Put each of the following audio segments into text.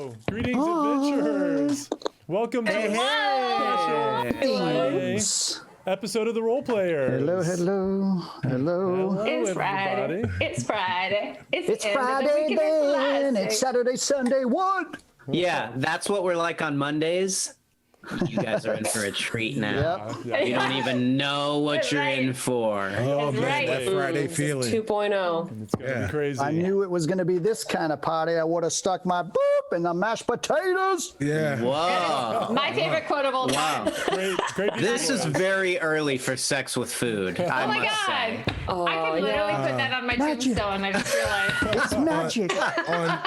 Hello, greetings, adventurers. Welcome to the special Friday episode of the Role Players. Hello. It's everybody. Friday. It's Friday. It's Friday then. It's Saturday, Sunday. What? Yeah, that's what we're like on Mondays. You guys are in for a treat now. Yeah. You don't even know what you're in for. Oh, man, right. that Friday feeling. 2.0. It's gonna be crazy. I knew it was going to be this kind of party. I would have stuck my boop in the mashed potatoes. Yeah. Whoa. My favorite quote of all time. Wow. Great. This is very early for sex with food, I Oh my must God. say. I could literally put that on my tombstone. I just realized. It's magic.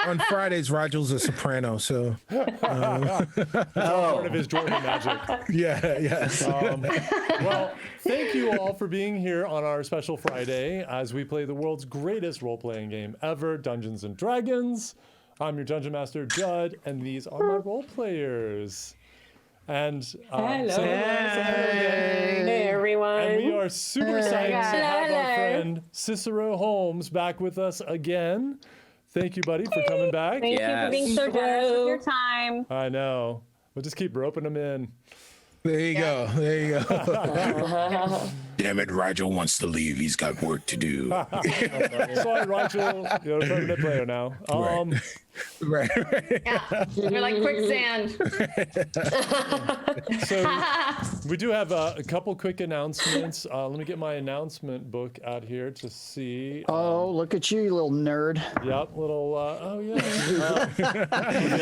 On Fridays, Roger's a soprano, so part of his Jordan magic. yes. Well, thank you all for being here on our special Friday as we play the world's greatest role-playing game ever, Dungeons and Dragons. I'm your Dungeon Master, Judd, and these are my role players. And Hello. say hello again. Hey, everyone. And we are super excited to have our Hello. friend Cicero Holmes back with us again. Thank you, buddy, for coming back. Thank you for being so generous with your time. I know. We'll just keep roping them in. There you go. Damn it, Roger wants to leave. He's got work to do. Sorry, Rigel. You're a permanent player now. Right. Yeah. We're like quicksand. So we do have a couple quick announcements. Let me get my announcement book out here to see. Oh, look at you little nerd. Yep, little. Oh yeah.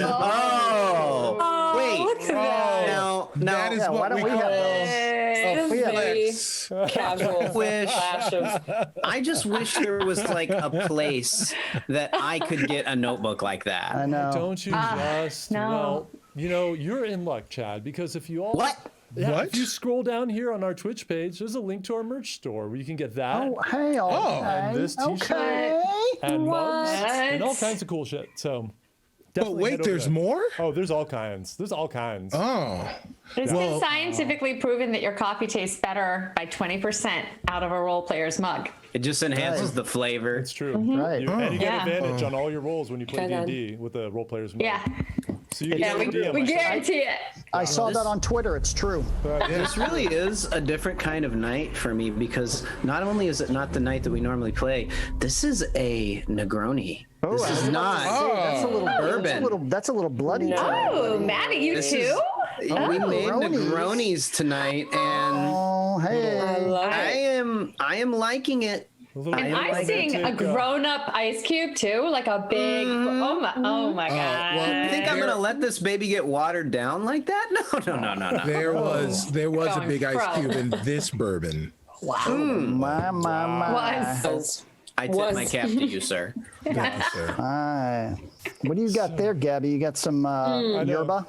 Oh, wait. Look at that. No. That is Yeah, why what don't we we have call those? a Very flex. casual Wish. flash of I just wish there was like a place that I could get a notebook like I that. know. Don't you just? no. Well, you know, you're in luck, Chad, because if you all. What? Yeah, What? if you scroll down here on our Twitch page, there's a link to our merch store where you can get that. Oh, hey, okay. And this t-shirt. Okay. And mugs What? and all kinds of cool shit. So. But definitely head wait, over there's there. more? Oh, there's all kinds. There's all kinds. Oh. It's Well- been scientifically proven that your coffee tastes better by 20% out of a role player's mug. It just enhances Right. the flavor. It's true. Right. And you get Yeah. advantage on all your rolls when you play Try that. D&D with the role players mode. Yeah. So you Yeah, get we guarantee it. I saw that on Twitter. It's true. This really is a different kind of night for me because not only is it not the night that we normally play, this is a Negroni. This is not That's a little bourbon. That's a little bloody. Oh, Maddie, you This too? is- We made Negronis. Negronis tonight, and Oh, hey. I am liking it. little And I I'm like seeing a grown-up ice cube too, like a big. Oh my god! You think I'm gonna let this baby get watered down like that? No. There was a Going big ice pro. cube in this bourbon. My. Was I tip my cap to you, sir. Yeah, sir. Aye. What do you got there, Gabby? You got some yerba?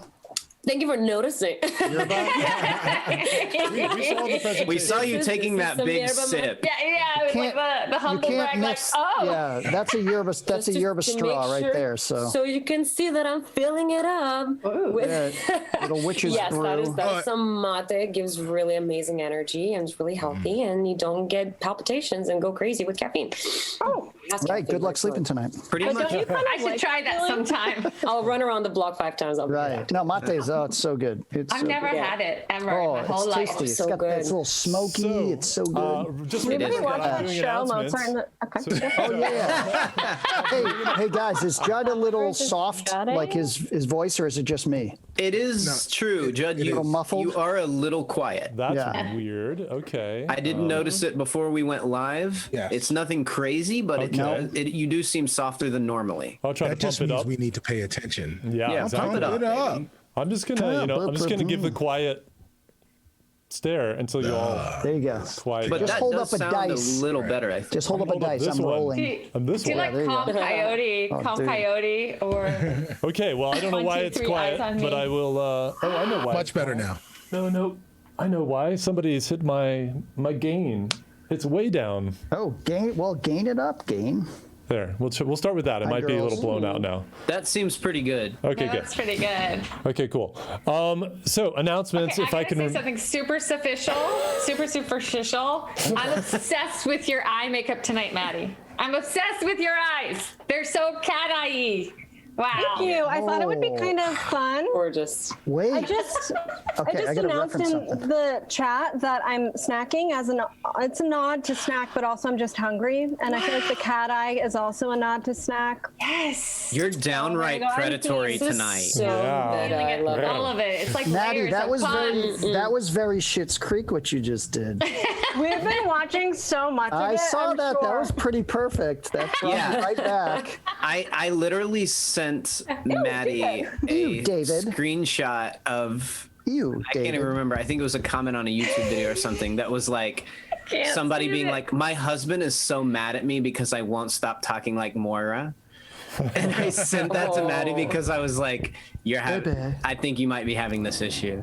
Thank you for noticing. We saw the presentation. We saw you This taking is that some big yerba sip. yeah, it was like the You humble can't brag, like, mix. oh, Yeah, that's a yerba. That's a Just yerba to straw make right sure- there. So, So you can see that I'm filling it up. With, little witch's yes, brew. that is some mate. It gives really amazing energy and it's really healthy, and you don't get palpitations and go crazy with caffeine. Oh, Right. Good luck sleeping tonight. Pretty much. I should try that sometime. I'll run around the block 5 times. I'll be Right. back. No, mate's. Oh, it's so good. It's I've so never good. had it ever Oh, in my whole it's life. tasty. It's So got good. it's a little smoky. It's so good. Just It is. remember that doing announcements. Oh yeah. hey guys, is Judd a little soft Judding? like his voice, or is it just me? It is true, Judd. little muffled. You are a little quiet. That's Yeah. weird. Okay. I didn't notice it before we went live. Yeah. It's nothing crazy, but Okay. you do seem softer than normally. I'll try That to just pump it means up. we need to pay attention. Yeah, Yeah, exactly. pump it up. Put it up. baby. I'm just gonna give the quiet stare until you all There you go. quiet. But Just that hold does up a sound dice. a little better, I think. Just hold up a Hold up dice. this I'm one. rolling. And this Do you one. like there you Calm go. Coyote, Calm dude. Coyote, or Okay, well, I don't know 1, why 2, it's 3, quiet, eyes on but me. I will. Oh, I know why. Much better now. No, I know why. Somebody's hit my gain. It's way down. Oh, gain it up, gain. There. We'll start with that. It Hi, might be a little girls. blown out now. That seems pretty good. Okay, good. that's pretty good. Okay, cool. So announcements, Okay, if I gotta can. say something super superficial. I'm obsessed with your eye makeup tonight, Maddie. I'm obsessed with your eyes. They're so cat-eye. Wow. Thank you. I thought it would be kind of fun. Gorgeous. Wait. I just Okay, I gotta announced reference in something. the chat that I'm snacking it's a nod to snack, but also I'm just hungry. And I feel like the cat eye is also a nod to snack. Yes. You're downright God, predatory This is tonight. so Yeah. meta. I love All it. of it. It's like Maddie, layers that of was puns. that was very Schitt's Creek what you just did. We've been watching so much of I it. saw I'm that. That sure. was pretty perfect. That brought Yeah. me right back. I literally sent Maddie a Ew, David. screenshot of You, I can't even David. remember. I think it was a comment on a YouTube video or something that was like somebody being like, "My husband is so mad at me because I won't stop talking like Moira." And I sent that to Maddie because I was like, Baby. I think you might be having this issue."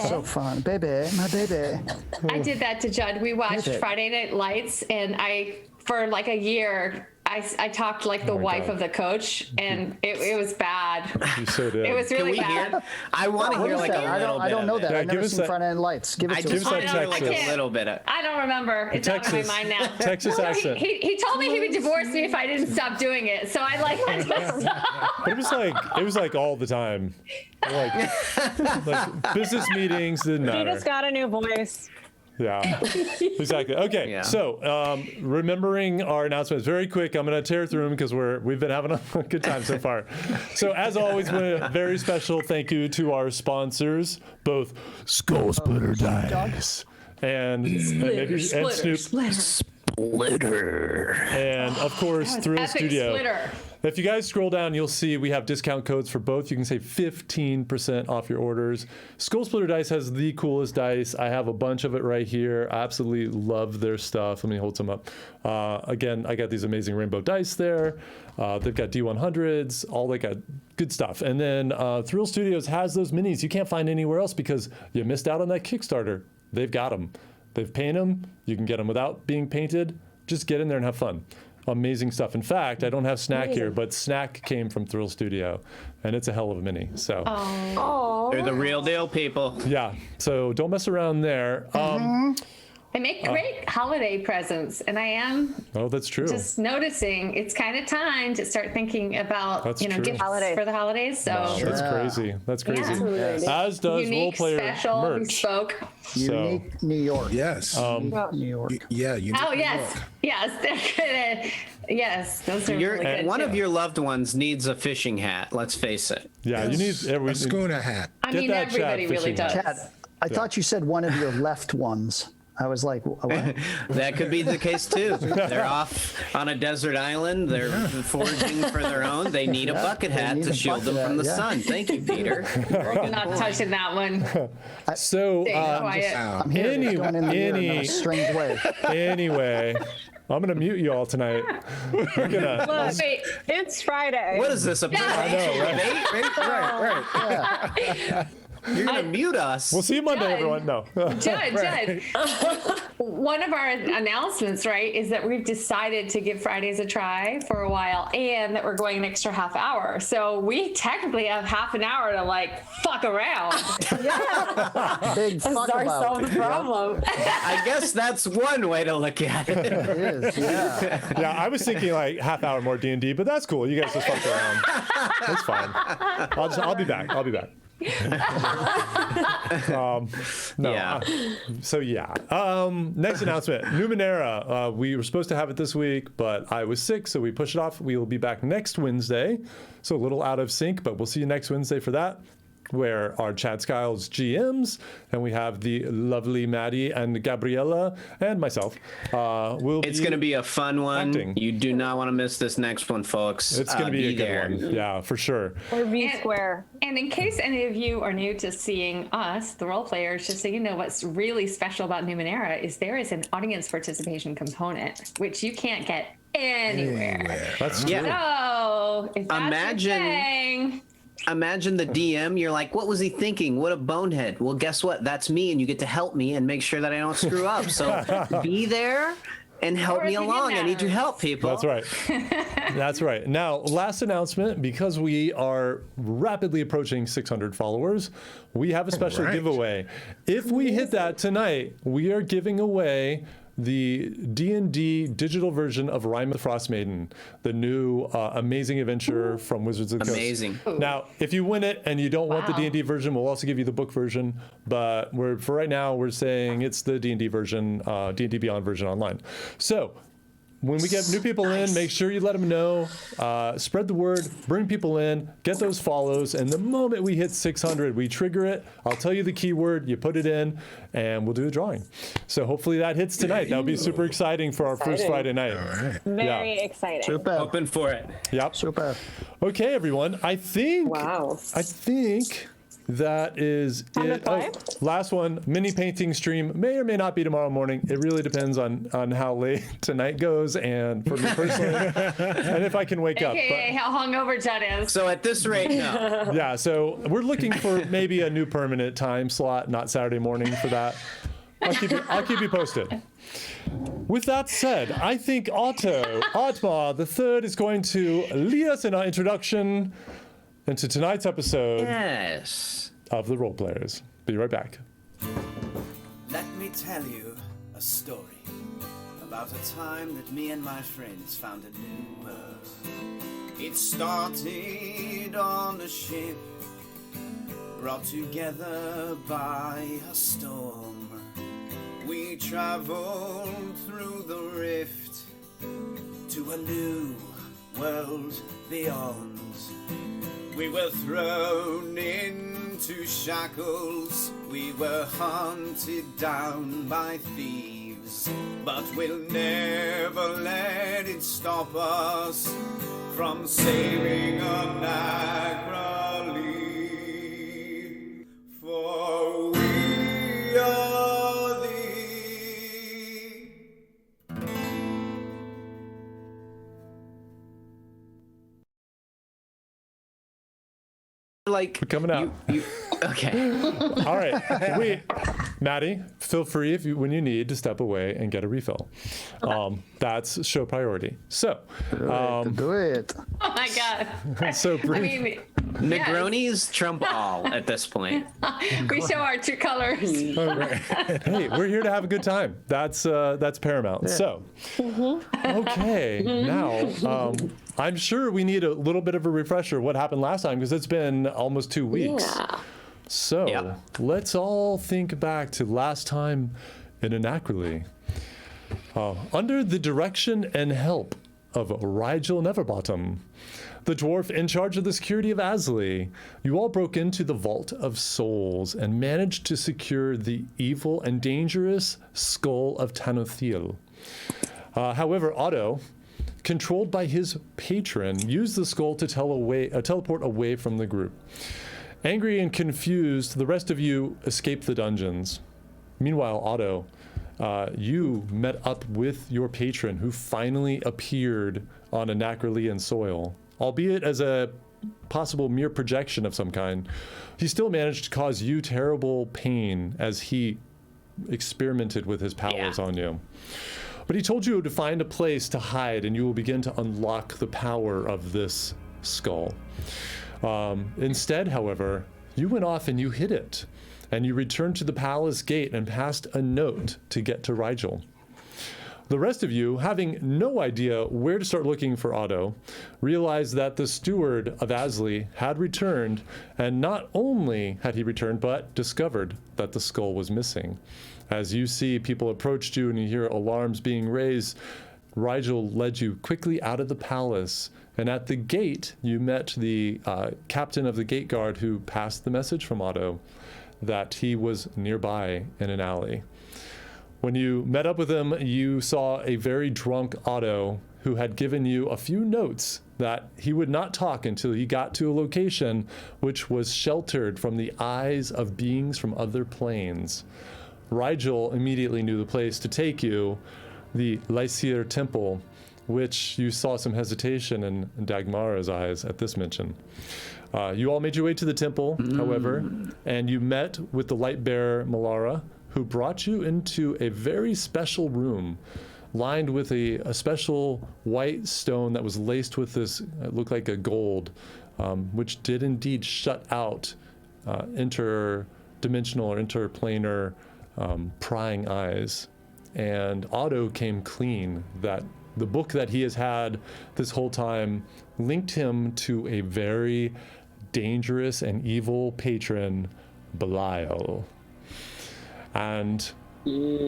So fun. Baby, my baby. I did that to Judd. We watched did. Friday Night Lights, and for like a year, I talked like the wife God. of the coach, and it was bad. You so did. It was Can really we bad. hear? I want to What hear is like that? a I little don't, bit. I don't know of that. it. Yeah, I've give never us seen that- Front End Lights. Give it I to just me. want to hear like a Texas. little bit of. I don't remember. It's out of my Texas- mind now. Texas No, accent. He told me he would divorce me if I didn't stop doing it. So I like had to But it was like all the time. Like business meetings didn't He matter. just got a new voice. Yeah, exactly. Okay, Yeah. so remembering our announcements very quick. I'm going to tear through them because we've been having a good time so far. So as always, a very special thank you to our sponsors, both Skull Splitter Dice and maybe and Snoop Splitter. and of course Thrill epic Studio. splitter. If you guys scroll down, you'll see we have discount codes for both. You can save 15% off your orders. Skull Splitter Dice has the coolest dice. I have a bunch of it right here. I absolutely love their stuff. Let me hold some up. Again, I got these amazing rainbow dice there. They've got D100s, all they got good stuff. And then Thrill Studios has those minis you can't find anywhere else because you missed out on that Kickstarter. They've got them. They've painted them. You can get them without being painted. Just get in there and have fun. Amazing stuff. In fact, I don't have Snack here, but Snack came from Thrill Studio, and it's a hell of a mini. So, They're the real deal, people. yeah. So don't mess around there. They make great holiday presents, and I am Oh, that's true. just noticing it's kind of time to start thinking about That's true. gifts for the holidays. So That's Yeah. crazy. That's crazy. Absolutely. As does role unique, player special, merch. bespoke. Unique New York. Yes. New York. Yeah. You Oh yes, yes, they're good. Yes, those are really good. One too. of your loved ones needs a fishing hat. Let's face it. Yeah, you need every. a schooner hat. I get mean, that Chad everybody really fishing does. hat. Cat, I thought you said one of your left ones. I was like, what? That could be the case too. They're off on a desert island. They're foraging for their own. They need a bucket they hat need to a shield them bucket from the hat, yeah. sun. Thank you, Peter. We're not touching that one. So Stay quiet. I'm here. It's going in the ear in a strange way. anyway, I'm gonna mute you all tonight. We're gonna. Look, Wait, it's Friday. What is this? A presidential debate? Right. You're gonna mute us. We'll see you Monday, Judd. everyone. No. Judd, one of our announcements, right, is that we've decided to give Fridays a try for a while and that we're going an extra half hour. So we technically have half an hour to like fuck around. Big fuck about it. problem. I guess that's one way to look at it. It is, yeah. Yeah, I was thinking like half hour more D&D, but that's cool. You guys just fuck around. That's fine. I'll be back. I'll be back. No. Yeah. So yeah. Next announcement. Numenera. We were supposed to have it this week, but I was sick, so we pushed it off. We will be back next Wednesday. So a little out of sync, but we'll see you next Wednesday for that, where our Chad Skiles GMs, and we have the lovely Maddie and Gabriella and myself. It's going to be a fun one. acting. You do not want to miss this next one, folks. It's going to be a good there. one. Yeah, for sure. Or V And- square. And in case any of you are new to seeing us, the role players, just so you know, what's really special about Numenera is there is an audience participation component, which you can't get anywhere. That's true. So if that's Imagine- your thing, Imagine the DM, you're like, what was he thinking? What a bonehead. Well, guess what? That's me, and you get to help me and make sure that I don't screw up. So be there and help Or me if you didn't along. I need your have- help, people. That's right. That's right. Now, last announcement, because we are rapidly approaching 600 followers, we have a special right. giveaway. If we hit that tonight, we are giving away the D&D digital version of Rime of the Frost Maiden, the new amazing adventure from Wizards of the Coast. Amazing. Now, if you win it and you don't want the D&D version, we'll also give you the book version. But for right now, we're saying it's the D&D version, D&D Beyond version online. So when we get new people in, make sure you let them know. Spread the word, bring people in, get those follows, and the moment we hit 600, we trigger it. I'll tell you the keyword, you put it in, and we'll do a drawing. So hopefully that hits tonight. That'll be super exciting for our first Friday night. Very exciting. Super. Open for it. Yep. Super. Okay, everyone. I think that is it. Oh, last one, mini painting stream may or may not be tomorrow morning. It really depends on how late tonight goes and for me personally, and if I can wake up. AKA how hungover Judd is. So at this rate, no. Yeah, so we're looking for maybe a new permanent time slot, not Saturday morning for that. I'll keep you posted. With that said, I think Atma the third is going to lead us in our introduction into tonight's episode of The Role Players. Be right back. Let me tell you a story about a time that me and my friends found a new world. It started on a ship brought together by a storm. We traveled through the rift to a new world beyond. We were thrown into shackles, we were hunted down by thieves, but we'll never let it stop us from sailing on Nacrally, for we are the like We're coming out. Okay. All right. Maddie, feel free when you need to step away and get a refill. That's show priority. So, Do it. Oh my God. so I mean, Negronis trump all at this point. we show our true colors. hey, we're here to have a good time. That's paramount. Yeah. So, okay, now I'm sure we need a little bit of a refresher. What happened last time? Because it's been almost 2 weeks. Yeah. So let's all think back to last time in Anacrally. Under the direction and help of Rigel Neverbottom, the dwarf in charge of the security of Asley, you all broke into the Vault of Souls and managed to secure the evil and dangerous Skull of Tanothiel. However, Otto, controlled by his patron, used the skull to teleport away from the group. Angry and confused, the rest of you escaped the dungeons. Meanwhile, Otto, you met up with your patron, who finally appeared on Anacralian soil, albeit as a possible mere projection of some kind. He still managed to cause you terrible pain as he experimented with his powers on you. But he told you to find a place to hide, and you will begin to unlock the power of this skull. Instead, however, you went off and you hid it, and you returned to the palace gate and passed a note to get to Rigel. The rest of you, having no idea where to start looking for Otto, realized that the steward of Asley had returned, and not only had he returned, but discovered that the skull was missing. As you see people approached you and you hear alarms being raised, Rigel led you quickly out of the palace, and at the gate you met the captain of the gate guard, who passed the message from Otto that he was nearby in an alley. When you met up with him, you saw a very drunk Otto who had given you a few notes that he would not talk until he got to a location which was sheltered from the eyes of beings from other planes. Rigel immediately knew the place to take you, the Lycere Temple, which you saw some hesitation in Dagmara's eyes at this mention. You all made your way to the temple, however, and you met with the light bearer Malara, who brought you into a very special room lined with a special white stone that was laced with this, it looked like a gold, which did indeed shut out interdimensional or interplanar prying eyes. and Otto came clean that the book that he has had this whole time linked him to a very dangerous and evil patron, Belial. And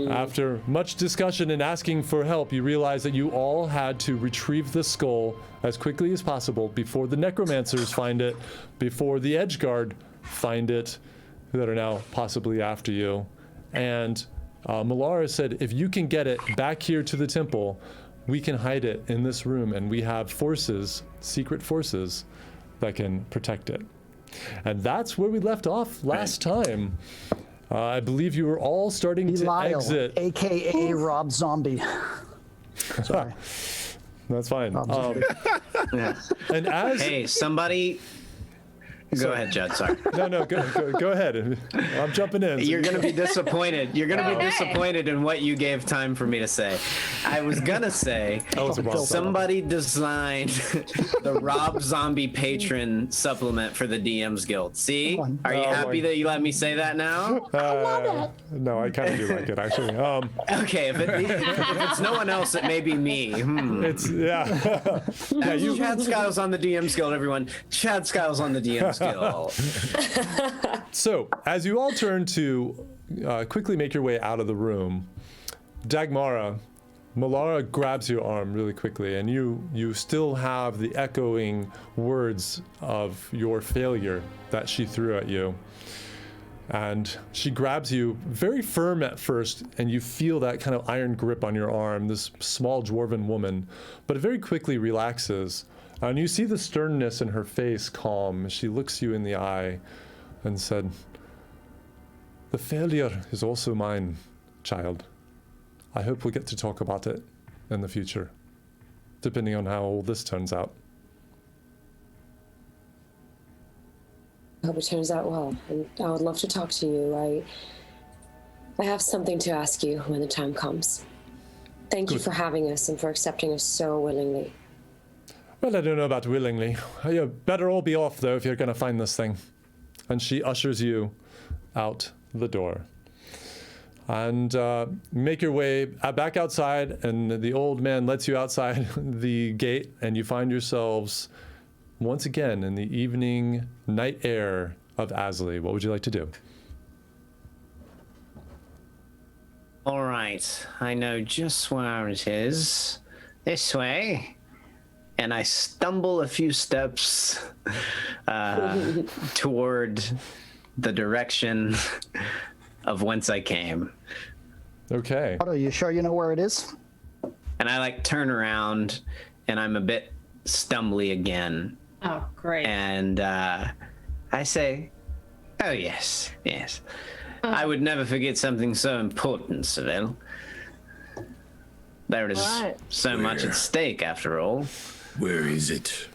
after much discussion and asking for help, you realize that you all had to retrieve the skull as quickly as possible before the necromancers find it, before the Edgeguard find it, that are now possibly after you. And Malara said, if you can get it back here to the temple, we can hide it in this room, and we have forces, secret forces, that can protect it. And that's where we left off last time. I believe you were all starting to exit. AKA Rob Zombie. Sorry. That's fine. And as Hey, somebody. Go ahead, Judd. Sorry. no, go ahead. I'm jumping in. You're going to be disappointed. You're going to be disappointed in what you gave time for me to say. I was going to say somebody designed the Rob Zombie patron supplement for the DM's Guild. See? Are you happy that you let me say that now? No, I kind of do like it, actually. Okay, if it's no one else, it may be me. It's, yeah. Chad Skiles on the DM's Guild, everyone. Chad Skiles on the DM's Guild. So, as you all turn to quickly make your way out of the room, Dagmara, Malara grabs your arm really quickly, and you still have the echoing words of your failure that she threw at you. And she grabs you very firm at first, and you feel that kind of iron grip on your arm, this small dwarven woman, but it very quickly relaxes. And you see the sternness in her face calm. She looks you in the eye and said, "The failure is also mine, child. I hope we get to talk about it in the future, depending on how all this turns out." I hope it turns out well. And I would love to talk to you. I have something to ask you when the time comes. Thank you for having us and for accepting us so willingly. Well, I don't know about willingly. You better all be off, though, if you're going to find this thing. And she ushers you out the door. And make your way back outside, and the old man lets you outside the gate, and you find yourselves once again in the evening night air of Asley. What would you like to do? All right, I know just where it is. This way. And I stumble a few steps toward the direction of whence I came. Okay. Are you sure you know where it is? And I turn around, and I'm a bit stumbly again. Oh, great. And I say, "Oh yes. I would never forget something so important, Seville. There is so much at stake, after all." Where is it?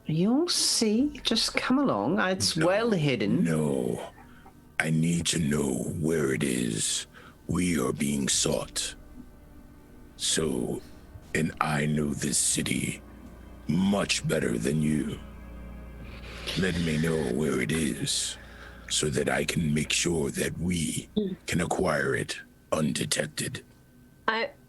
You'll see. Just come along. It's well hidden. No. I need to know where it is. We are being sought. So, and I know this city much better than you. Let me know where it is so that I can make sure that we can acquire it undetected.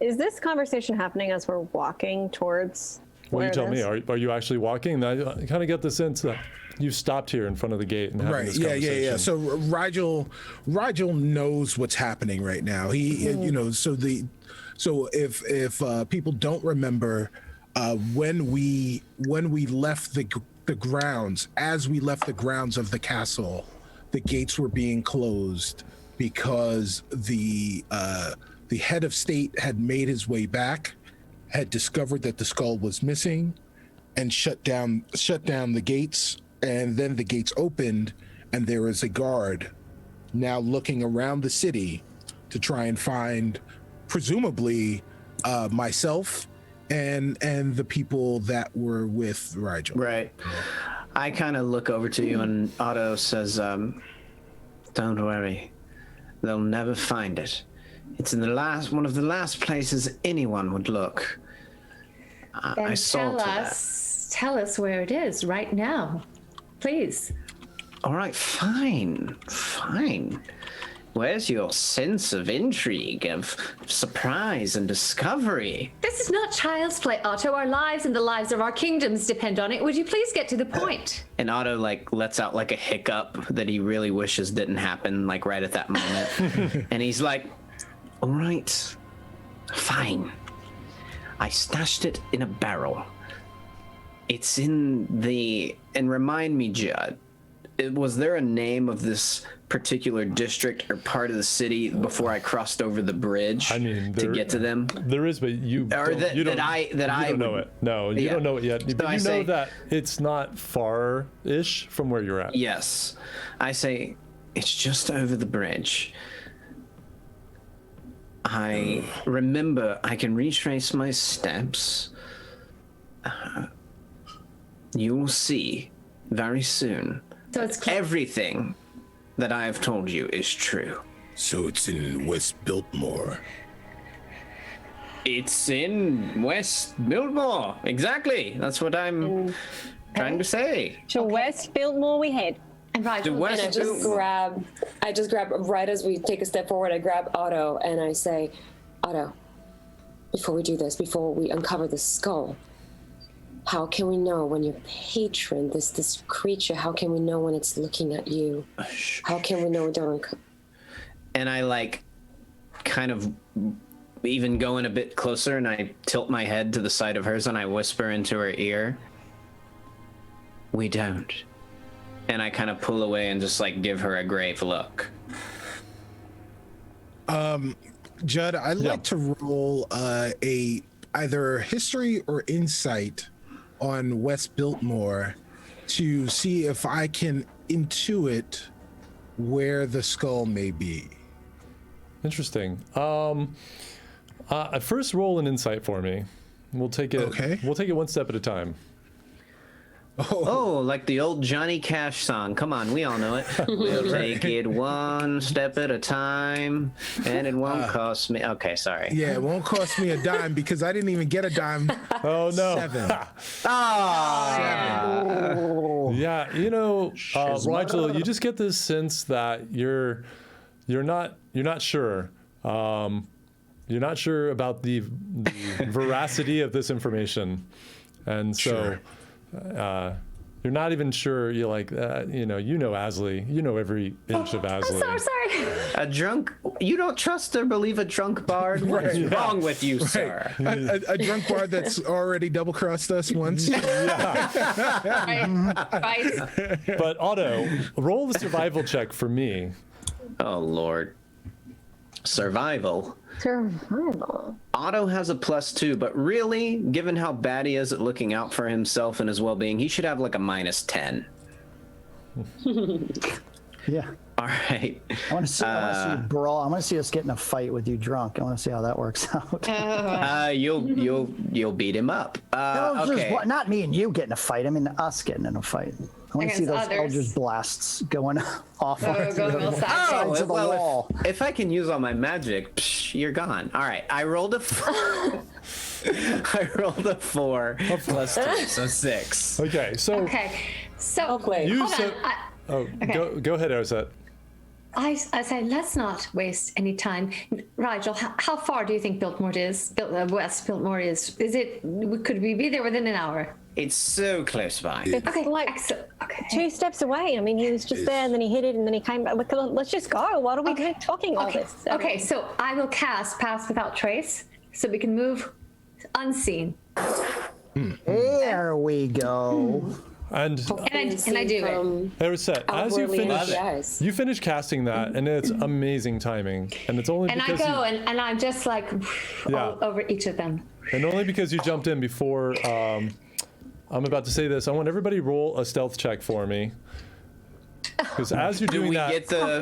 Is this conversation happening as we're walking towards? Well, you tell me. Are you actually walking? I kind of get the sense that you stopped here in front of the gate and having this conversation. Yeah. So Rigel knows what's happening right now. He, so if people don't remember, when we left the grounds, as we left the grounds of the castle, the gates were being closed because the head of state had made his way back, had discovered that the skull was missing, and shut down the gates. And then the gates opened, and there is a guard now looking around the city to try and find, presumably, myself and the people that were with Rigel. Right. I kind of look over to you, and Otto says, "Don't worry, they'll never find it. It's in one of the last places anyone would look." I saw Tell us where it is right now, please. All right, fine. Where's your sense of intrigue, of surprise and discovery? This is not child's play, Otto. Our lives and the lives of our kingdoms depend on it. Would you please get to the point? And Otto lets out a hiccup that he really wishes didn't happen right at that moment. And he's like, all right, fine. I stashed it in a barrel. It's in the... And remind me, Judd, was there a name of this particular district or part of the city before I crossed over the bridge to get to them? There is, but you don't know it. No, you don't know it yet. But you know that it's not far-ish from where you're at. Yes. I say, it's just over the bridge. I remember I can retrace my steps. You will see very soon. So it's everything that I have told you is true. So it's in West Biltmore. It's in West Biltmore. Exactly. That's what I'm trying to say. To West Biltmore we head. And right. To West I just grab right as we take a step forward. I grab Otto and I say, Otto, before we do this, before we uncover the skull, how can we know when your patron, this creature, how can we know when it's looking at you? How can we know when don't? And I kind of even go in a bit closer and I tilt my head to the side of hers and I whisper into her ear, we don't. And I kind of pull away and just give her a grave look. Judd, I'd like to roll either history or insight on West Biltmore to see if I can intuit where the skull may be. Interesting. First roll an insight for me. We'll take it. Okay. We'll take it one step at a time. Oh, like the old Johnny Cash song. Come on, we all know it. We'll take it one step at a time, and it won't cost me. Okay, sorry. Yeah, it won't cost me a dime because I didn't even get a dime. Oh no! 7. Yeah, Rigel, you just get this sense that you're not sure. You're not sure about the veracity of this information, and so. You're not even sure. You're like, you know Asley. You know every inch of Asley. I'm sorry. A drunk. You don't trust or believe a drunk bard? What is wrong with you, sir? A drunk bard that's already double-crossed us once. Right. But Otto, roll the survival check for me. Oh Lord. Survival. Otto has a +2, but really, given how bad he is at looking out for himself and his well-being, he should have a -10. Yeah. All right. I want to see you brawl. I want to see us get in a fight with you drunk. I want to see how that works out. You'll beat him up. Okay. Not me and you get in a fight. I mean us getting in a fight. I want to see those Eldritch blasts going off onto the sides of the wall. If I can use all my magic, you're gone. All right, I rolled a 4 +2, so 6. Okay, so you said. Go ahead, Arzette. I say let's not waste any time. Rigel, how far do you think Biltmore is? West Biltmore is? Could we be there within an hour? It's so close by. It's like 2 steps away. I mean, he was just there, and then he hit it, and then he came back. Let's just go. What are we talking all this? Okay, so I will cast Pass Without Trace, so we can move unseen. There we go. And I do it. Arzette, as you finish casting that, and it's amazing timing, and it's only because I go and I'm just all over each of them. And only because you jumped in before. I'm about to say this. I want everybody roll a stealth check for me. Because as you're doing that, get the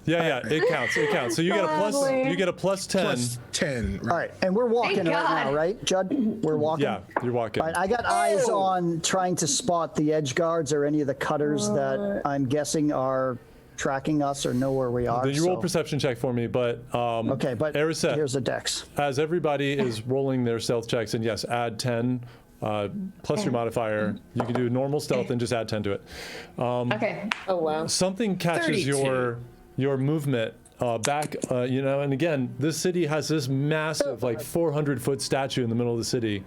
it counts. So you get a +10. +10. All right, and we're walking right now, right, Judd? We're walking. Yeah, you're walking. All right, I got eyes on trying to spot the edge guards or any of the cutters that I'm guessing are tracking us or know where we are. Then you roll perception check for me, but okay, but Arzette, here's a dex. As everybody is rolling their stealth checks, and yes, add 10. Plus your modifier, you can do normal stealth and just add 10 to it. Okay. Oh wow. Something catches 32. your movement back, and again, this city has this massive, like 400-foot statue in the middle of the city.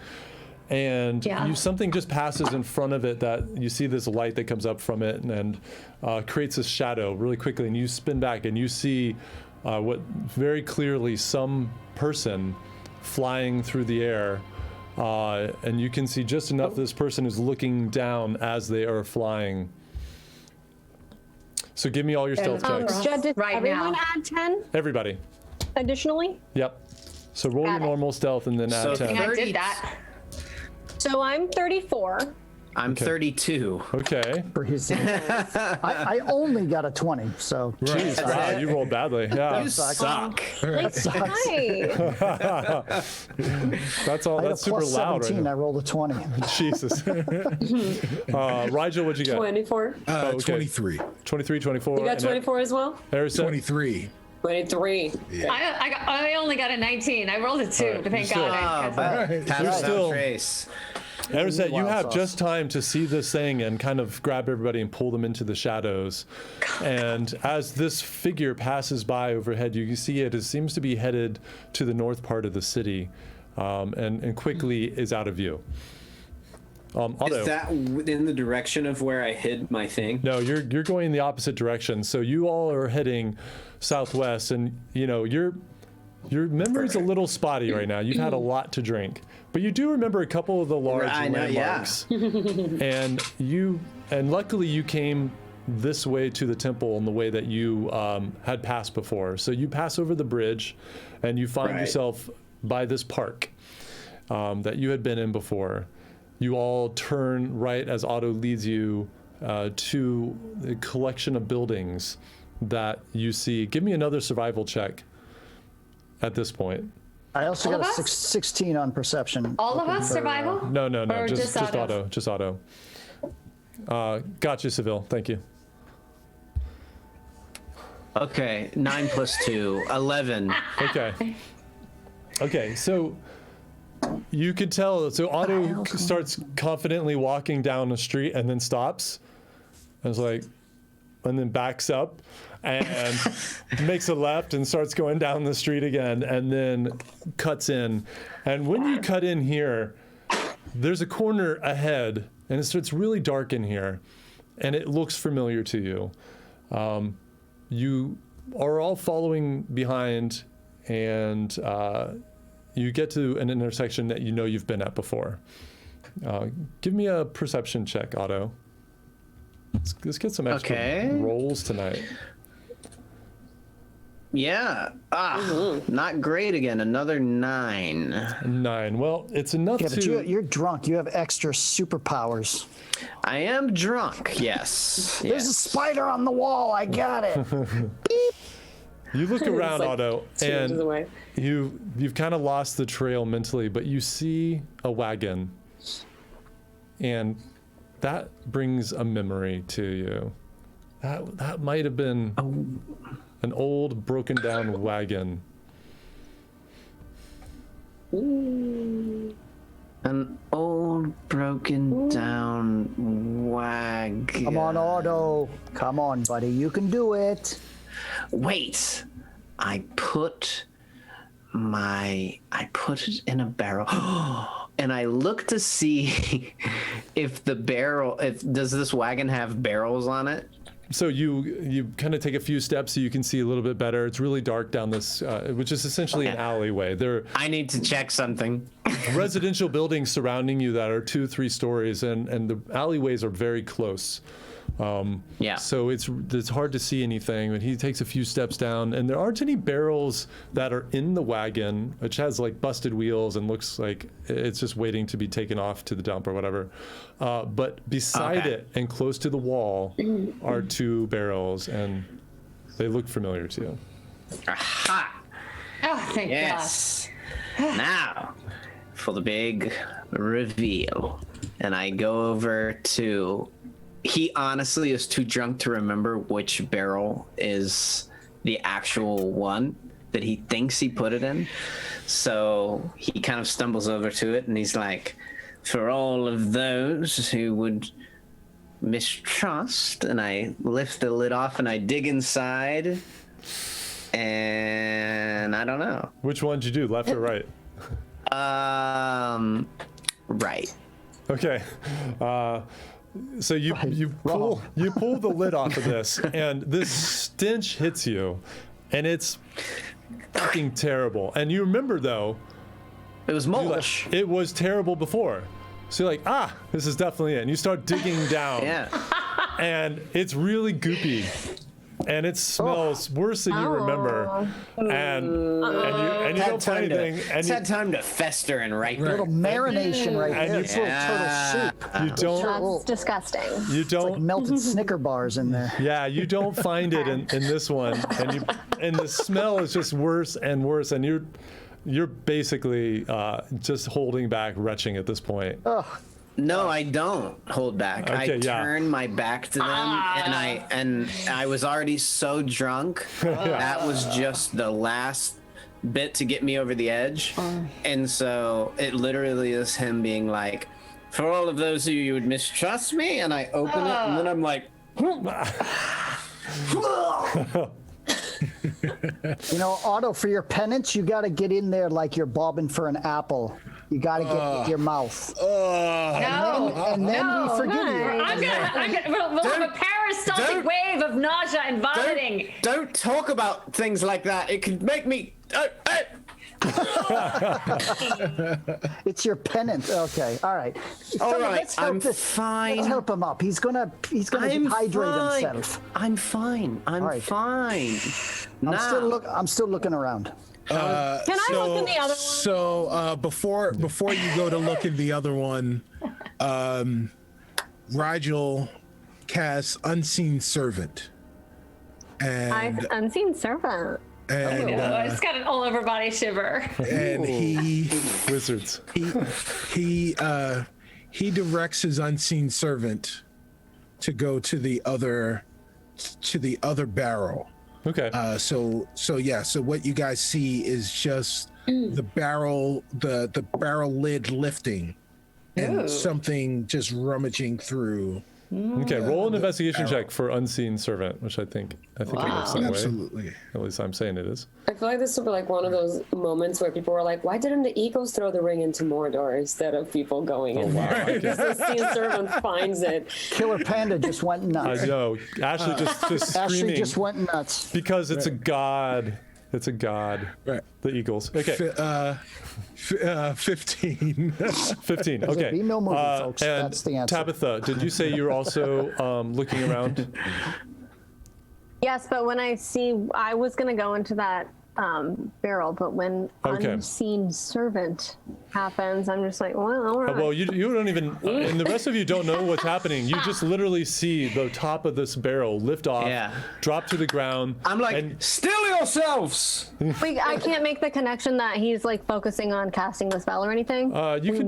And something just passes in front of it that you see this light that comes up from it and creates a shadow really quickly. And you spin back and you see what very clearly some person flying through the air. And you can see just enough this person is looking down as they are flying. So give me all your stealth checks. Judd, did Right everyone now. add 10 Everybody. additionally? Yep. So roll your normal stealth and then add 10. I did that. So I'm 34. I'm 32. Okay. I only got a 20, so. Jeez, wow, you rolled badly. Yeah. You suck. Like, hi. That's all. I had That's a super plus loud 17, right I rolled a 20. now. Jesus. Rigel, what'd you get? 24. Okay. 23. 23, 24. You got 24 as well? Harrison? 23. 23. I only got a 19. I rolled a 2, Right, but thank still- God. Pass You're without still- trace. Harrison, you Wild have sauce. just time to see this thing and kind of grab everybody and pull them into the shadows. And as this figure passes by overhead, you can see it seems to be headed to the north part of the city, and quickly is out of view. Otto. Is that in the direction of where I hid my thing? No, you're going in the opposite direction. So you all are heading southwest, and your memory's a little spotty right now. You've had a lot to drink, but you do remember a couple of the large landmarks. and luckily you came this way to the temple in the way that you had passed before. So you pass over the bridge, and you find yourself by this park that you had been in before. You all turn right as Otto leads you to a collection of buildings that you see. Give me another survival check at this point. I also All got of a us? 16 on perception. All of us survival? No, Or just Otto? Just Otto. Gotcha, Seville. Thank you. Okay, 9 plus 2, 11. Okay, so you could tell. So Otto starts confidently walking down the street and then stops. And it's like, and then backs up and makes a left and starts going down the street again, and then cuts in. And when you cut in here, there's a corner ahead, and it's really dark in here, and it looks familiar to you. You are all following behind, and you get to an intersection that you know you've been at before. Give me a perception check, Otto. Let's get some extra rolls tonight. Yeah. Not great again. Another 9. 9. Well, it's enough Yeah, but to... you're drunk. You have extra superpowers. I am drunk, yes. There's a spider on the wall. I got it. You look around, like Otto, 2 inches and away. you've kind of lost the trail mentally, but you see a wagon, and that brings a memory to you. That might have been an old, broken down wagon. An old, broken down wagon. Come on, Otto. Come on, buddy. You can do it. Wait. I put it in a barrel. And I look to see if does this wagon have barrels on it? So you kind of take a few steps so you can see a little bit better. It's really dark down this, which is essentially an alleyway. There I need to check something. residential buildings surrounding you that are 2-3 stories, and the alleyways are very close. So it's hard to see anything. But he takes a few steps down, and there aren't any barrels that are in the wagon, which has like busted wheels and looks like it's just waiting to be taken off to the dump or whatever. But beside it and close to the wall are 2 barrels, and they look familiar to you. Aha! Oh, thank Yes. Now, for the big reveal. And I go over to... He honestly is too drunk to remember which barrel is the actual one that he thinks he put it in. So he kind of stumbles over to it, and he's like, for all of those who would mistrust, and I lift the lid off and I dig inside. And I don't know. Which one did you do, left or right? Right. Okay. So you pull the lid off of this, and this stench hits you, and it's fucking terrible. And you remember though, it was mulch. It was terrible before. So you're like, this is definitely it. And you start digging down. Yeah. And it's really goopy. And it smells worse than you remember. And you don't find anything. It's had time to fester and ripen. A little marination right there. And It's a little turtle soup. You don't. That's disgusting. You It's don't. like melted Snicker bars in there. Yeah, you don't find it in this one, and the smell is just worse and worse, and you're basically just holding back, retching at this point. No, I don't hold back. Okay, I turn my back to them, and I was already so drunk. That was just the last bit to get me over the edge, and so it literally is him being like, "For all of those of you who would mistrust me," and I open it, and then I'm like. Otto, for your penance, you got to get in there like you're bobbing for an apple. You got to get it with your mouth. And then we forgive you. We'll have a peristaltic wave of nausea and vomiting. Don't talk about things like that. It could make me. It's your penance. Okay, all right. All right, I'm fine. Let's help him up. He's gonna dehydrate himself. I'm fine. I'm fine. I'm still looking around. Can I look in the other one? So before you go to look in the other one, Rigel casts Unseen Servant. And Unseen Servant. And it's got an all over body shiver. And wizards. He directs his Unseen Servant to go to the other barrel. Okay. So what you guys see is just the barrel lid lifting and something just rummaging through. Okay, roll an investigation check for Unseen Servant, which I think it works that way. Absolutely. At least I'm saying it is. I feel like this would be like one of those moments where people were like, why didn't the Eagles throw the ring into Mordor instead of people going in there? Because the Unseen Servant finds it. Killer Panda just went nuts. I know. Ashley just screaming. Ashley just went nuts. Because it's a god. It's a god. Right. The Eagles. Okay. 15. 15. Okay. Be no movie, folks. And That's the answer. Tabitha, did you say you're also looking around? Yes, but when I was going to go into that barrel, but when Unseen Servant happens, I'm just like, well, all right. Well, you don't even, and the rest of you don't know what's happening. You just literally see the top of this barrel lift off, drop to the ground. I'm like, still yourselves! Wait, I can't make the connection that he's like focusing on casting the spell or anything? You can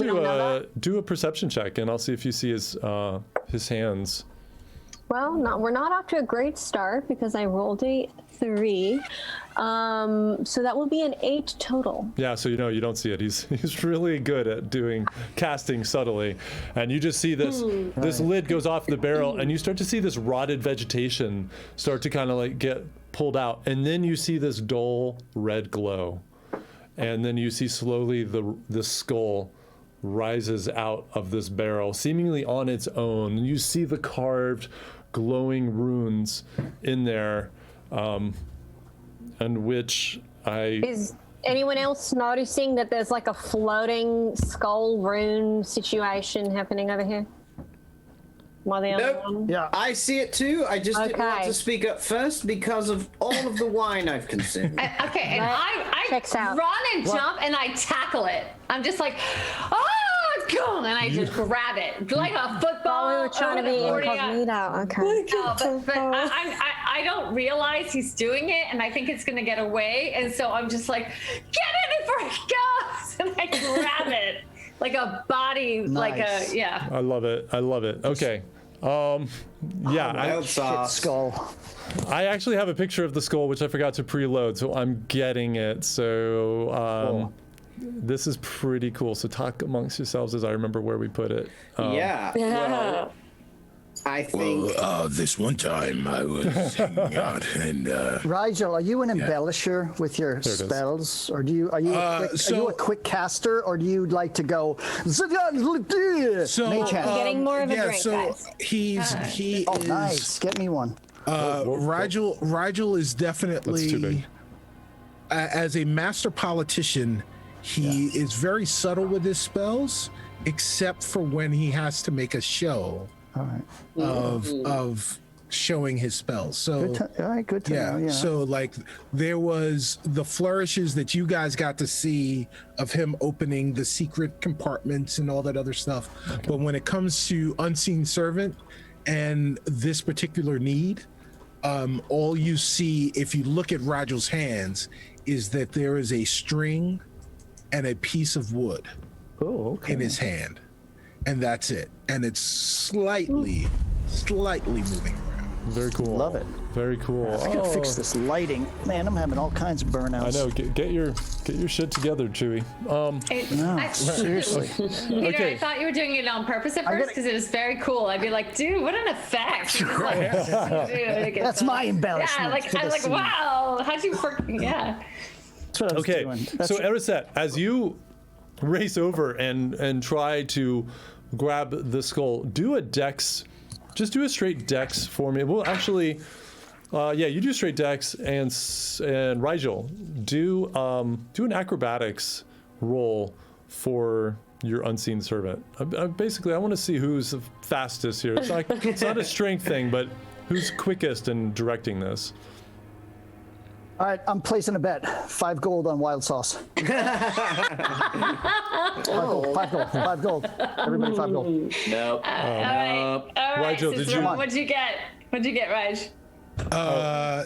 do a perception check, and I'll see if you see his hands. Well, we're not off to a great start because I rolled a 3. So that will be an 8 total. Yeah, so you don't see it. He's really good at casting subtly, and you just see this lid goes off the barrel, and you start to see this rotted vegetation start to kind of like get pulled out, and then you see this dull red glow, and then you see slowly the skull rises out of this barrel, seemingly on its own. And you see the carved, glowing runes in there. And which Is anyone else noticing that there's like a floating skull rune situation happening over here? Nope. I see it too. I just didn't want to speak up first because of all of the wine I've consumed. Okay, and I run and jump and I tackle it. I'm just like, and I just grab it like a football. We were trying to be incognito. Okay. But I don't realize he's doing it, and I think it's going to get away, and so I'm just like, get it before it goes, and I grab it like a body, like a I love it. Okay. Skull. I actually have a picture of the skull, which I forgot to preload, so I'm getting it. So this is pretty cool. So talk amongst yourselves as I remember where we put it. Well, I think. Well, this one time I was hanging out and. Rigel, are you an embellisher with your spells, or are you a quick caster, or do you like to go? So Getting more of a drink, guys. He is nice. Get me one. Rigel is definitely, That's too big. As a master politician, he is very subtle with his spells, except for when he has to make a show of showing his spells. So all right, good to know. Yeah. So like there was the flourishes that you guys got to see of him opening the secret compartments and all that other stuff. Okay. But when it comes to Unseen Servant and this particular need, all you see if you look at Rigel's hands is that there is a string and a piece of wood in his hand, and that's it. And it's slightly moving around. Very cool. Love it. Very cool. I gotta fix this lighting. Man, I'm having all kinds of burnouts. I know. Get your shit together, Chewy. Seriously. Peter, I thought you were doing it on purpose at first because it was very cool. I'd be like, dude, what an effect. That's my embellishment. Yeah, I was like, wow, how'd you work? Yeah. That's what I was doing. So Erisette, as you race over and try to grab the skull, do a dex. Just do a straight dex for me. Well, actually, you do straight dex, and Rigel, do an acrobatics roll for your unseen servant. Basically, I want to see who's the fastest here. It's not a strength thing, but who's quickest in directing this. All right, I'm placing a bet. 5 gold on wild sauce. 5 gold. Everybody 5 gold. Nope. All right. Rigel, Cicero, did you? What'd you get? Raj?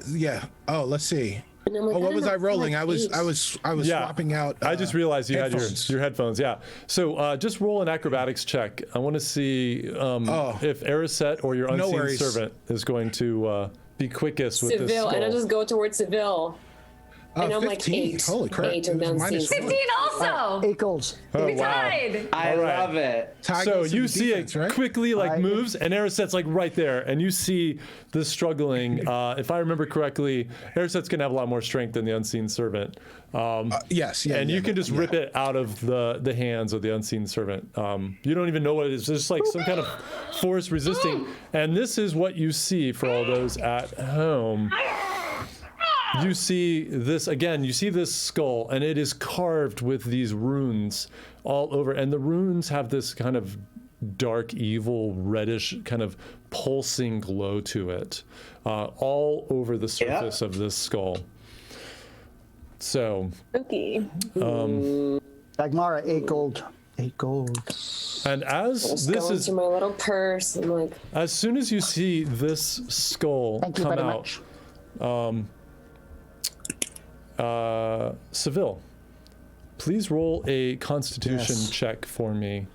Yeah. Oh, let's see. Like, What was I rolling? I was swapping out. I just realized you headphones. had your headphones. Yeah. So just roll an acrobatics check. I want to see if Erisette or your unseen servant is going to be quickest with this skull. And I just go towards Seville. And I'm 15. like 8. Holy crap. 8 and then 15 also. 8 golds. Oh, We wow. tied. I love it. So you see it quickly moves, and Erisette's right there, and you see the struggling. If I remember correctly, Erisette's gonna have a lot more strength than the unseen servant. Yes. And you can just rip it out of the hands of the unseen servant. You don't even know what it is. It's just some kind of force resisting. And this is what you see for all those at home. You see this again. You see this skull, and it is carved with these runes all over. And the runes have this kind of dark, evil, reddish, kind of pulsing glow to it, all over the surface of this skull. So, Spooky. Dagmara, 8 gold. 8 gold. And as this is my little purse, I'm like, as soon as you see this skull come out, Seville, please roll a Constitution check for me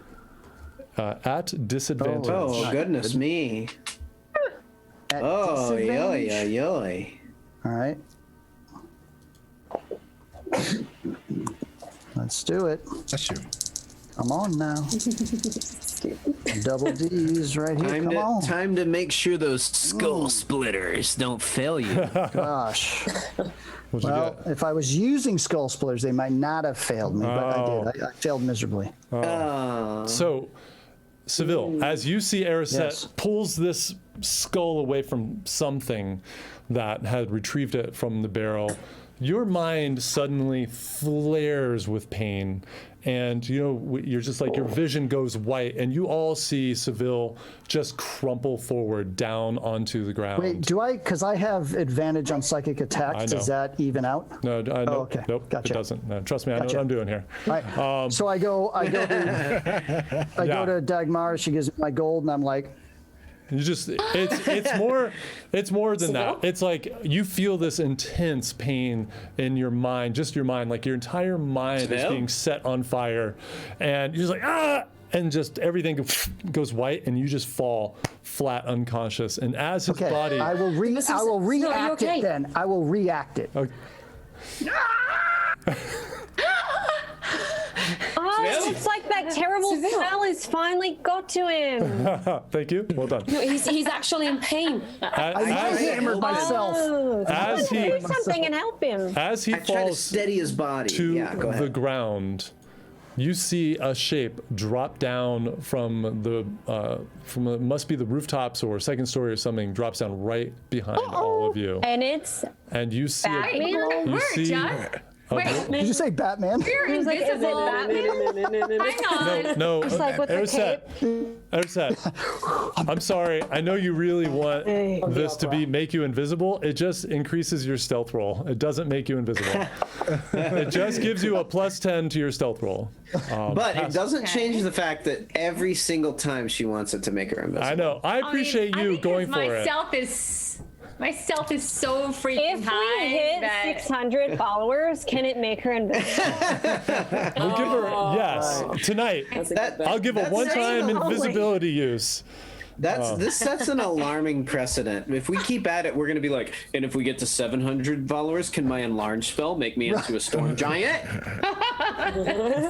at disadvantage. Oh, goodness me. At Oh, disadvantage. yoy. All right. Let's do it. That's you. Come on now. Double D's right here. Come on. Time to make sure those skull splitters don't fail you. Gosh. Well, if I was using skull splitters, they might not have failed me, but I did. I failed miserably. So, Seville, as you see Erisette pulls this skull away from something that had retrieved it from the barrel, your mind suddenly flares with pain. And you're just your vision goes white, and you all see Seville just crumple forward down onto the ground. Wait, because I have advantage on psychic attacks. Does that even out? No, okay. Nope, Gotcha. it doesn't. No, trust me, I know what I'm doing here. All right. So I go to Dagmar. She gives me my gold, and I'm like, you just it's more than that. It's like you feel this intense pain in your mind, just your mind, like your entire mind is being set on fire, and you're just like and just everything goes white, and you just fall flat unconscious. And as his body, I will react it then. I will react it. Okay. Oh, it's like that terrible smell has finally got to him. Thank you. Well done. No, he's actually in pain. I hammered myself. As he Do something and help him. as he I try to falls steady his body. to Yeah, go ahead. the ground, you see a shape drop down from must be the rooftops or second story or something, drops down right behind all of you, And it's and you see Batman? you Where, see John? Wait, Did you say Batman? you're He's like, is it invisible. Batman? Hang on. no Just like with the Ersat, I'm sorry. I know you really want this to make you invisible. It just increases your stealth roll. It doesn't make you invisible. It just gives you a +10 to your stealth roll. But it doesn't change the fact that every single time she wants it to make her invisible. I know. I appreciate you going for it. My stealth is so freaking If high we hit that 600 followers, can it make her invisible? We'll give her yes tonight. I'll give a one-time invisibility use. This sets an alarming precedent. If we keep at it, we're going to be like, and if we get to 700 followers, can my enlarge spell make me into a storm giant?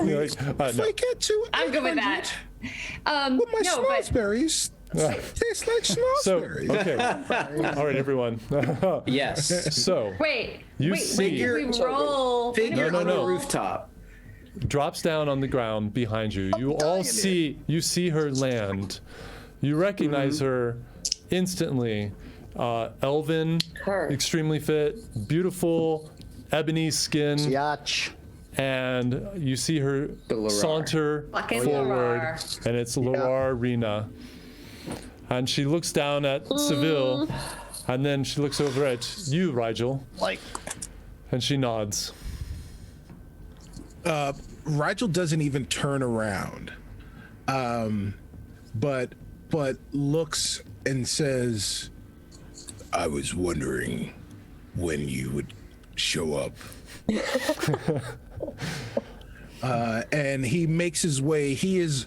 You're like, If I get to I'm good with that. with my No, but snozberries, tastes like So snozberries. okay, all right, everyone. Yes. So wait, you wait, see we roll. Figure No. on the rooftop. drops down on the ground behind you. You all see her land. You recognize her instantly. Elven, Her. extremely fit, beautiful ebony skin, Yatch. and you see her Lorar. saunter Fucking forward, Lorar. and it's Lorar Rena. And she looks down at Seville, and then she looks over at you, Rigel, and she nods. Rigel doesn't even turn around, but looks and says, I was wondering when you would show up. and he makes his way. He is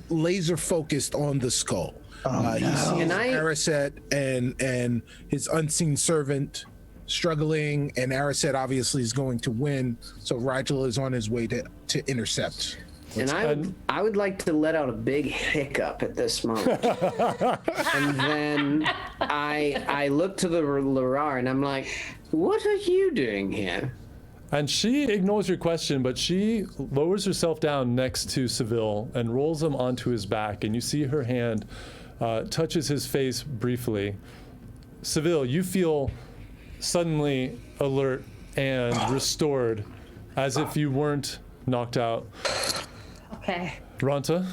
laser focused on the skull. He sees And Ariset and his unseen servant struggling, and Ariset obviously is going to win. So Rigel is on his way to intercept. And I would like to let out a big hiccup at this moment. And then I look to the Lorar and I'm like, what are you doing here? And she ignores your question, but she lowers herself down next to Seville and rolls him onto his back, and you see her hand touches his face briefly. Seville, you feel suddenly alert and restored, as if you weren't knocked out. Okay. Ranta,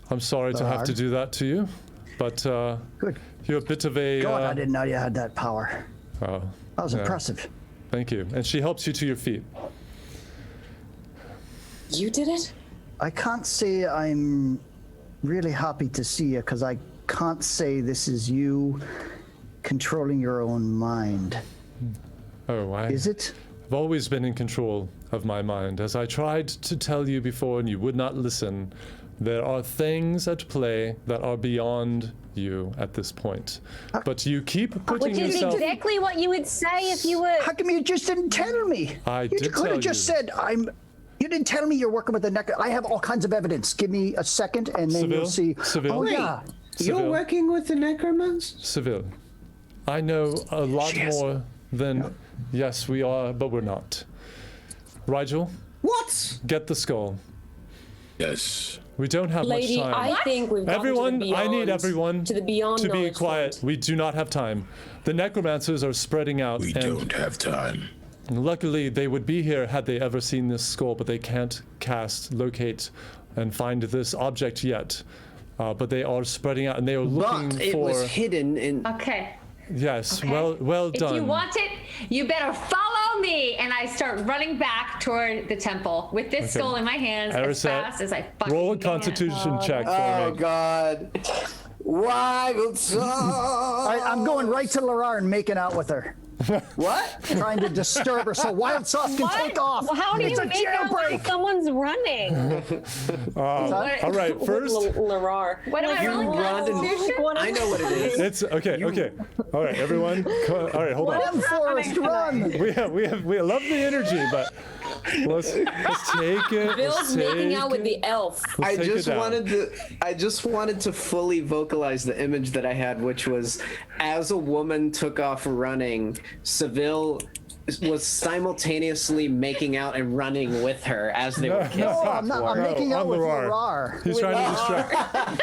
I'm sorry to have to do that to you, but Good. you're a bit of a... God, I didn't know you had that power. Oh, That was yeah. impressive. Thank you. And she helps you to your feet. You did it? I can't say I'm really happy to see you because I can't say this is you controlling your own mind. Oh, Is it? I've always been in control of my mind. As I tried to tell you before and you would not listen, there are things at play that are beyond you at this point. But you keep putting Which is yourself... exactly what you would say if you were. How come you just didn't tell me? I You did could tell have just you. said, You didn't tell me you're working with the neck. I have all kinds of evidence. Give me a second and then you'll see. Seville? Oh, Wait. yeah. You're Seville. working with the necromans? Seville, I know a lot more than... Yes, we are, but we're not. Rigel, What? get the skull. Yes. We don't have Lady, much time. I think we've gotten Everyone, to the beyond, I need everyone to the beyond to be knowledge quiet. front. We do not have time. The necromancers are spreading out, We and don't have time. luckily they would be here had they ever seen this skull, but they can't locate, and find this object yet. But they are spreading out, and they are looking But it for. was hidden in. Okay. Yes, Okay. well If done. you want it, you better follow me. And I start running back toward the temple with this skull in my hands as Ariset, fast as I fucking roll a can. Constitution check for Oh me. God! Why will I'm going right to Larar and making out with her. What? Trying to disturb her so Wild Sauce can take off. Well, how do It's you a make out when jailbreak. someone's running? All right, first. Larar. What am I You rolling? run and- Constitution? I know what it is. It's okay. Okay. All right, everyone. All right, hold on. Run, Forrest, run. We love the energy, but Let's take it. Bill's making out with the elf. I take it just down. wanted to fully vocalize the image that I had, which was as a woman took off running, Seville was simultaneously making out and running with her as they were kissing. No, I'm not. I'm making out with Larar. Larar. He's trying to distract.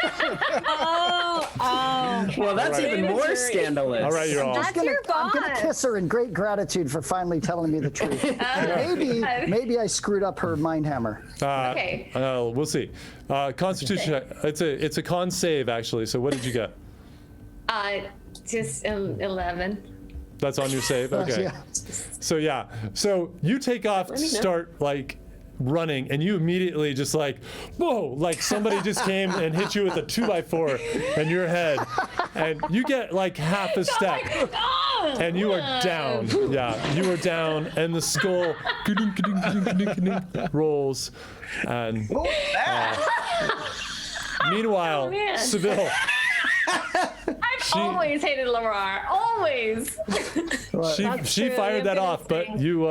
Well, that's even more scandalous. All right, you're off. That's your I'm gonna boss. kiss her in great gratitude for finally telling me the truth. Maybe I screwed up her mind hammer. Okay. We'll see. Constitution. It's a con save actually. So what did you get? Just 11. That's on your save. Okay. Yeah. So you take off, start like running, and you immediately just like, whoa, like somebody just came and hit you with a 2x4 in your head, and you get like half a step, and you are down. Yeah, you are down, and the skull rolls, and meanwhile, Seville. I've always hated Larar. Always. She fired that off, but you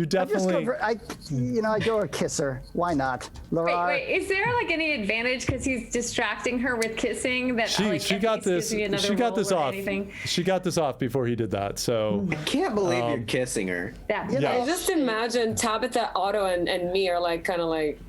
definitely. I go or kiss her. Why not, Larar? Wait, is there like any advantage because he's distracting her with kissing that She got this. She got this off. Anything? She got this off before he did that. So I can't believe you're kissing her. Yeah. I just imagine Tabitha, Otto, and me are like kind of like.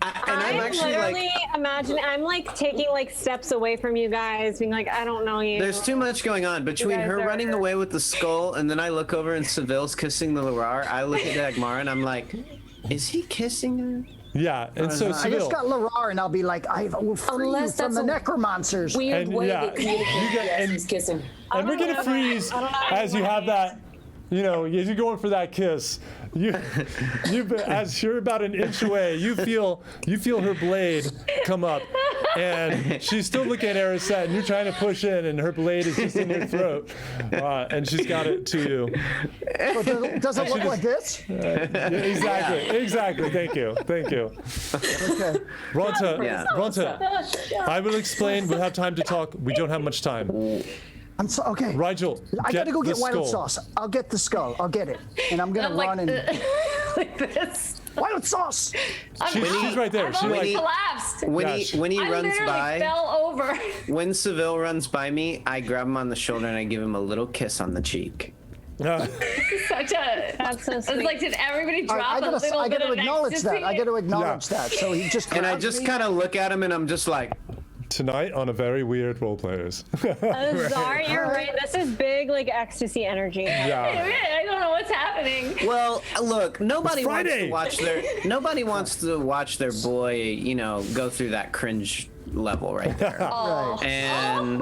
I'm actually literally imagining. I'm like taking like steps away from you guys, being like, I don't know you. There's too much going on between guys her are- running away with the skull, and then I look over and Seville's kissing the Larar. I look at Dagmar and I'm like, is he kissing her? yeah, and so I Seville. just got Larar, and I'll be like, I will free you Unless from that's the a necromancers. Weird And, way yeah, they communicate. you get- Yes, and- he's kissing. And we're gonna freeze as you have that. You know, as you're going for that kiss, as you're about an inch away, you feel her blade come up, and she's still looking at Arisette, and you're trying to push in, and her blade is just in your throat, and she's got it to you. Does it look like this? Yeah, exactly. Thank you. Okay. Ronta, I will explain. We'll have time to talk. We don't have much time. I'm so okay. Rigel, I gotta go the get wild skull. sauce. I'll get the skull. I'll get it, and I'm gonna run and like this. wild sauce. She's right there. I've She almost like. collapsed. When he I runs literally by, fell over. when Seville runs by me, I grab him on the shoulder and I give him a little kiss on the cheek. Such a. That's so It's sweet. like, did everybody drop I a little gotta bit of acknowledge that. ecstasy? I gotta acknowledge that. So he just And I grabs just me. kind of look at him and I'm just like, Tonight on a very weird role players. Sorry, you're right. This is big, like ecstasy energy. Yeah. I don't know what's happening. well, look, nobody wants Friday. to watch their boy, you know, go through that cringe level right there. Oh. And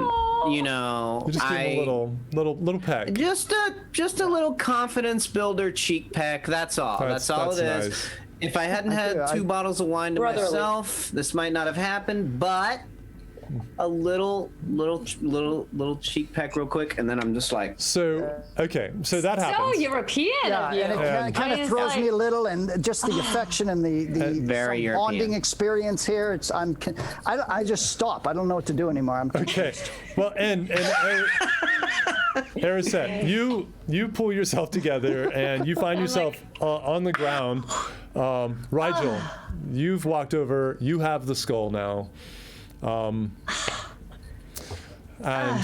you know, You just give him a little peck. just a little confidence builder cheek peck. That's all. That's all it that's is. nice. If I hadn't had 2 bottles of wine to Brotherly. myself, this might not have happened. But a little cheek peck real quick, and then I'm just like, So okay, so that So happens. European Yeah, of you. and it kind of throws me a little, and just the affection and the Very some bonding European. experience here. I just stop. I don't know what to do anymore. I'm Okay, well, and Arisette, you pull yourself together and you find yourself on the ground. Rigel, you've walked over. You have the skull now. And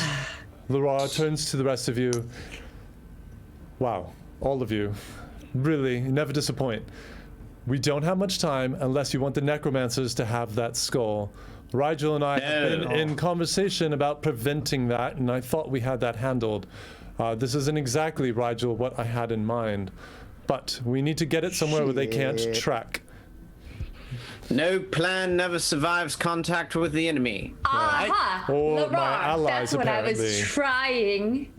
Laura turns to the rest of you. Wow, all of you. Really, never disappoint. We don't have much time unless you want the necromancers to have that skull. Rigel and I have been in conversation about preventing that, and I thought we had that handled. This isn't exactly, Rigel, what I had in mind, but we need to get it somewhere where they can't track. no plan never survives contact with the enemy. Aha! Or my Lavar, allies, that's what I apparently. was trying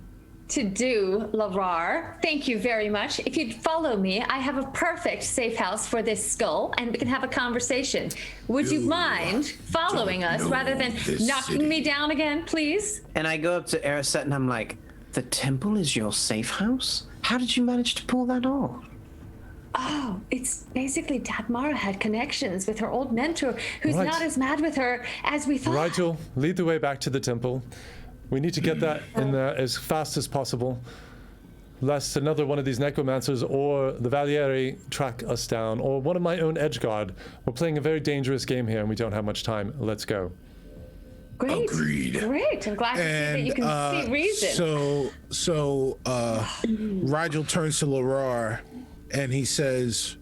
to do, Lavar. Thank you very much. If you'd follow me, I have a perfect safe house for this skull, and we can have a conversation. Would you mind following us rather than knocking me down again, please? And I go up to Arisette and I'm like, the temple is your safe house? How did you manage to pull that off? Oh, it's basically Dagmara had connections with her old mentor, who's Right. not as mad with her as we thought. Rigel, lead the way back to the temple. We need to get that in there as fast as possible. lest another one of these necromancers or the Valiere track us down, or one of my own Edgeguard. We're playing a very dangerous game here, and we don't have much time. Let's go. Great. Agreed. Great. I'm glad to see that you can see reason. So Rigel turns to Larar, and he says,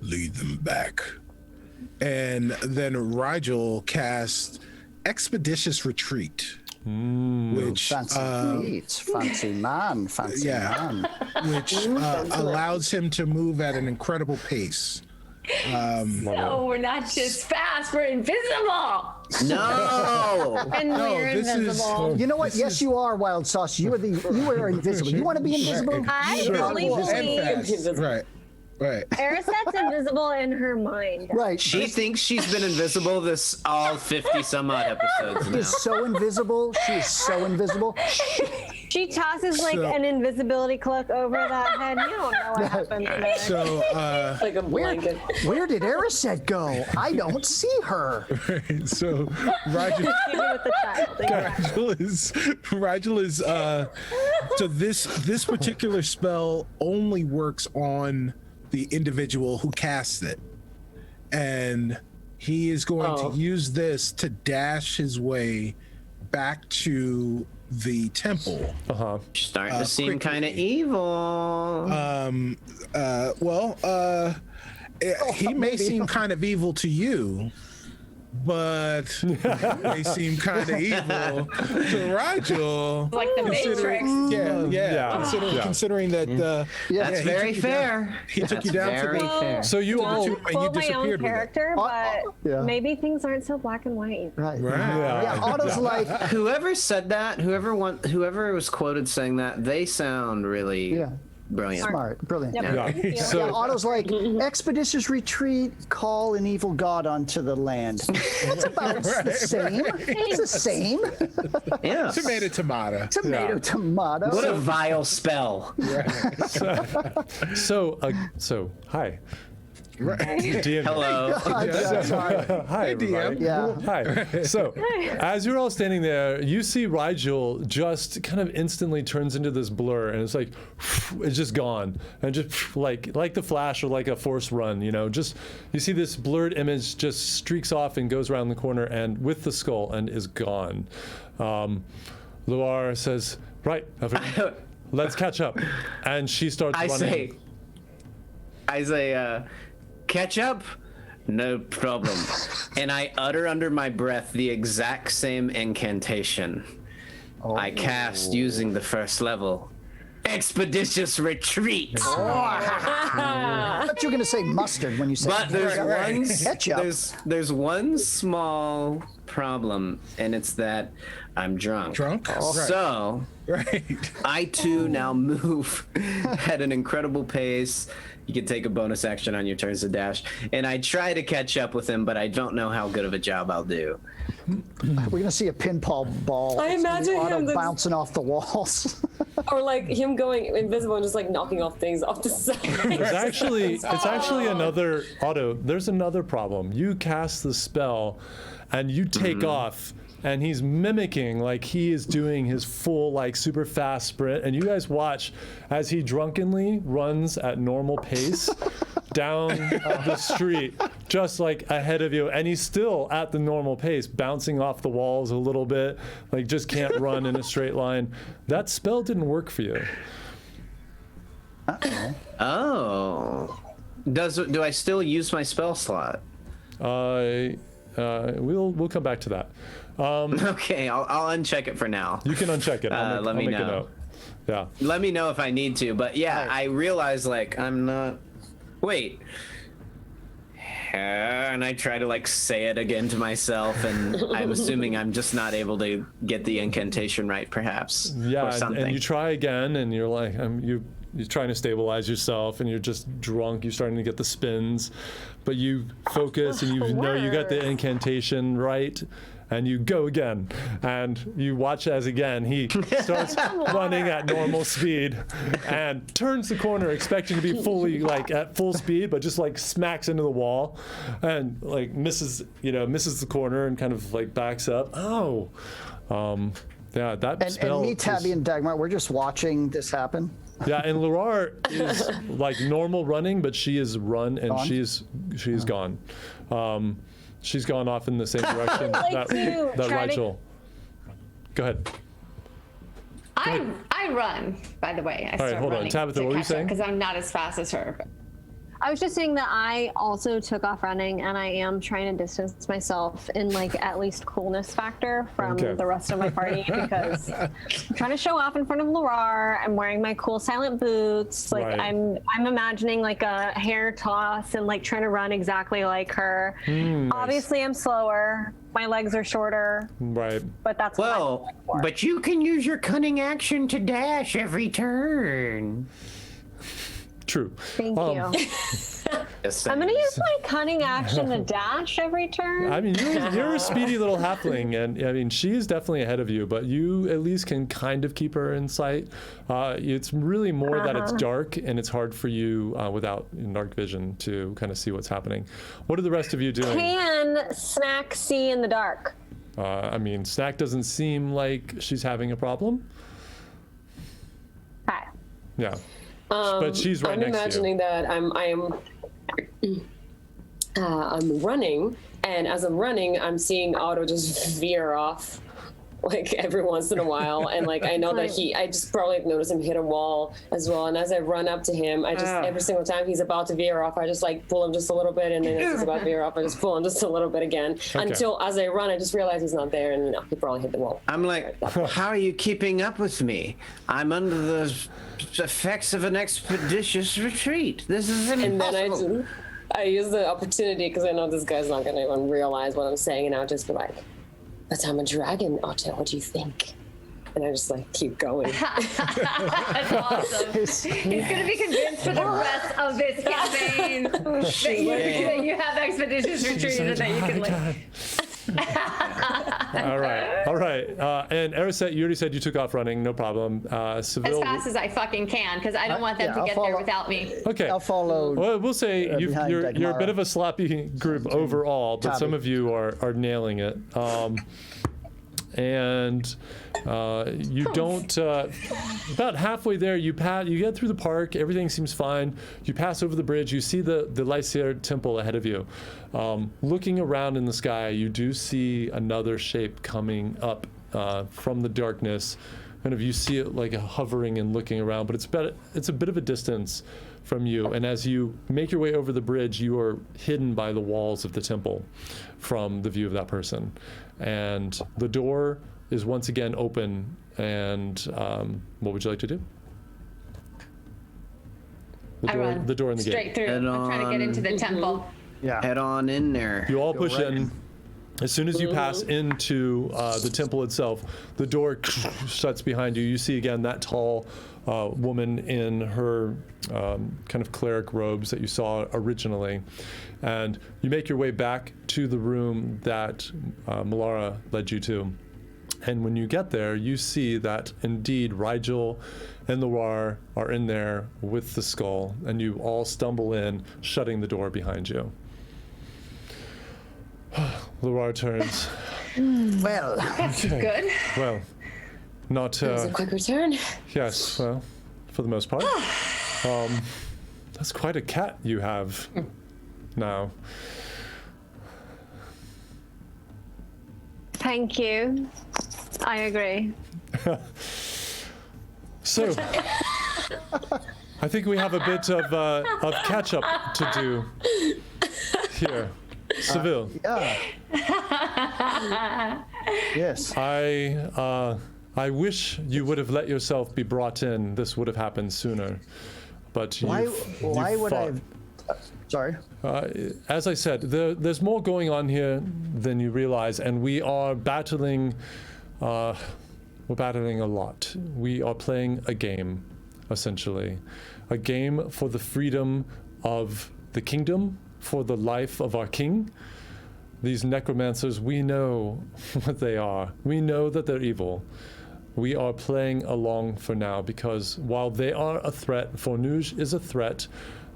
Lead them back. and then Rigel casts Expeditious Retreat. Which fancy man, which allows him to move at an incredible pace. No, we're not just fast, we're invisible. No. And we're invisible. You know what? Yes, you are, Wild Sauce. You are invisible. You want to be invisible? I Sure. really believe Right. Arisette's invisible in her mind. Right. She thinks she's been invisible this all 50 some odd episodes She now. is so invisible. She is so invisible. She tosses like an invisibility cloak over that head. You don't know what happened there. So, Like a blanket. Where did Erised go? I don't see her. so Rigel With the child. Rigel is so this particular spell only works on the individual who casts it, and he is going to use this to dash his way back to the temple. Starting to seem kind of evil. He may seem kind of evil to you, but they seem kind of evil to Rigel. Like the Matrix. Considering that. That's very fair. He took you down to the. fair. So you all. And you Quote my own disappeared with it. character, but maybe things aren't so black and white. Right. Right. Yeah, Otto's like, Whoever said that, whoever was quoted saying that, they sound really brilliant. smart, brilliant. Yep. Yeah. Yeah, So Otto's like, expeditious retreat, call an evil god onto the land. That's about the same. It's the same. Yeah. Tomato. Tomato. What a vile spell. so hi. DM. Hello. Hi, everybody. Yeah. Hi. So, as you're all standing there, you see Rigel just kind of instantly turns into this blur, and it's like, it's just gone, and just like the Flash or like a Force run, you know, just you see this blurred image just streaks off and goes around the corner, and with the skull, and is gone. Luar says, "Right, everyone, let's catch up," and she starts running. I say, catch up? No problem. And I utter under my breath the exact same incantation I cast using the first level. Expeditious retreat. I thought you were going to say mustard when you said But there's ketchup. there's one small problem, and it's that I'm drunk. So I too now move at an incredible pace. You can take a bonus action on your turns to dash, and I try to catch up with him, but I don't know how good of a job I'll do. We're going to see a pinball ball. I imagine Otto him bouncing off the walls. Or like him going invisible and just like knocking off things off the side. It's actually another Otto. There's another problem. You cast the spell, and you take off, and he's mimicking like he is doing his full like super fast sprint, and you guys watch as he drunkenly runs at normal pace down the street, just like ahead of you, and he's still at the normal pace, bouncing off the walls a little bit, like just can't run in a straight line. That spell didn't work for you. Oh. Do I still use my spell slot? We'll come back to that. Okay, I'll uncheck it for now. You can uncheck it. I'll Let me make a know. note. Yeah. Let me know if I need to, but yeah, I realize like I'm not. Wait. And I try to like say it again to myself, and I'm assuming I'm just not able to get the incantation right, perhaps. Yeah, or something. and you try again, and you're like, you're trying to stabilize yourself, and you're just drunk. You're starting to get the spins, but you focus, and you know you got the incantation right, and you go again, and you watch as again he starts running at normal speed, and turns the corner expecting to be fully like at full speed, but just like smacks into the wall, and like misses the corner and kind of like backs up. Yeah, that spell. And me, Tabby, and Dagmar, we're just watching this happen. Yeah, and Larar is like normal running, but she is run and she's gone. She's gone off in the same direction that Rigel. Go ahead. I run, by the way. All right, hold on. Tabitha, what were you saying? Because I'm not as fast as her. But. I was just saying that I also took off running, and I am trying to distance myself in like at least coolness factor from the rest of my party because I'm trying to show off in front of Larar. I'm wearing my cool silent boots. Like I'm imagining like a hair toss and like trying to run exactly like her. Obviously, I'm slower. My legs are shorter. Right. But that's but you can use your cunning action to dash every turn. True. Thank you. I'm going to use my cunning action to dash every turn. I mean, you're a speedy little halfling, and I mean, she's definitely ahead of you, but you at least can kind of keep her in sight. It's really more that it's dark, and it's hard for you without dark vision to kind of see what's happening. What are the rest of you doing? Can Snack see in the dark? I mean, Snack doesn't seem like she's having a problem. Hi. Yeah. But she's right next to you. I'm imagining that I'm running, and as I'm running, I'm seeing Otto just veer off, like every once in a while, and like I know that I just probably notice him hit a wall as well. And as I run up to him, I just every single time he's about to veer off, I just like pull him just a little bit, and then as he's about to veer off, I just pull him just a little bit again until as I run, I just realize he's not there, and he probably hit the wall. I'm like, how are you keeping up with me? I'm under the effects of an expeditious retreat. This is impossible. And then I use the opportunity because I know this guy's not going to even realize what I'm saying, and I'll just be like, "But I'm a dragon, Otto. What do you think?" And I just like keep going. That's awesome. He's going to be convinced for the rest of this campaign that you have expeditious retreat and that you can like. All right. And Erisette, you already said you took off running, no problem. Seville, as fast as I fucking can, because I don't want them to get there without me. Okay. I'll follow. Well, we'll say you're a bit of a sloppy group overall, but some of you are nailing it. And you don't. About halfway there, you get through the park. Everything seems fine. You pass over the bridge. You see the Lycere Temple ahead of you. Looking around in the sky, you do see another shape coming up from the darkness. Kind of, you see it like hovering and looking around, but it's a bit of a distance from you. And as you make your way over the bridge, you are hidden by the walls of the temple from the view of that person. And the door is once again open. And what would you like to do? The door in the straight gate. through. I'm trying to get into the temple. Yeah. Head on in there. You all push in. As soon as you pass into the temple itself, the door shuts behind you. You see again that tall woman in her kind of cleric robes that you saw originally. And you make your way back to the room that Melara led you to. And when you get there, you see that indeed Rigel and Larar are in there with the skull, and you all stumble in, shutting the door behind you. Larar turns. Well, that's good. Well, not. It was a quick return. Yes, well, for the most part. That's quite a cat you have now. Thank you. I agree. So, I think we have a bit of catch up to do here. Seville. Yes. I wish you would have let yourself be brought in. This would have happened sooner. But why would I? Sorry. As I said, there's more going on here than you realize, and we are battling. We're battling a lot. We are playing a game, essentially, a game for the freedom of the kingdom, for the life of our king. These necromancers, we know what they are. We know that they're evil. We are playing along for now because while they are a threat, Fornuge is a threat,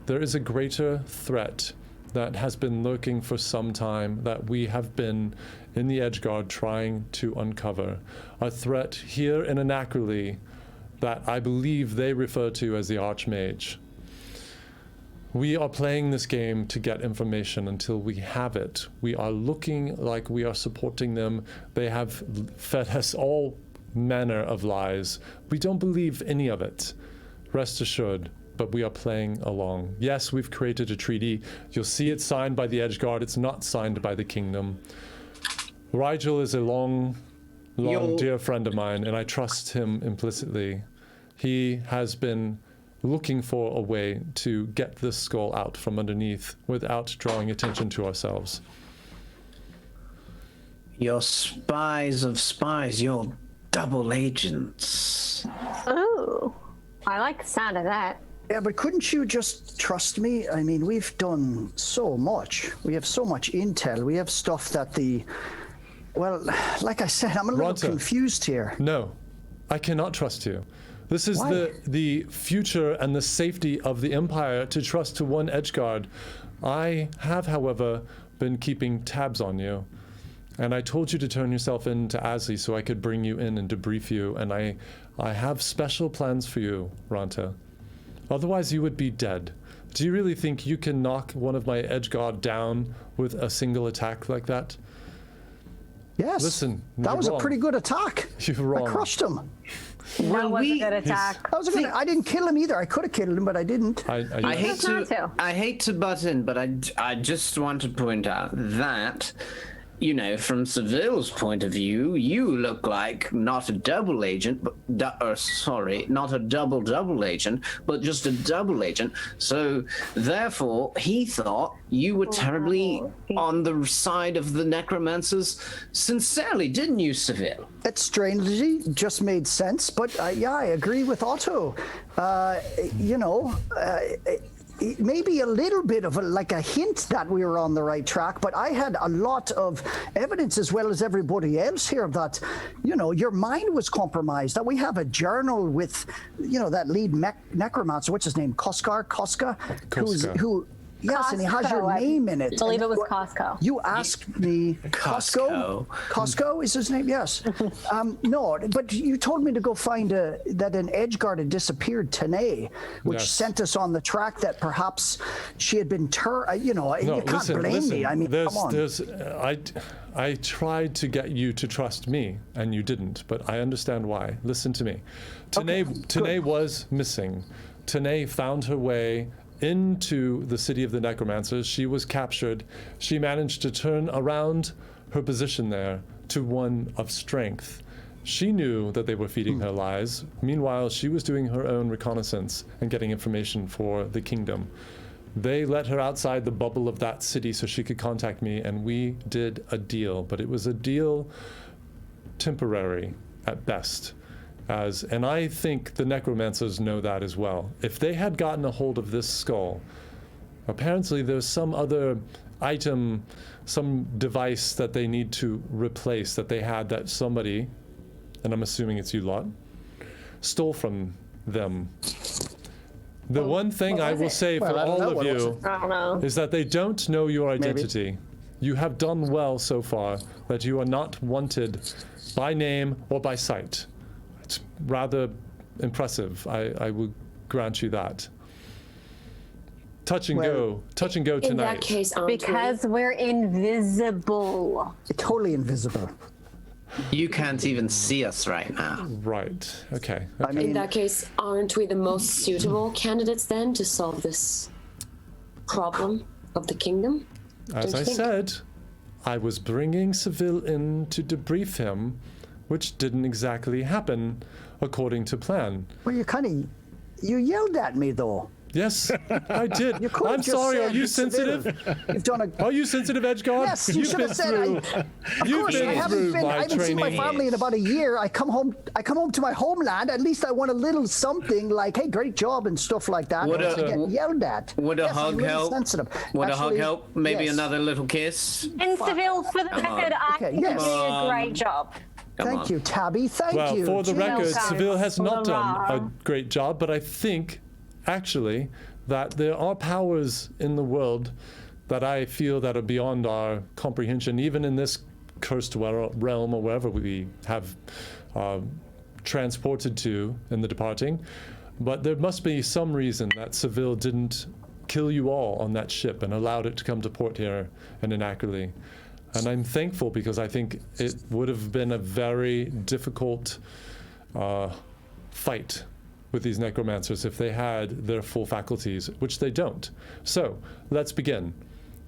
there is a greater threat that has been lurking for some time that we have been in the Edgeguard trying to uncover. A threat here in Anacroli that I believe they refer to as the Archmage. We are playing this game to get information until we have it. We are looking like we are supporting them. They have fed us all manner of lies. We don't believe any of it. Rest assured, but we are playing along. Yes, we've created a treaty. You'll see it signed by the Edgeguard. It's not signed by the kingdom. Rigel is a long, dear friend of mine, and I trust him implicitly. He has been looking for a way to get this skull out from underneath without drawing attention to ourselves. You're spies of spies. You're double agents. Ooh, I like the sound of that. Yeah, but couldn't you just trust me? I mean, we've done so much. We have so much intel. We have stuff that well, like I said, I'm a little confused here. No, I cannot trust you. This is the future and the safety of the Empire to trust to one Edgeguard. I have, however, been keeping tabs on you. And I told you to turn yourself in to Asli so I could bring you in and debrief you. And I have special plans for you, Ranta. Otherwise, you would be dead. Do you really think you can knock one of my Edgeguard down with a single attack like that? Yes. Listen, that was a pretty good attack. You're wrong. I crushed him. That was a good attack. I didn't kill him either. I could have killed him, but I didn't. I hate to butt in, but I just want to point out that, you know, from Seville's point of view, you look like not a double agent, but not a double agent, but just a double agent. So therefore, he thought you were terribly on the side of the necromancers. Sincerely, didn't you, Seville? That strangely just made sense, but yeah, I agree with Otto. Maybe a little bit of a hint that we were on the right track, but I had a lot of evidence, as well as everybody else here, that, your mind was compromised, that we have a journal with, that lead necromancer, what's his name, Koska? Who yes, and he has your name in it. I believe it was Costco. You asked me, Costco is his name? Yes. No, but you told me to go find that an Edgeguard had disappeared, Tanae, which sent us on the track that perhaps she had been you can't blame me. I mean, come on. I tried to get you to trust me, and you didn't, but I understand why. Listen to me. Tanae was missing. Tanae found her way into the city of the necromancers. She was captured. She managed to turn around her position there to one of strength. She knew that they were feeding her lies. Meanwhile, she was doing her own reconnaissance and getting information for the kingdom. They let her outside the bubble of that city so she could contact me, and we did a deal, but it was a deal temporary at best. And I think the necromancers know that as well. If they had gotten a hold of this skull, apparently there's some other item, some device that they need to replace that they had that somebody, and I'm assuming it's you lot, stole from them. The one thing I will say for all of you is that they don't know your identity. Maybe. You have done well so far, that you are not wanted by name or by sight. It's rather impressive. I will grant you that. Touch and go tonight. In that case, because we're invisible. Totally invisible. You can't even see us right now. Right. Okay. In that case, aren't we the most suitable candidates then to solve this problem of the kingdom? As I said, I was bringing Seville in to debrief him, which didn't exactly happen according to plan. Well, you yelled at me though. Yes, I did. I'm sorry. Are you sensitive? You've done Are you sensitive, Edgeguard? Yes, you should have said. I haven't seen my family in about a year. I come home to my homeland. At least I want a little something like, "Hey, great job" and stuff like that. Would I get yelled at. Would a hug help? Would a hug help? Maybe another little kiss. And Seville, for the record, I think you're doing a great job. Thank you, Tabby. Thank you. Well, for the record, Seville has not done a great job, but I think, actually, that there are powers in the world that I feel that are beyond our comprehension, even in this cursed realm or wherever we have transported to in the departing. But there must be some reason that Seville didn't kill you all on that ship and allowed it to come to port here in Anacroli. And I'm thankful because I think it would have been a very difficult fight with these necromancers if they had their full faculties, which they don't. So let's begin.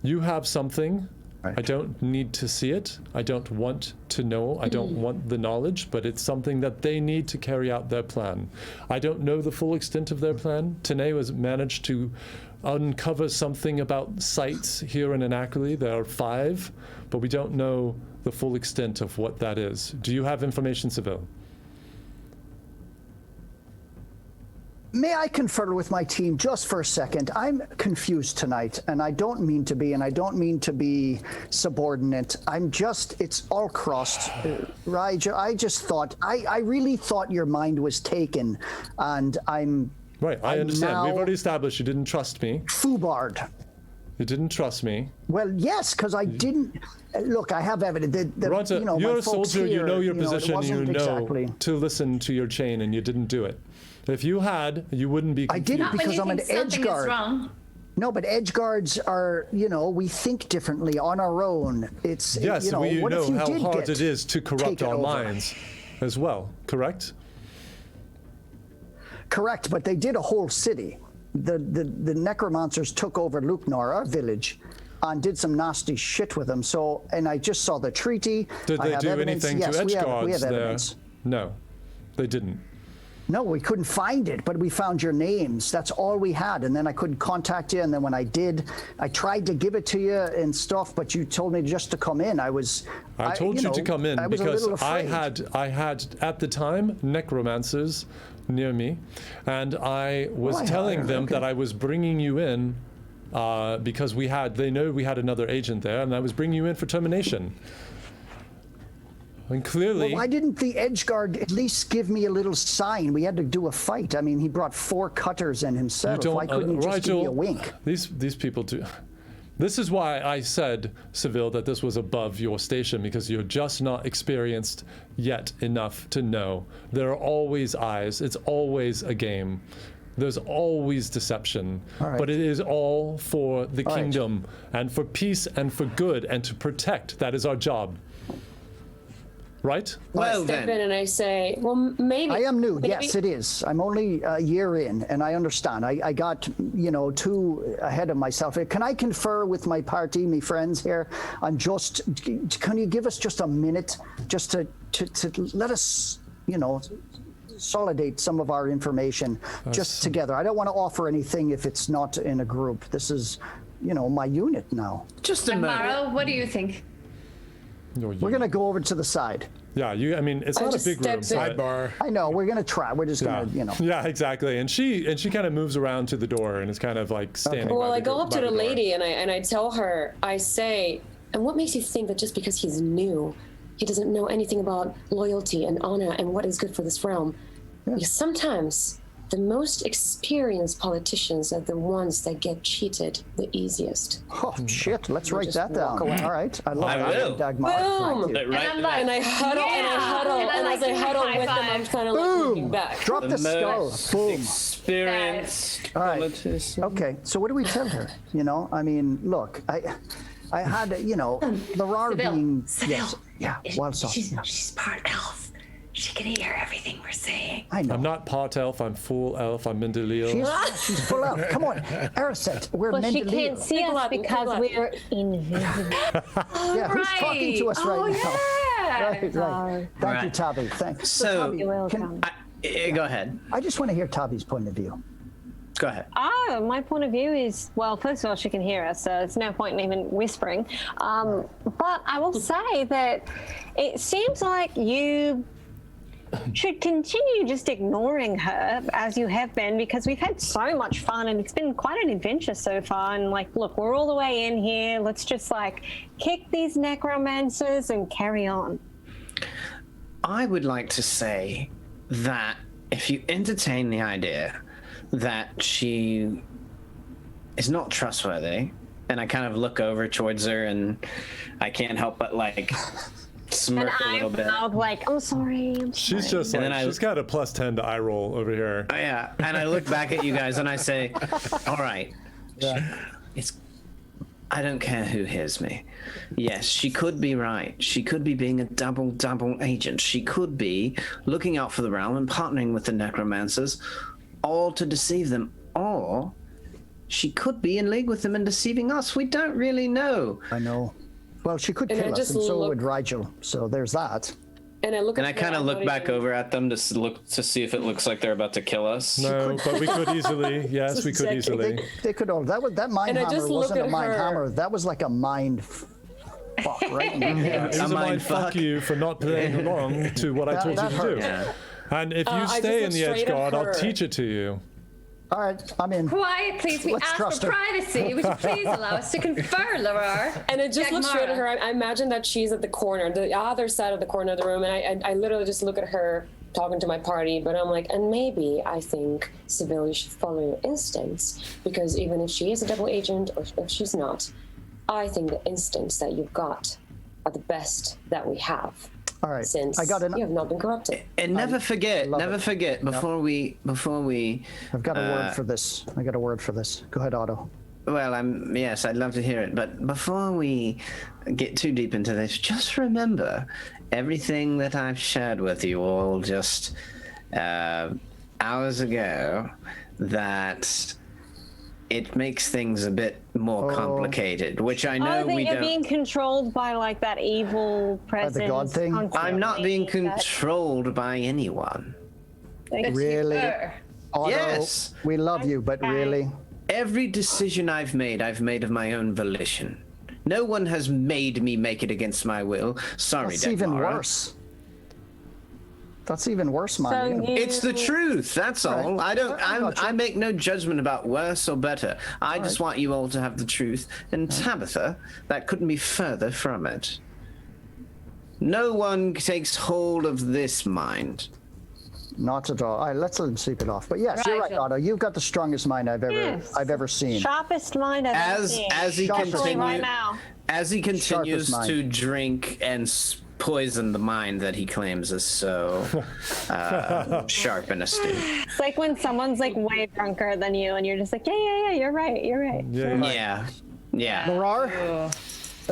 You have something. Right. I don't need to see it. I don't want to know. I don't want the knowledge, but it's something that they need to carry out their plan. I don't know the full extent of their plan. Tanae has managed to uncover something about sites here in Anacroli. There are 5, but we don't know the full extent of what that is. Do you have information, Seville? May I confer with my team just for a second? I'm confused tonight, and I don't mean to be, and I don't mean to be subordinate. It's all crossed. Rigel, I just thought, I really thought your mind was taken, and I'm... Right, I understand. We've already established you didn't trust me. Foobarred. You didn't trust me. Well, yes, because I didn't... Look, I have evidence that, Ronta, you're a soldier, you know your position, you know exactly to listen to your chain, and you didn't do it. If you had, you wouldn't be confused. I didn't because I'm an edge guard. No, but edge guards are, we think differently on our own. It's, yes, what you know if you how did hard it is to corrupt our minds as well, correct? Correct, but they did a whole city. The necromancers took over Luknar, our village, and did some nasty shit with them. So, and I just saw the treaty. Did they do anything to edge guards we have there? Evidence. No, they didn't. No, we couldn't find it, but we found your names. That's all we had. And then I couldn't contact you. And then when I did, I tried to give it to you and stuff, but you told me just to come in. I told you to come in because I had at the time necromancers near me, and I was telling them that I was bringing you in because they know we had another agent there, and I was bringing you in for termination. And clearly... Well, why didn't the Edgeguard at least give me a little sign? We had to do a fight. I mean, he brought 4 cutters in himself. Why couldn't he just give me a wink? These people do... This is why I said, Seville, that this was above your station, because you're just not experienced yet enough to know. There are always eyes. It's always a game. There's always deception. Right. But it is all for the kingdom and for peace and for good and to protect. That is our job. Right? Well, I step in and I say, well, maybe. I am new. Yes, it is. I'm only a year in, and I understand. I got, too ahead of myself. Can I confer with my party, my friends here, on can you give us just a minute just to let us, consolidate some of our information just together? I don't want to offer anything if it's not in a group. This is, my unit now. Just a minute. What do you think? We're going to go over to the side. Yeah, it's not a big room. Sidebar. I know, we're going to try. We're just going to, Yeah, exactly. And she kind of moves around to the door and is kind of like standing by Well, I go door, up to the lady and I tell her, I say, and what makes you think that just because he's new, he doesn't know anything about loyalty and honor and what is good for this realm? Because sometimes the most experienced politicians are the ones that get cheated the easiest. Oh, shit. Let's write that down. All right. I love that. Dagmar. Boom. And I huddle, and as I huddle with them, I'm kind of like looking back. Drop the skull. Boom. Experienced politician. Okay. So what do we tell her? Look, I had, Larar being... Yes. Yeah. Well, so. She's part elf. She can hear everything we're saying. I know. I'm not part elf. I'm full elf. I'm Mendeleal. She's full elf. Come on, Araset. We're Mendeleal. She can't see us because we're invisible. Yeah, who's talking to us right now? Right. Thank you, Tabby. Thanks. So, Tabby, go ahead. I just want to hear Tabby's point of view. Go ahead. My point of view is, well, first of all, she can hear us, so there's no point in even whispering. But I will say that it seems like you should continue just ignoring her as you have been, because we've had so much fun and it's been quite an adventure so far. And look, we're all the way in here. Let's just kick these necromancers and carry on. I would like to say that if you entertain the idea that she is not trustworthy, and I kind of look over towards her and I can't help but smirk a little bit. I'm like, I'm sorry. She's just And like, then she's got a +10 to eye roll over here. Oh, yeah, and I look back at you guys and I say, all right, I don't care who hears me. Yes, she could be right. She could be being a double agent. She could be looking out for the realm and partnering with the necromancers, all to deceive them, or she could be in league with them and deceiving us. We don't really know. I know. Well, she could kill us, and so would Rigel. So there's that. And I kind of look back over at them to see if it looks like they're about to kill us. No, but we could easily. Yes, we could easily. They could all. That mind hammer wasn't a mind hammer. That was like a mind fuck, right? Yeah, it was a mind fuck you for not playing along to what I told you to do. Yeah. And if you stay in the edge guard, I'll teach it to you. All right, I'm in. Quiet, please. We asked for privacy. Would you please allow us to confer, Laura? And it just looks straight at her. I imagine that she's at the corner, the other side of the corner of the room, and I literally just look at her talking to my party, but I'm like, and maybe I think Seville, should follow your instincts, because even if she is a double agent or if she's not, I think the instincts that you've got are the best that we have. All right. Since you have not been corrupted. And never forget before we. I've got a word for this. I got a word for this. Go ahead, Otto. Well, yes, I'd love to hear it. But before we get too deep into this, just remember everything that I've shared with you all just hours ago, that it makes things a bit more complicated, which I know we don't. You're being controlled by like that evil presence. the god thing? I'm not being controlled by anyone. Really? Otto, yes. We love you, but really? Every decision I've made of my own volition. No one has made me make it against my will. Sorry, That's even Dagmara. worse. That's even worse, man. It's the truth. That's all. I make no judgment about worse or better. I just want you all to have the truth. And Tabitha, that couldn't be further from it. No one takes hold of this mind. Not at all. All right, let's let him sleep it off. But yes, you're right, Otto. You've got the strongest mind I've ever seen. Sharpest mind I've ever seen. As he continues to drink and poison the mind that he claims is so sharp and astute. It's like when someone's like way drunker than you, and you're just like, yeah, you're right. Yeah. Larar,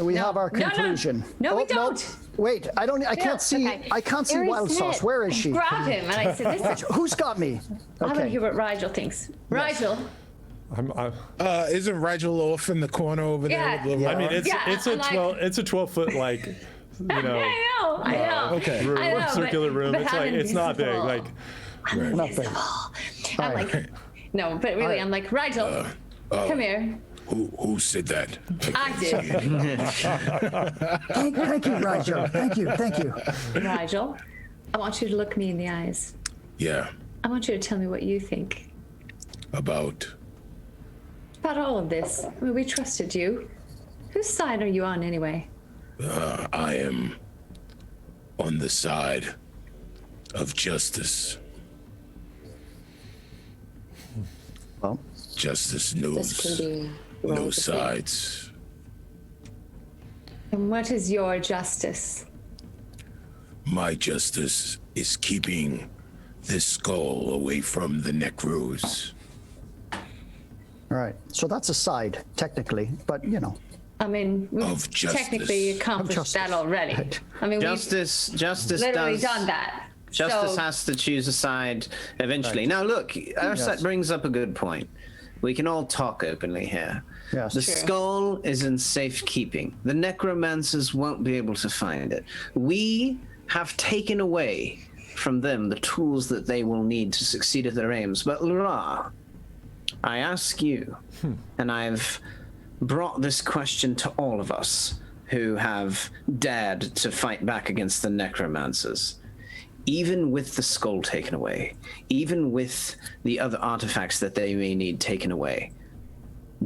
we have our conclusion. No, we don't. Wait, I can't see. Okay. I can't see Wild Sauce. Where is she? Grab him, and I said, "This is." Who's got me? I want to Okay. hear what Rigel thinks. Rigel. Isn't Rigel off in the corner over Yeah. there with I mean, Lavar? it's a 12-foot like, you know. I know. Okay. Room, I know, circular room. but It's like it's not big. invisible. Like Nothing. I'm like, no, but really, I'm like, Rigel, come here. Who said that? I did. Thank you, Rigel. Thank you. Rigel, I want you to look me in the eyes. Yeah, I want you to tell me what you think about all of this. I mean, we trusted you. Whose side are you on anyway? I am on the side of justice. Well, justice This knows can be no sides. And what is your justice? My justice is keeping this skull away from the necros. all right. So that's a side, technically, but you know. I mean, we've Of justice. technically accomplished that already. Right. I mean, Justice we've literally does. done that. Justice So- has to choose a side eventually. Now, look, that brings up a good point. We can all talk openly here. Yes. The True. skull is in safekeeping. The necromancers won't be able to find it. We have taken away from them the tools that they will need to succeed at their aims. But Lara, I ask you, and I've brought this question to all of us who have dared to fight back against the necromancers. Even with the skull taken away, even with the other artifacts that they may need taken away,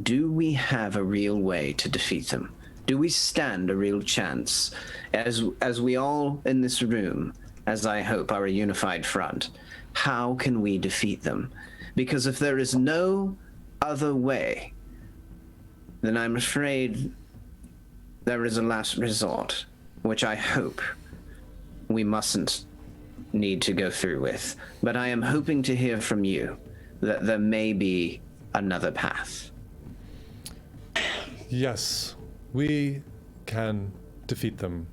do we have a real way to defeat them? Do we stand a real chance, as we all in this room, as I hope, are a unified front? How can we defeat them? Because if there is no other way, then I'm afraid there is a last resort, which I hope we mustn't need to go through with. But I am hoping to hear from you that there may be another path. Yes, we can defeat them.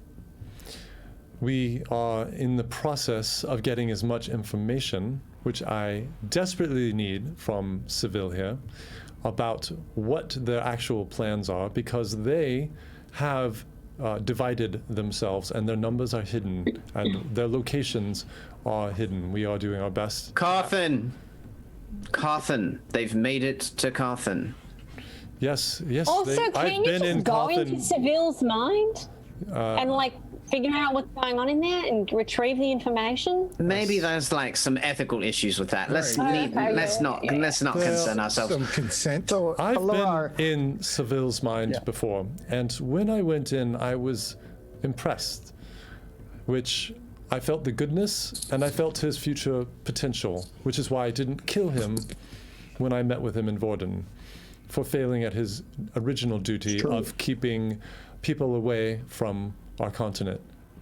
We are in the process of getting as much information, which I desperately need from Seville here, about what their actual plans are, because they have divided themselves and their numbers are hidden and their locations are hidden. We are doing our best. Carthen! They've made it to Carthen. Yes. Also, I've can you been in just go Carthen. into Seville's mind and like figure out what's going on in there and retrieve the information? Maybe there's like some ethical issues with that. Let's Right. not concern ourselves. Some consent. So, I've Laura, been in Seville's mind before, and when I went in, I was impressed, which I felt the goodness, and I felt his future potential, which is why I didn't kill him when I met with him in Vorden, for failing at his original duty of keeping people away from our continent.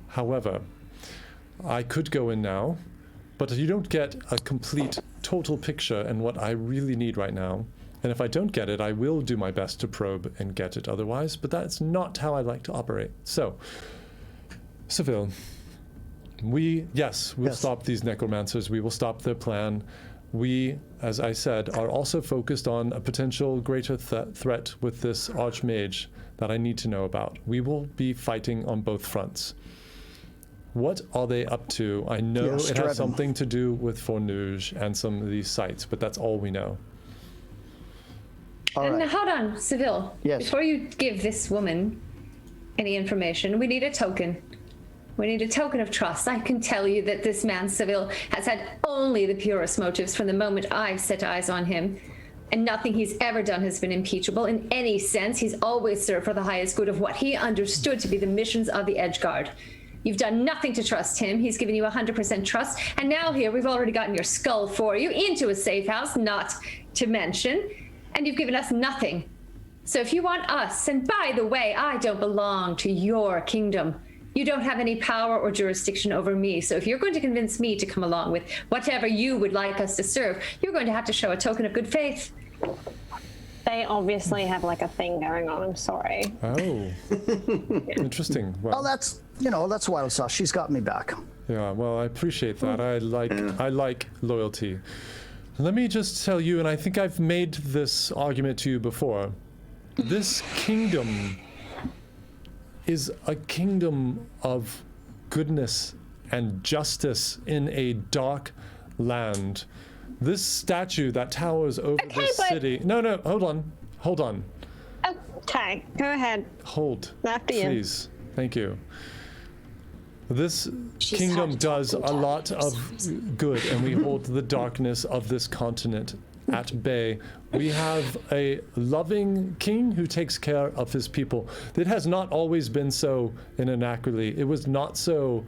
However, I could go in now, but you don't get a complete, total picture and what I really need right now. And if I don't get it, I will do my best to probe and get it otherwise, but that's not how I like to operate. So, Seville, we'll stop these necromancers. We will stop their plan. We, as I said, are also focused on a potential greater threat with this archmage that I need to know about. We will be fighting on both fronts. What are they up to? I know it has something to do with Fornuge and some of these sites, but that's all we know. And hold on, Seville. Yes. Before you give this woman any information, we need a token. We need a token of trust. I can tell you that this man, Seville, has had only the purest motives from the moment I've set eyes on him. And nothing he's ever done has been impeachable in any sense. He's always served for the highest good of what he understood to be the missions of the Edgeguard. You've done nothing to trust him. He's given you 100% trust. And now here, we've already gotten your skull for you into a safe house, not to mention. And you've given us nothing. So if you want us, and by the way, I don't belong to your kingdom. You don't have any power or jurisdiction over me. So if you're going to convince me to come along with whatever you would like us to serve, you're going to have to show a token of good faith. They obviously have like a thing going on. I'm sorry. Oh, interesting. Well, that's wild sauce. She's got me back. Yeah, well, I appreciate that. I like loyalty. Let me just tell you, and I think I've made this argument to you before. This kingdom is a kingdom of goodness and justice in a dark land. This statue that towers over this city. No, hold on. Okay, go ahead. Hold. After you. Please. Thank you. This kingdom does a lot of good, and we hold the darkness of this continent at bay. We have a loving king who takes care of his people. It has not always been so in Anacroli. It was not so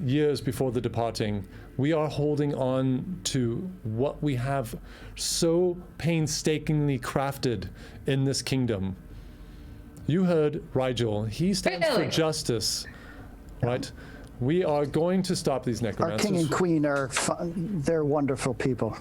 years before the departing. We are holding on to what we have so painstakingly crafted in this kingdom. You heard Rigel. He stands for justice, right? We are going to stop these necromancers. Our king and queen they're wonderful people.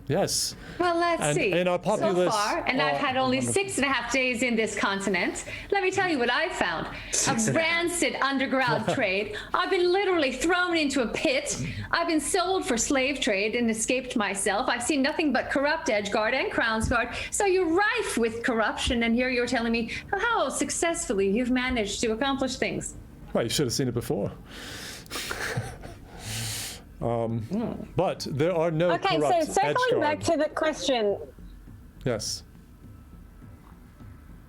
Yes. Well, let's see. And our populace so far, and I've had only 6.5 days in this continent. Let me tell you what I found. A rancid underground trade. I've been literally thrown into a pit. I've been sold for slave trade and escaped myself. I've seen nothing but corrupt Edgeguard and Crownsguard. So you're rife with corruption, and here you're telling me how successfully you've managed to accomplish things. Well, you should have seen it before. But there are no corrupt Okay, so circling Edgeguard. back to the question. Yes.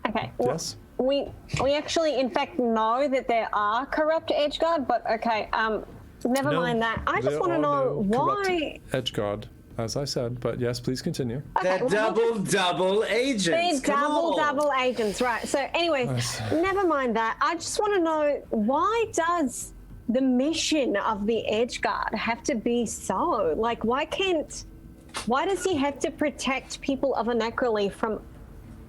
Okay. Well, Yes. We actually, in fact, know that there are corrupt Edgeguard, but okay, never mind that. I just want to know why. Edgeguard, as I said, but yes, please continue. They're double agents. They're double agents, right? So, anyway, never mind that. I just want to know, why does the mission of the Edgeguard have to be so? Like, why does he have to protect people of Anacroli from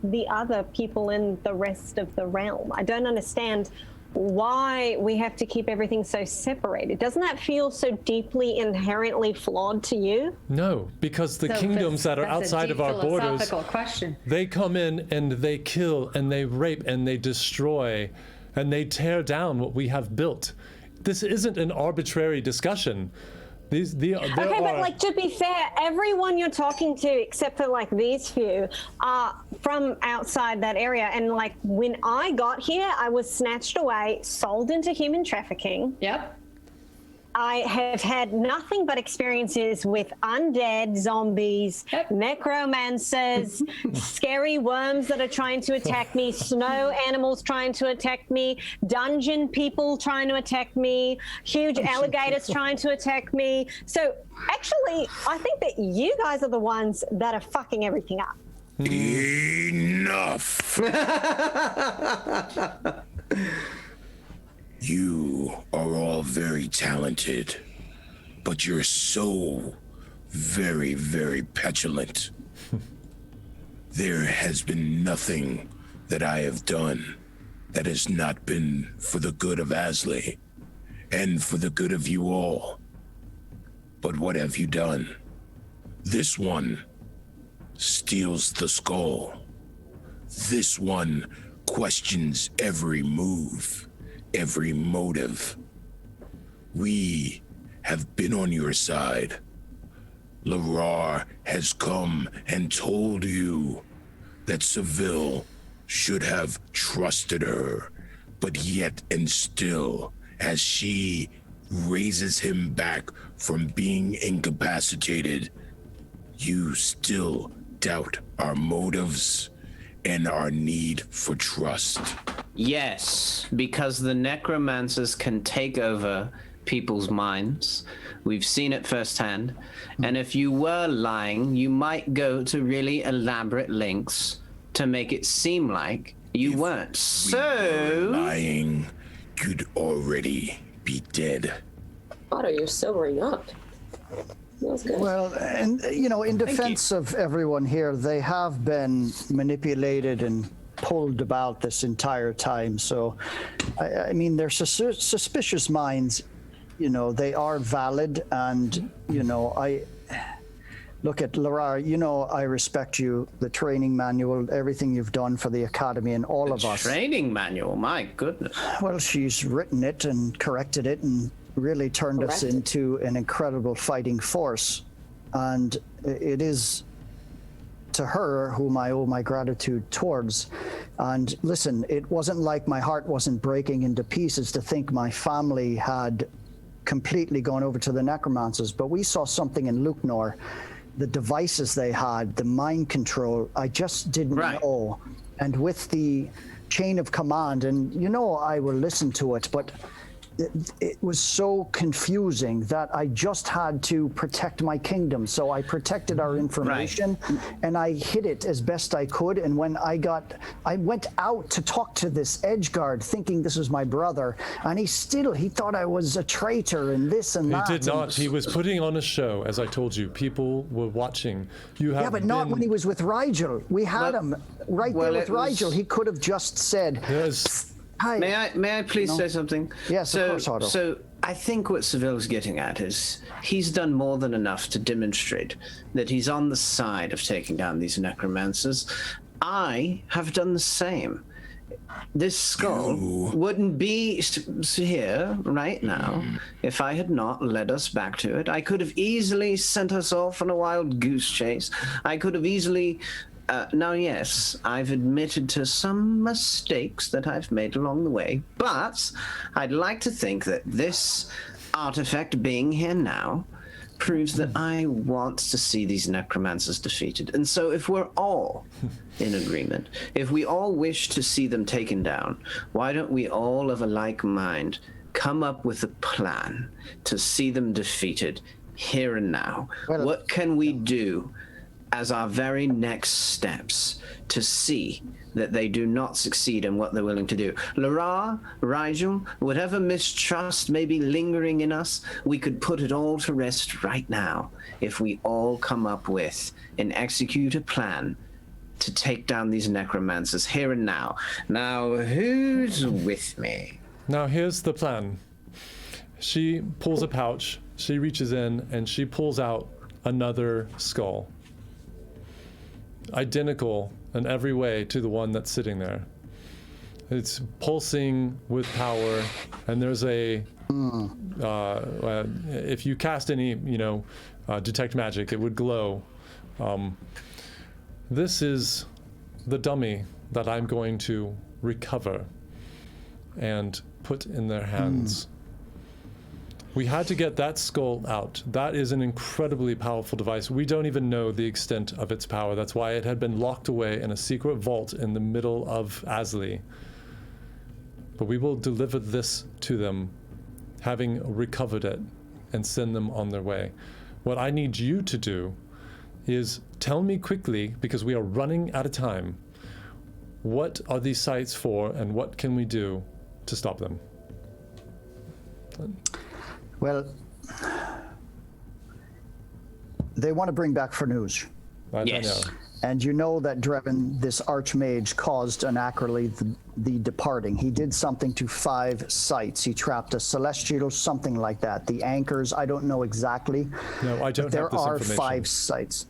the other people in the rest of the realm? I don't understand why we have to keep everything so separated. Doesn't that feel so deeply inherently flawed to you? No, because the kingdoms that are outside of our borders, question. they come in and they kill and they rape and they destroy and they tear down what we have built. This isn't an arbitrary discussion. Okay, but like, to be fair, everyone you're talking to, except for like these few, are from outside that area. And like, when I got here, I was snatched away, sold into human trafficking. Yep. I have had nothing but experiences with undead zombies, necromancers, scary worms that are trying to attack me, snow animals trying to attack me, dungeon people trying to attack me, huge alligators trying to attack me. So actually, I think that you guys are the ones that are fucking everything up. Enough! You are all very talented, but you're so very, very petulant. There has been nothing that I have done that has not been for the good of Asley and for the good of you all. But what have you done? This one steals the skull. This one questions every move, every motive. We have been on your side. Lycere has come and told you that Seville should have trusted her, but yet and still, as she raises him back from being incapacitated, you still doubt our motives and our need for trust. Yes, because the necromancers can take over people's minds. We've seen it firsthand. And if you were lying, you might go to really elaborate lengths to make it seem like you weren't. So Lying, you'd already be dead. Otto, you're sobering up. That's good. Well, and you know, in defense of everyone here, they have been manipulated and pulled about this entire time. So, I mean, their suspicious minds, you know, they are valid. And, you know, I look at Lycere, you know, I respect you, the training manual, everything you've done for the Academy and all of us. Training manual, my goodness. Well, she's written it and corrected it and really turned us into an incredible fighting force. And it is to her whom I owe my gratitude towards. And listen, it wasn't like my heart wasn't breaking into pieces to think my family had completely gone over to the necromancers, but we saw something in Lucknor, the devices they had, the mind control, I just didn't know. And with the chain of command, and you know I will listen to it, but it was so confusing that I just had to protect my kingdom. So I protected our information and I hid it as best I could. And when I went out to talk to this Edgeguard thinking this was my brother, and he thought I was a traitor and this and that. He did not. He was putting on a show, as I told you. People were watching. Yeah, but not when he was with Rigel. We had him right there with Rigel. He could have just said, hi. May I please say something? Yes, of course, Otto. So I think what Seville's getting at is he's done more than enough to demonstrate that he's on the side of taking down these necromancers. I have done the same. This skull wouldn't be here right now if I had not led us back to it. I could have easily sent us off on a wild goose chase. I could have easily... now, yes, I've admitted to some mistakes that I've made along the way, but I'd like to think that this artifact being here now proves that I want to see these necromancers defeated. And so if we're all in agreement, if we all wish to see them taken down, why don't we all of a like mind come up with a plan to see them defeated here and now? What can we do as our very next steps to see that they do not succeed in what they're willing to do? Lycere, Rigel, whatever mistrust may be lingering in us, we could put it all to rest right now if we all come up with and execute a plan to take down these necromancers here and now. Now, who's with me? Now here's the plan. She pulls a pouch, she reaches in, and she pulls out another skull. Identical in every way to the one that's sitting there. It's pulsing with power, and there's a if you cast any, detect magic, it would glow. This is the dummy that I'm going to recover and put in their hands. We had to get that skull out. That is an incredibly powerful device. We don't even know the extent of its power. That's why it had been locked away in a secret vault in the middle of Asli. But we will deliver this to them, having recovered it, and send them on their way. What I need you to do is tell me quickly, because we are running out of time, what are these sites for, and what can we do to stop them? Well, they want to bring back Farnoosh. Yes. And you know that Drevin, this archmage, caused unaccurately the departing. He did something to 5 sites. He trapped a celestial, something like that. The anchors, I don't know exactly. No, I don't have this information. There are 5 sites.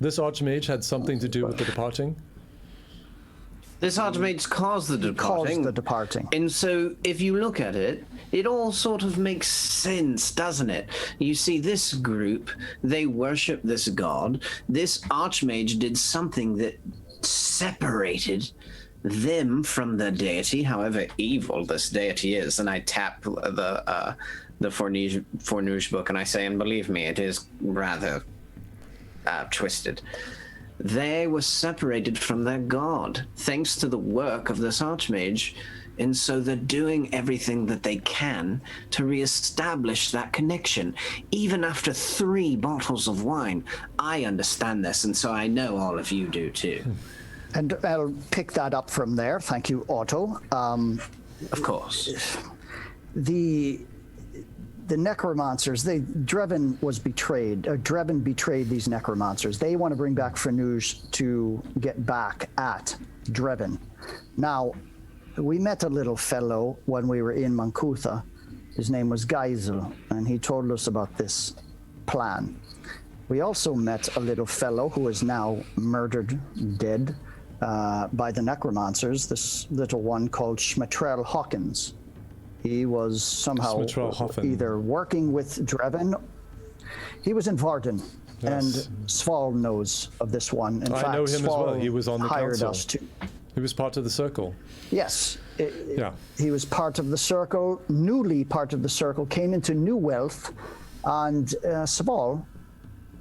This archmage had something to do with the departing? This archmage caused the departing. Caused the departing. And so, if you look at it, it all sort of makes sense, doesn't it? You see, this group, they worship this god. This archmage did something that separated them from the deity, however evil this deity is. And I tap the Farnoosh book and I say, and believe me, it is rather twisted. They were separated from their god thanks to the work of this archmage, and so they're doing everything that they can to reestablish that connection. Even after 3 bottles of wine, I understand this, and so I know all of you do too. And I'll pick that up from there. Thank you, Otto. Of course. The necromancers, Drevin was betrayed. Drevin betrayed these necromancers. They want to bring back Farnoosh to get back at Drevin. Now, we met a little fellow when we were in Mankutha. His name was Geisel, and he told us about this plan. We also met a little fellow who is now murdered, dead, by the necromancers, this little one called Schmetrell Hawkins. He was somehow either working with Drevin. He was in Varden, and Sval knows of this one. In fact, I know him Sval as well. He was on the hired council. us to. He was part of the circle. Yes. Yeah. He was part of the circle, newly part of the circle, came into New Wealth, and Sval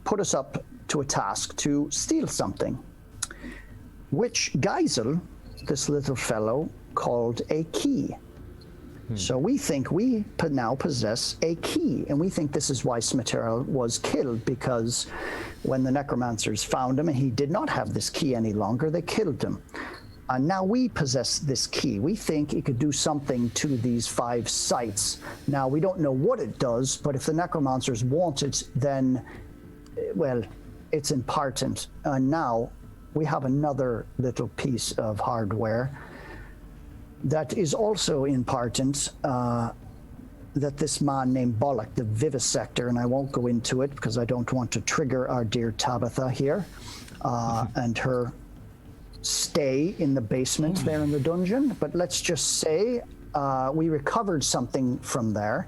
put us up to a task to steal something, which Geisel, this little fellow, called a key. So we think we now possess a key, and we think this is why Smeterl was killed, because when the necromancers found him and he did not have this key any longer, they killed him. And now we possess this key. We think it could do something to these 5 sites. Now, we don't know what it does, but if the necromancers want it, then, well, it's important. And now we have another little piece of hardware that is also important, that this man named Bollock, the vivisector, and I won't go into it because I don't want to trigger our dear Tabitha here, and her stay in the basement there in the dungeon, but let's just say we recovered something from there,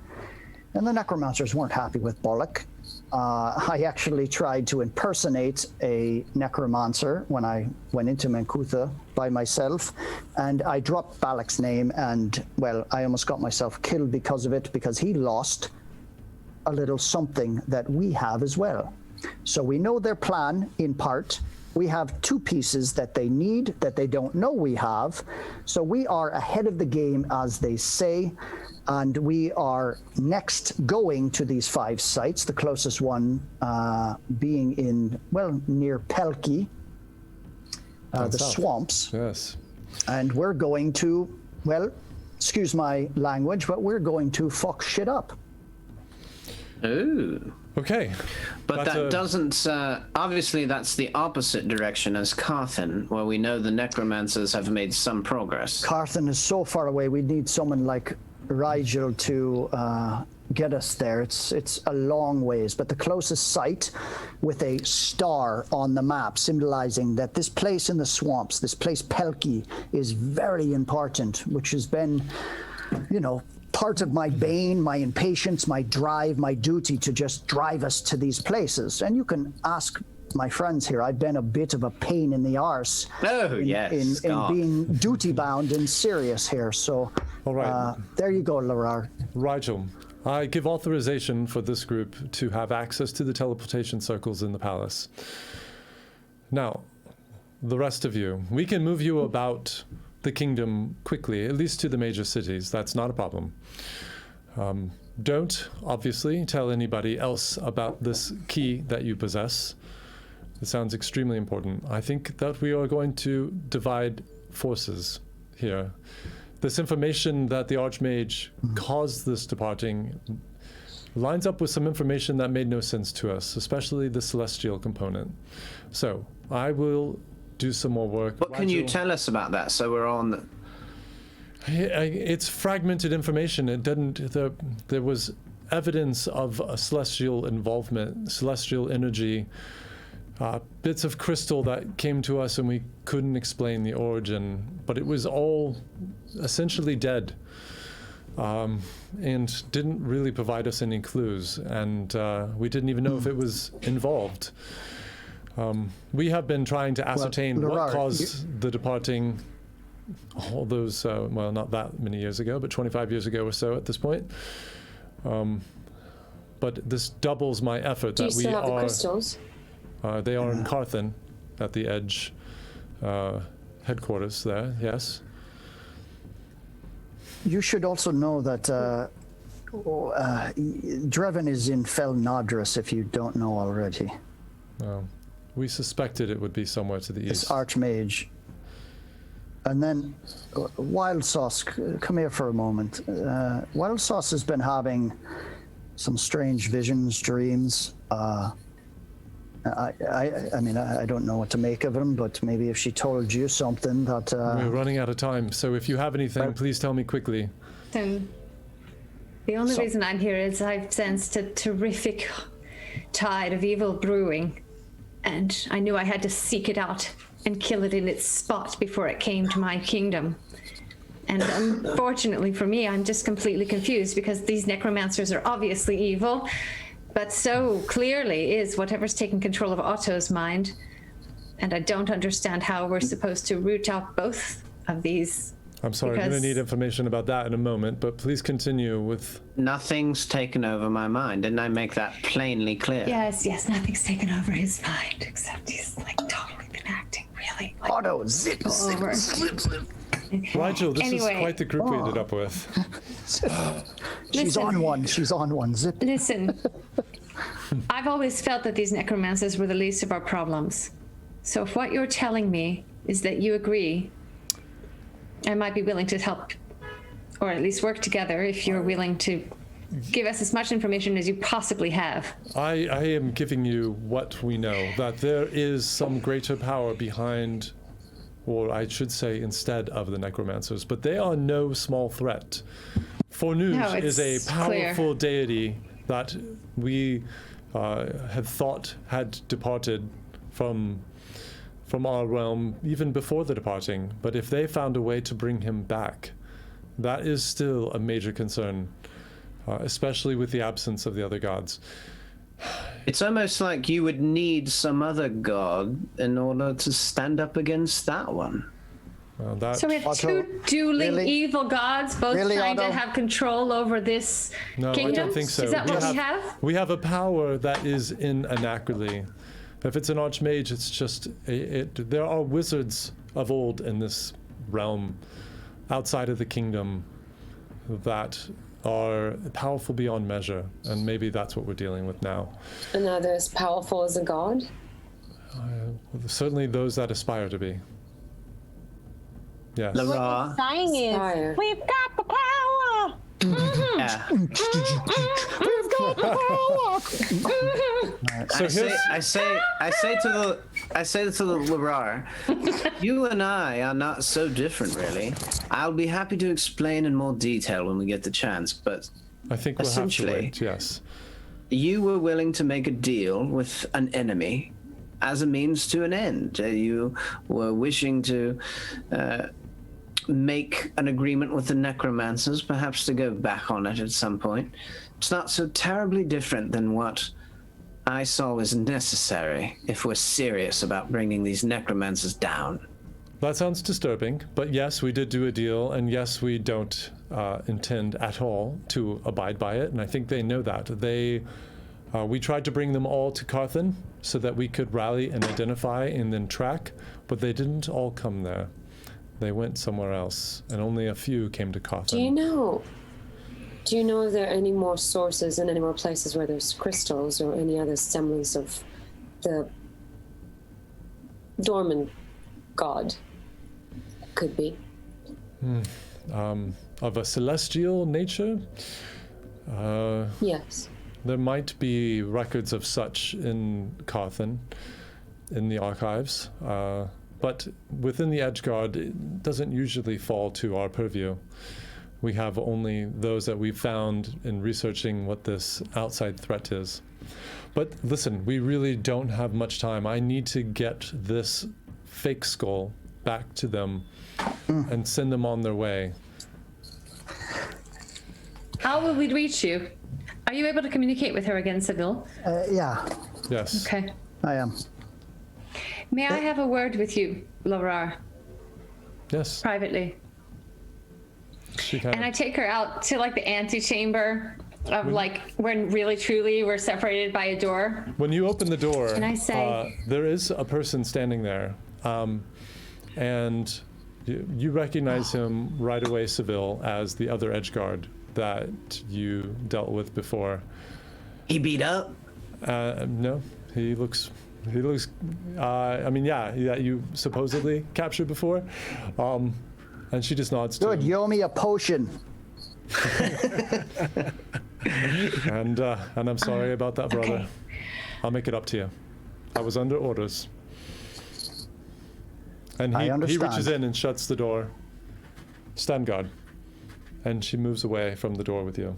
and the necromancers weren't happy with Bollock. I actually tried to impersonate a necromancer when I went into Mankutha by myself, and I dropped Balak's name, and, well, I almost got myself killed because of it, because he lost a little something that we have as well. So we know their plan in part. We have 2 pieces that they need that they don't know we have. So we are ahead of the game, as they say. And we are next going to these 5 sites, the closest one being in, well, near Pelki, the swamps. Yes. And we're going to, well, excuse my language, but we're going to fuck shit up. Ooh. Okay. But That's that doesn't, obviously that's the opposite direction as Carthen, where we know the necromancers have made some progress. Carthen is so far away. We need someone like Rigel to get us there. It's a long ways, but the closest site with a star on the map symbolizing that this place in the swamps, this place Pelkey, is very important, which has been, you know, part of my bane, my impatience, my drive, my duty to just drive us to these places. And you can ask my friends here, I've been a bit of a pain in the arse in being duty bound and serious here. So all right. There you go, Larar. Rigel, I give authorization for this group to have access to the teleportation circles in the palace. Now, the rest of you, we can move you about the kingdom quickly, at least to the major cities. That's not a problem. Don't, obviously, tell anybody else about this key that you possess. It sounds extremely important. I think that we are going to divide forces here. This information that the Archmage caused this departing lines up with some information that made no sense to us, especially the celestial component. So, I will do some more work. What can you tell us about that, so we're on? It's fragmented information. It didn't. There was evidence of a celestial involvement, celestial energy, bits of crystal that came to us, and we couldn't explain the origin. But it was all essentially dead, and didn't really provide us any clues. And we didn't even know if it was involved. We have been trying to ascertain what caused the departing all those, well, not that many years ago, but 25 years ago or so at this point. But this doubles my effort. Do you still have the crystals? They are in Carthen, at the Edge headquarters there, yes. You should also know that Dreven is in Fel Nadras, if you don't know already. We suspected it would be somewhere to the east. It's Archmage. And then Wild Sauce, come here for a moment. Wild Sauce has been having some strange visions, dreams. I mean, I don't know what to make of them, but maybe if she told you something that... We're running out of time, so if you have anything, please tell me quickly. Then the only reason I'm here is I've sensed a terrific tide of evil brewing, and I knew I had to seek it out and kill it in its spot before it came to my kingdom. And unfortunately for me, I'm just completely confused because these necromancers are obviously evil, but so clearly is whatever's taking control of Otto's mind. And I don't understand how we're supposed to root out both of these. I'm sorry, I'm going to need information about that in a moment, but please continue with... Nothing's taken over my mind. Didn't I make that plainly clear? Yes, nothing's taken over his mind, except he's like totally been acting really like... Otto, zip. Rigel, this is quite the group we ended up with. She's on one, zip. Listen, I've always felt that these necromancers were the least of our problems. So if what you're telling me is that you agree, I might be willing to help, or at least work together if you're willing to give us as much information as you possibly have. I am giving you what we know, that there is some greater power behind, or I should say instead of the necromancers, but they are no small threat. Fornuge is a powerful deity that we had thought had departed from our realm even before the departing. But if they found a way to bring him back, that is still a major concern, especially with the absence of the other gods. It's almost like you would need some other god in order to stand up against that one. Well, so we have two dueling evil gods, both trying to have control over this kingdom? I don't think so. Is that what we have? We have a power that is in Anacrely. If it's an Archmage, it's just... there are wizards of old in this realm, outside of the kingdom, that are powerful beyond measure, and maybe that's what we're dealing with now. And are they as powerful as a god? Certainly those that aspire to be. Yes. What you're saying is, we've got the power! Yeah. We've I say to the Larar, you and I are not so different, really. I'll be happy to explain in more detail when we get the chance, but I think we'll have to essentially, wait, yes. you were willing to make a deal with an enemy as a means to an end. You were wishing to make an agreement with the necromancers, perhaps to go back on it at some point. It's not so terribly different than what I saw was necessary if we're serious about bringing these necromancers down. That sounds disturbing, but yes, we did do a deal, and yes, we don't intend at all to abide by it, and I think they know that. We tried to bring them all to Carthan so that we could rally and identify and then track, but they didn't all come there. They went somewhere else, and only a few came to Carthan. Do you know if there are any more sources and any more places where there's crystals or any other semblance of the dormant god? Could be. Of a celestial nature? Yes. There might be records of such in Carthan, in the archives, but within the Edgeguard, it doesn't usually fall to our purview. We have only those that we've found in researching what this outside threat is. But listen, we really don't have much time. I need to get this fake skull back to them and send them on their way. How will we reach you? Are you able to communicate with her again, Seville? Yeah, Yes. Okay. I am. May I have a word with you, Laura, Yes. privately? She kind And I of, take her out to like the antechamber of like when really truly we're separated by a door. when you open the door, And I say- there is a person standing there, and you recognize him right away, Seville, as the other Edgeguard that you dealt with before. He beat up? No, he looks. I mean, yeah, you supposedly captured before, and she just nods to Good, him. you owe me a potion. And I'm sorry about that, brother. Okay. I'll make it up to you. I was under orders. And I he understand. reaches in and shuts the door. Stand guard. And she moves away from the door with you.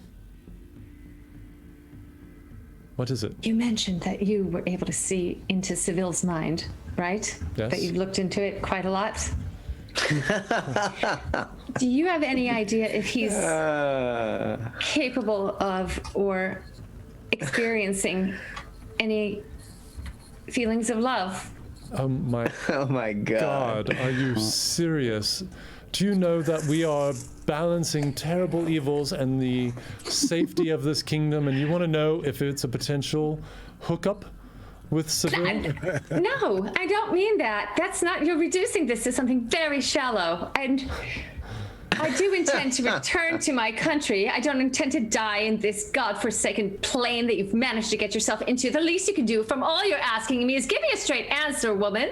What is it? You mentioned that you were able to see into Seville's mind, right? Yes. That you've looked into it quite a lot. Do you have any idea if he's capable of or experiencing any feelings of love? Oh my god. Are you serious? Do you know that we are balancing terrible evils and the safety of this kingdom, and you want to know if it's a potential hookup with Seville? No, I don't mean that. That's not, you're reducing this to something very shallow. And I do intend to return to my country. I don't intend to die in this godforsaken plane that you've managed to get yourself into. The least you can do from all you're asking me is give me a straight answer, woman.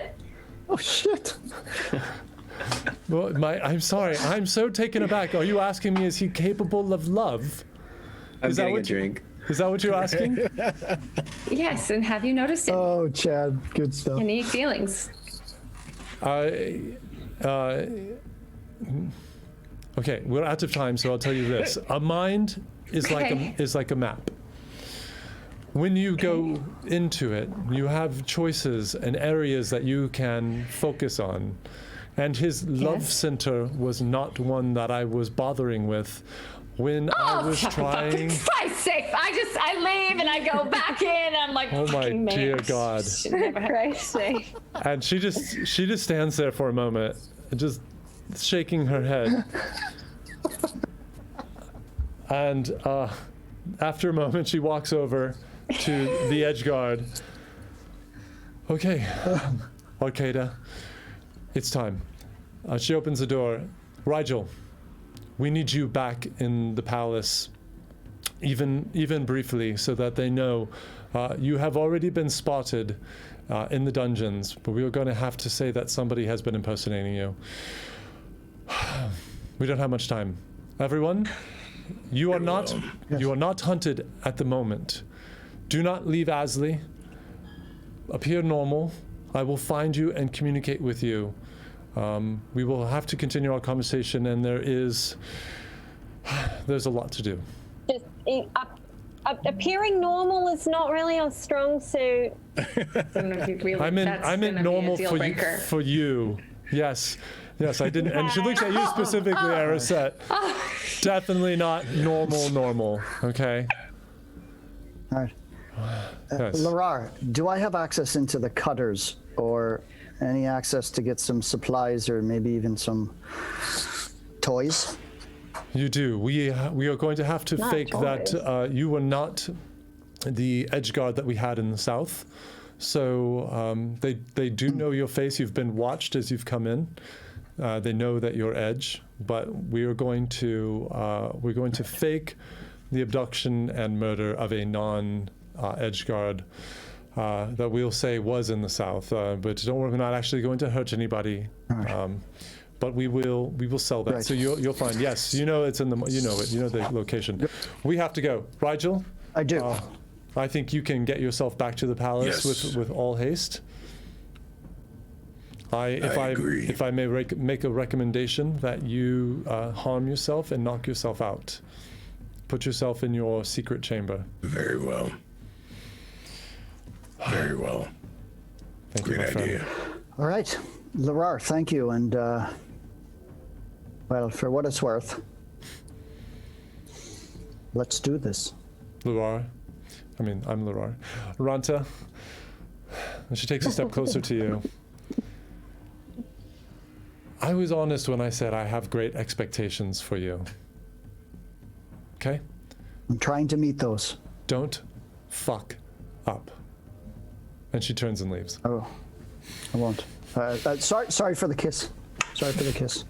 Oh, shit. Well, I'm sorry. I'm so taken aback. Are you asking me, is he capable of love? I'm getting a drink. Is that what you're asking? Yes, and have you noticed it? Oh, Chad, good stuff. Any feelings? Okay, we're out of time, so I'll tell you this. A mind is like a map. When you go into it, you have choices and areas that you can focus on. And his love center was not one that I was bothering with when I was trying. For Christ's sake, I leave and I go back in. And I'm like, Oh my fucking man. dear God! For Christ's sake. And she just stands there for a moment, just shaking her head. And after a moment, she walks over to the Edgeguard. Okay, Arcada, it's time. She opens the door. Rigel, we need you back in the palace, even briefly, so that they know you have already been spotted in the dungeons, but we are going to have to say that somebody has been impersonating you. We don't have much time. Everyone, You are not hunted at the moment. Do not leave Asley. Appear normal. I will find you and communicate with you. We will have to continue our conversation, and there's a lot to do. Just appearing normal is not really our strong suit. I meant normal for you. Yes, I didn't. And she looks at you specifically, Arisette. Definitely not normal. Okay. All right. Yes. Larar, do I have access into the cutters or any access to get some supplies or maybe even some toys? You do. We are going to have to fake that you were not the Edgeguard that we had in the south. So they do know your face. You've been watched as you've come in. They know that you're Edge, but we're going to fake the abduction and murder of a non-Edgeguard that we'll say was in the south. But don't worry, we're not actually going to hurt anybody. Right. But we will sell that. Right. So you'll find. Yes, you know it's in the. You know it. You know the location. Yep. We have to go. Rigel? I do. I think you can get yourself back to the palace with all haste. If I may make a recommendation that you harm yourself and knock yourself out. Put yourself in your secret chamber. Very well. Very well. Great idea. All right, Larar, thank you. And, well, for what it's worth, let's do this. Larar. I'm Larar. Ranta. She takes a step closer to you. I was honest when I said I have great expectations for you. Okay? I'm trying to meet those. Don't fuck up. And she turns and leaves. Oh, I won't. Sorry for the kiss. Sorry for the kiss.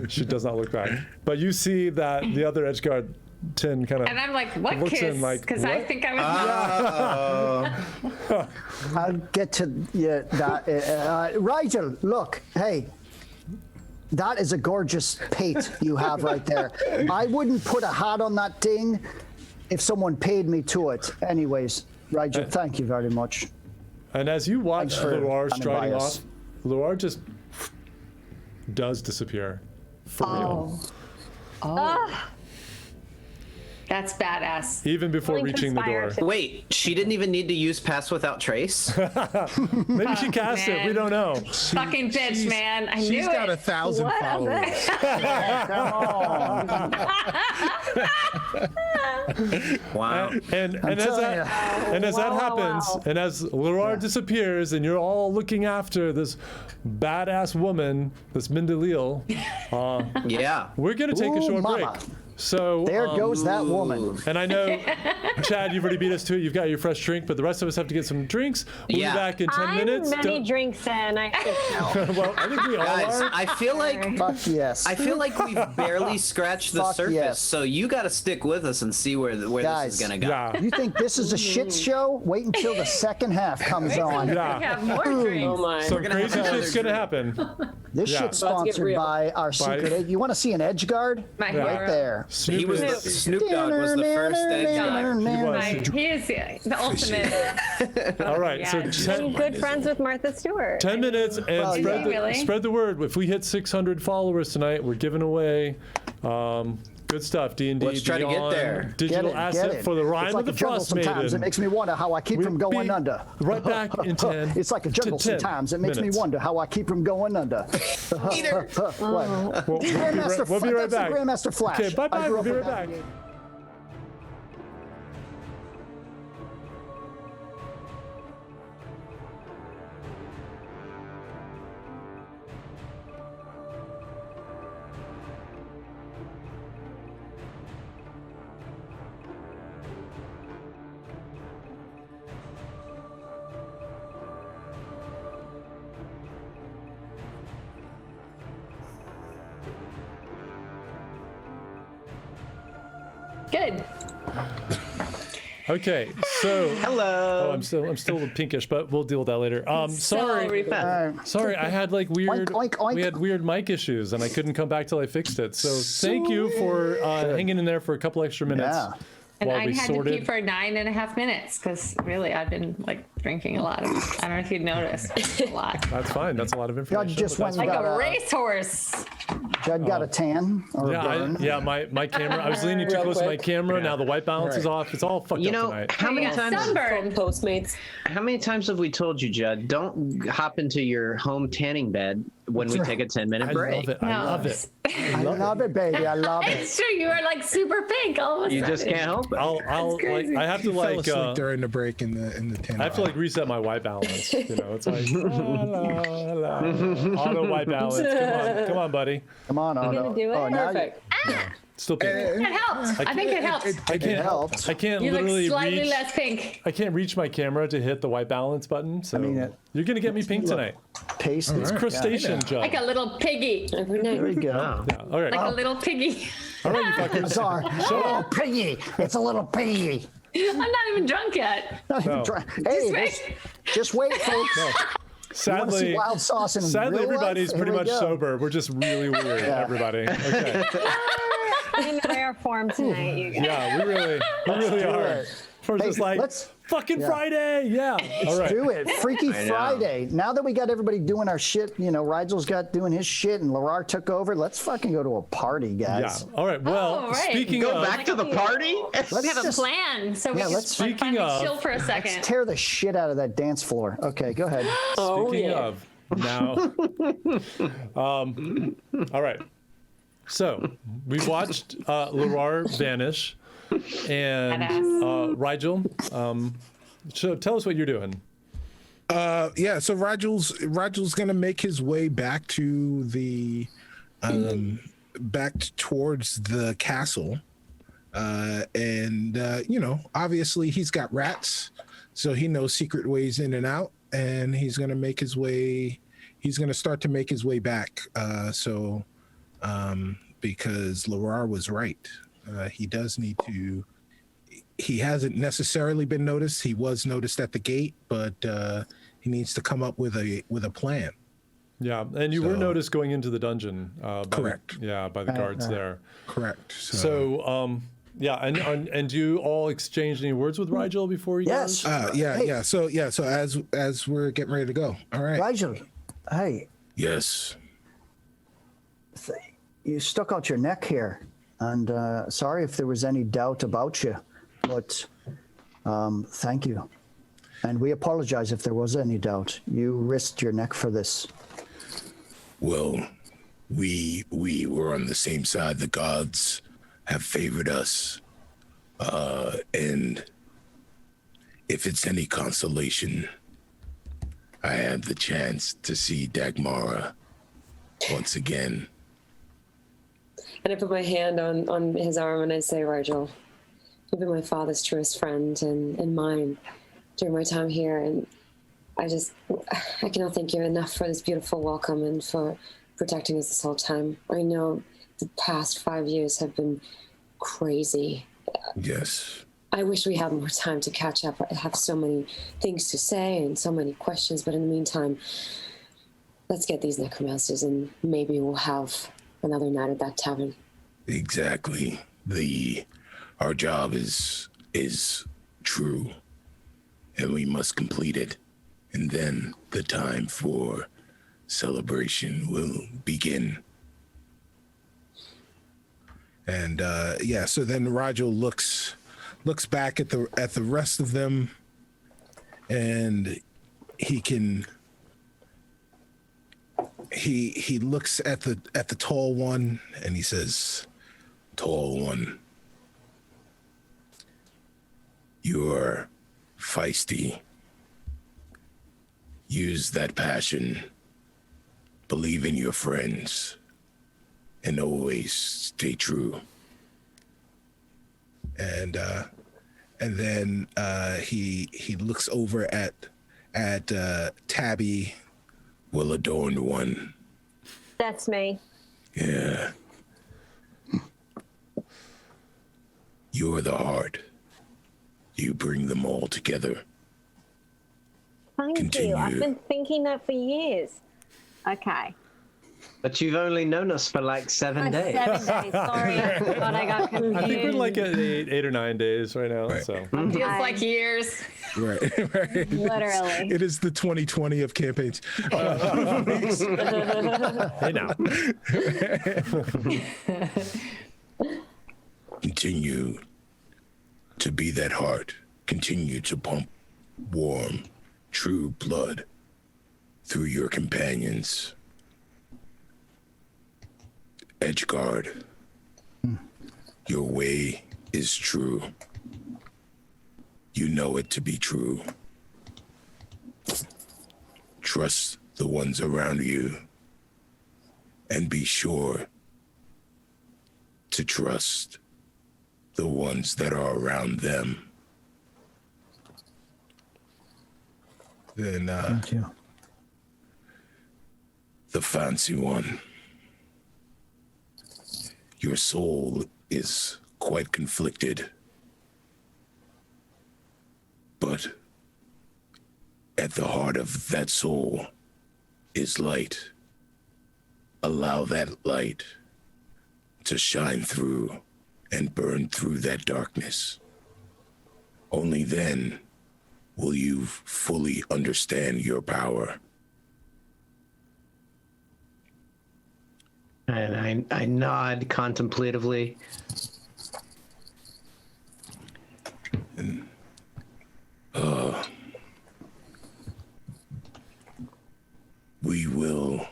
She does not look back. But you see that the other Edgeguard Tin kind of. And I'm like, what kiss? Because I think I was. I'll get to that. Rigel, look, hey. That is a gorgeous pate you have right there. I wouldn't put a hat on that thing if someone paid me to it. Anyways, Rigel, thank you very much. And as you watch Larar striding off, Larar just does disappear. For real. Oh. That's badass. Even before reaching the door. Wait, she didn't even need to use Pass Without Trace? Maybe she cast it. We don't know. Fucking bitch, man. I knew it. She's got 1,000 followers. Wow. And as that happens, and as Larar disappears, and you're all looking after this badass woman, this Mindalil, we're going to take a short break. So there goes that woman. And I know, Chad, you've already beat us to it. You've got your fresh drink, but the rest of us have to get some drinks. We'll be back in 10 minutes. Many drinks in. I think well, I think we all are. I feel like fuck yes. I feel like we've barely scratched the surface. Yes. So you got to stick with us and see where this is gonna go. Yeah. You think this is a shit show? Wait until the second half comes on. Yeah. We have more drinks. Oh my. Some crazy shit's gonna happen. This shit's sponsored by our secret. You want to see an Edgeguard? My right hero. there. Snoop Dogg was the first Edgeguard. He is the ultimate. All right, so good friends with Martha Stewart. 10 minutes and spread the word. If we hit 600 followers tonight, we're giving away good stuff. D&D Let's try to get there. Digital asset for the Rime of the Frost Maiden. Sometimes it makes me wonder how I keep from going under. Right back in 10. It's like a jungle sometimes. It makes me wonder how I keep from going under. We'll be right back. Grandmaster Flash. Okay, bye-bye. We'll be right back. Good. Okay, so Hello. oh, I'm still a little pinkish, but we'll deal with that later. Sorry, sorry, I had like weird, Oink, oink, oink. we had weird mic issues, and I couldn't come back till I fixed it. So thank you for hanging in there for a couple extra minutes. Yeah. And while I we had to pee sorted. for 9.5 minutes because really I've been like drinking a lot of. I don't know if you'd noticed, but it's a lot. That's fine. That's a lot of information. just but that's went Like fine. a got a- racehorse. Judd got a tan or a Yeah, burn. my camera. I was leaning too Real close to my quick. camera. Now the white balance is off. It's all fucked You up know, tonight. how many times? Sunburn. Postmates. How many times have we told you, Judd? Don't hop into your home tanning bed when we take a 10-minute I break. love it. I love it. I love it, baby. I love it. It's true. You are like super pink all of a You sudden. just can't help it. I'll like. I have to Fell like. asleep during the break in the tent. I have to like reset my white balance. You know, it's like hello. Auto white balance. Come on, buddy. Come on, Otto. gonna do it? Oh, now you- Perfect. Still pink. It helps. I think it helps. I can't. helps. I can't You look literally slightly reach. less pink. I can't reach my camera to hit the white balance button. So mean, you're gonna get me pink tonight. Pasty. It's crustacean, Judd. Like a little piggy. Every night. There you go. Yeah. All right. Like a little piggy. All right, you fuckers. Sorry. Oh, piggy. It's a little piggy. I'm not even drunk yet. Not even No. try- Hey, just wait, folks. You want to see Sadly, wild sauce in sadly, real life? everybody's Here pretty we much go. sober. We're just really weird, everybody. Okay. In rare form tonight, you guys. Yeah, we really are. it. We're Hey, just like let's- fucking yeah. Friday. Yeah. All right. Do it. Freaky know. Friday. Now that we got everybody doing our shit, you know, Rigel's got doing his shit and Larar took over, let's fucking go to a party, Yeah. guys. All right. Well, Oh, right. speaking Go of, back to the party? We have a just plan, so we Yeah, can let's- like, Speaking finally of- chill for a second. Tear the shit out of that dance floor. Okay, go ahead. speaking of now, all right. So we've watched Larar vanish, and Rigel. So tell us what you're doing. Yeah, so Rigel's gonna make his way back to the towards the castle. And you know, obviously he's got rats, so he knows secret ways in and out, and he's gonna start to make his way back. Because Larar was right. He does need to. He hasn't necessarily been noticed. He was noticed at the gate, but he needs to come up with a plan. Yeah, and you were So- noticed going into the dungeon. Correct. By the guards there. Correct. So, yeah, and do you all exchange any words with Rigel before he Yes. goes? yeah. So as we're getting ready to go. All right. Rigel, hey, Yes. you stuck out your neck here, and sorry if there was any doubt about you, but thank you. And we apologize if there was any doubt. You risked your neck for this. Well, we were on the same side. The gods have favored us. And if it's any consolation, I had the chance to see Dagmara once again. And I put my hand on his arm and I say, Rigel, you've been my father's truest friend and mine during my time here. And I cannot thank you enough for this beautiful welcome and for protecting us this whole time. I know the past 5 years have been crazy. Yes. I wish we had more time to catch up. I have so many things to say and so many questions, but in the meantime, let's get these necromancers and maybe we'll have another night at that tavern. Exactly. Our job is true, and we must complete it, and then the time for celebration will begin. And yeah, so then Rigel looks back at the rest of them, and he looks at the tall one, and he says, Tall one, you're feisty. Use that passion. Believe in your friends, and always stay true. and then he looks over at Tabby. Well-adorned one. That's me. Yeah. You're the heart. you bring them all together. Thank Continue. you. I've been thinking that for years. Okay. But you've only known us for like 7 days. 7 days. Sorry. I thought I got confused. I think we're like at 8 or 9 days right now. Right. So Feels like years. Right. Right. Literally. It is the 2020 of campaigns. hey now. Continue to be that heart. Continue to pump warm, true blood through your companions. Edgeguard, your way is true. You know it to be true. Trust the ones around you and be sure to trust the ones that are around them. Then, Thank you. the fancy one. Your soul is quite conflicted. But at the heart of that soul is light. Allow that light to shine through and burn through that darkness. Only then will you fully understand your power. And I nod contemplatively. And, we will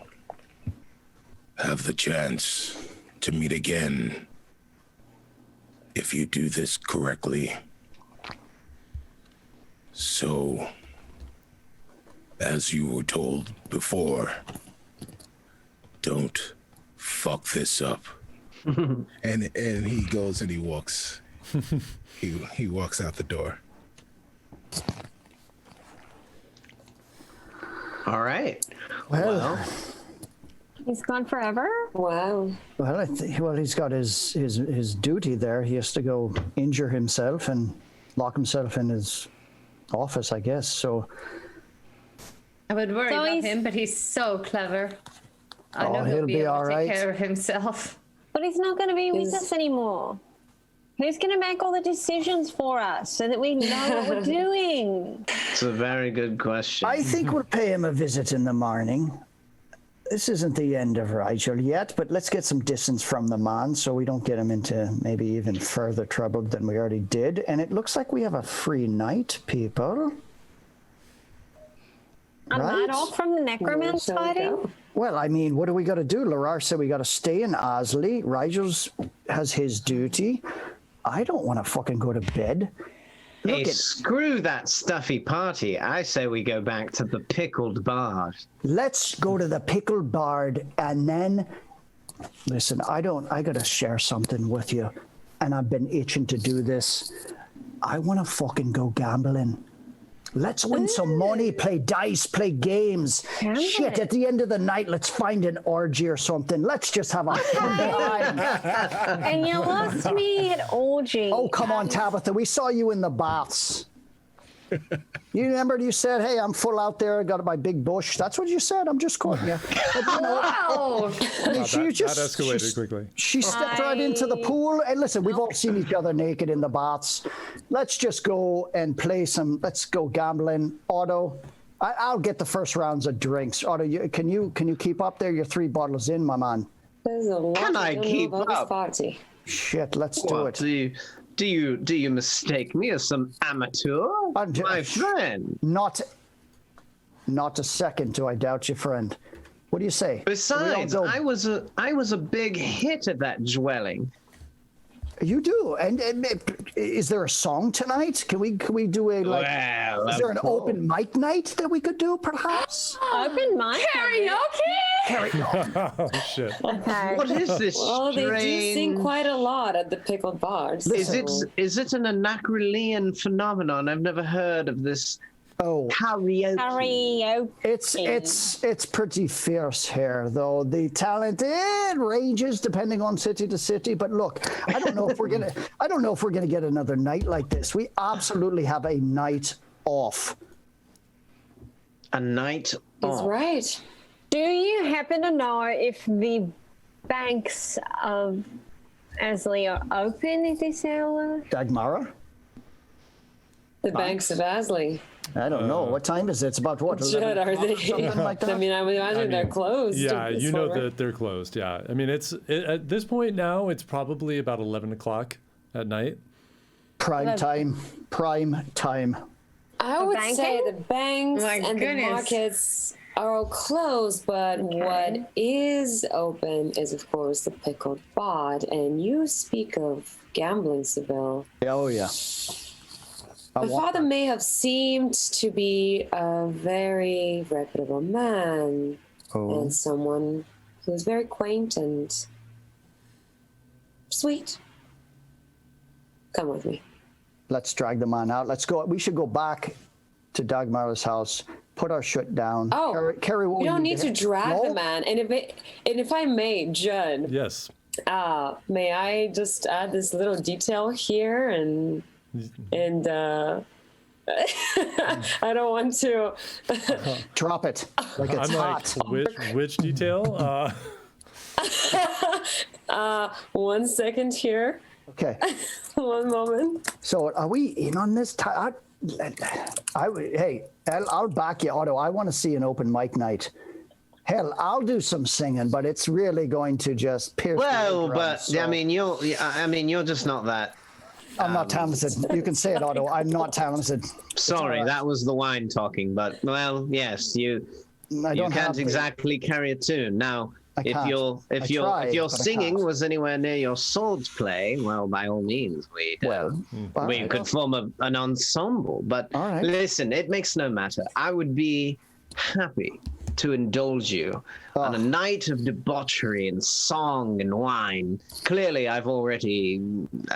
have the chance to meet again if you do this correctly. So, as you were told before, don't fuck this up. And he goes and he walks. he walks out the door. All right. Well, He's gone forever? Wow. well, he's got his duty there. He has to go injure himself and lock himself in his office, I guess. So I would worry So about he's- him, but he's so clever. I Oh, know he'll he'll be be able all to right. take care of himself. But he's not going to be with Is- us anymore. Who's going to make all the decisions for us so that we know what we're doing? It's a very good question. I think we'll pay him a visit in the morning. This isn't the end of Rigel yet, but let's get some distance from the man so we don't get him into maybe even further trouble than we already did. And it looks like we have a free night, people. A Right. night off from the necromancer Shall we fighting? go? Well, I mean, what do we got to do? Larar said we got to stay in Osley. Rigel's has his duty. I don't want to fucking go to bed. Hey, Look at, screw that stuffy party. I say we go back to the pickled bard. let's go to the Pickle Bard and then, listen, I got to share something with you. And I've been itching to do this. I want to fucking go gambling. Let's win some money, play dice, play games. Gambling. Shit, at the end of the night, let's find an orgy or something. Let's just have a fun time. And you lost me at orgy. Oh, come on, Tabitha. We saw you in the baths. You remember you said, hey, I'm full out there. I got my big bush. That's what you said. I'm just quoting you. But, you know, Wow. I mean, Wow, she that just escalated she- quickly. She stepped right into the pool. And listen, we've all seen each other naked in the baths. Let's just go and play some. Let's go gambling. Otto, I'll get the first rounds of drinks. Otto, can you keep up there? You're 3 bottles in, my man. There's a lot Can I don't know keep about this up? party. Shit, let's do What, it. do you mistake me as some amateur, my friend? Not a second do I doubt you, friend. What do you say? Besides, We all go- I was a big hit at that dwelling. You do. And is there a song tonight? Can we do a like? Well, Is there an of course. open mic night that we could do, perhaps? Open mic. Karaoke? Oh shit. Okay. What is this Well, they do sing strange- quite a lot at the Pickled Bards. Is it an Anacrolean phenomenon? I've never heard of this Oh, Karaoke. it's pretty fierce here, though. The talent ranges depending on city to city. But look, I don't know if we're gonna get another night like this. We absolutely have a night off. A night He's off. right. Do you happen to know if the banks of Asley are open at this hour? Dagmara? The banks of Asley. I don't know. What time is it? It's about what? Judd, are they? Something like that? I mean, I would imagine they're closed. Yeah, It's you know over. that they're closed. Yeah, I mean, at this point now, it's probably about 11 o'clock at night. Prime time. I would say banking? the banks My and goodness. the markets are all closed, but what is open is, of course, the Pickled Bod. And you speak of gambling, Seville. Oh yeah. My father may have seemed to be a very reputable man and someone who was very quaint and sweet. Come with me. Let's drag the man out. Let's go. We should go back to Dagmara's house. Put our shit down. Oh, carry what we don't need to hit. drag No? the man. And if I may, Judd, Yes. may I just add this little detail here and I don't want to. Drop it like it's I'm hot. like, which detail? 1 second here. Okay. 1 moment. So are we in on this? I'll back you, Otto. I want to see an open mic night. Hell, I'll do some singing, but it's really going to just pierce. Well, the but eardrums, so- I mean, you're just not that. I'm not talented. You can say it, Otto. I'm not talented. Sorry, alright. that was the wine talking. But well, yes, you I don't can't have the- exactly carry a tune. Now, I if can't. your I tried, if your but I singing can't. was anywhere near your swords play, well, by all means, we Alright. could form an ensemble. But Alright. listen, it makes no matter. I would be happy to indulge you on a night of debauchery and song and wine. Clearly, I've already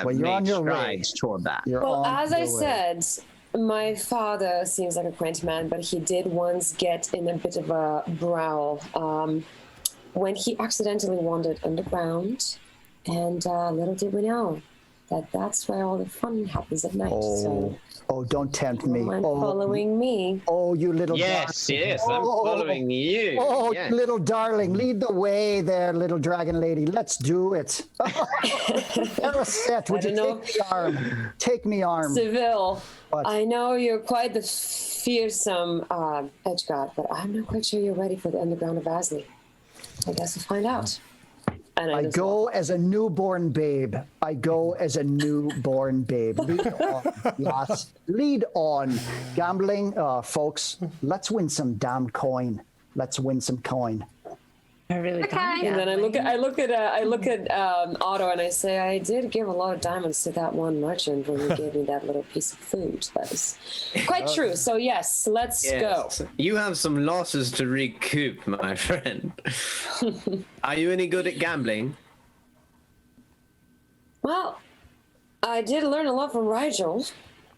Well, you're on made your way. strides toward that. You're Well, on as I your way. said, my father seems like a quaint man, but he did once get in a bit of a brawl when he accidentally wandered underground. And little did we know that that's where all the fun happens at night. So, don't tempt me. mind following me? Oh, you little Yes, darling. yes, I'm following you. Oh, yes. little darling, lead the way there, little dragon lady. Let's do it. Set, would you don't know. take me arm? Take me arm. Seville, What? I know you're quite the fearsome edge god, but I'm not quite sure you're ready for the underground of Asley. I guess we'll find out. And I just go as a newborn babe. I go as a newborn babe. Lead on, lass. Lead on. Gambling, folks, let's win some damn coin. Let's win some coin. I really don't. And then I look at Otto and I say, I did give a lot of diamonds to that one merchant when he gave me that little piece of food. That is quite true. So yes, let's go. Yes. You have some losses to recoup, my friend. Are you any good at gambling? Well, I did learn a lot from Rigel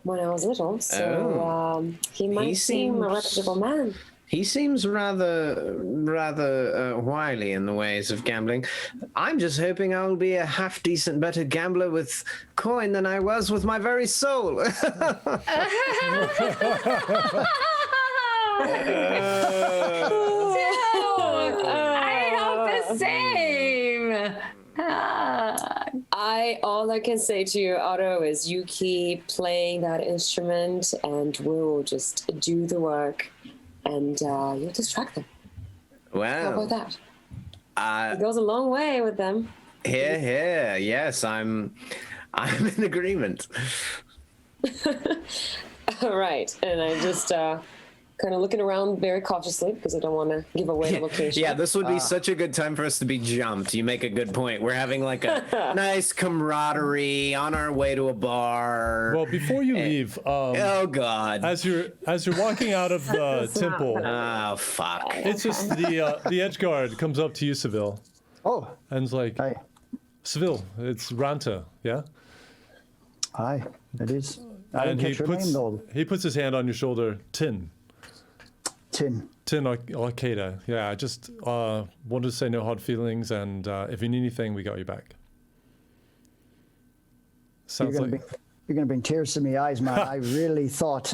when I was little, so he might seem a reputable man. He seems rather wily in the ways of gambling. I'm just hoping I'll be a half decent better gambler with coin than I was with my very soul. I hope the same. All I can say to you, Otto, is you keep playing that instrument and we'll just do the work and you'll distract them. How Well, about that? It goes a long way with them. here. Yes, I'm in agreement. All right. And I just kind of looking around very cautiously because I don't want to give away the location. Yeah, this would be such a good time for us to be jumped. You make a good point. We're having like a nice camaraderie on our way to a bar. Well, before you leave, Oh God. as you're walking out of the temple, Oh fuck. it's just the edge guard comes up to you, Seville, Oh, and is like, hi. Seville, it's Ranta, yeah? Hi, it is. I didn't catch your name, though. He puts his hand on your shoulder. Tin Al-Qaeda. Yeah, I just wanted to say no hard feelings, and if you need anything, we got you back. Sounds You're gonna bring tears to my eyes, man. I really thought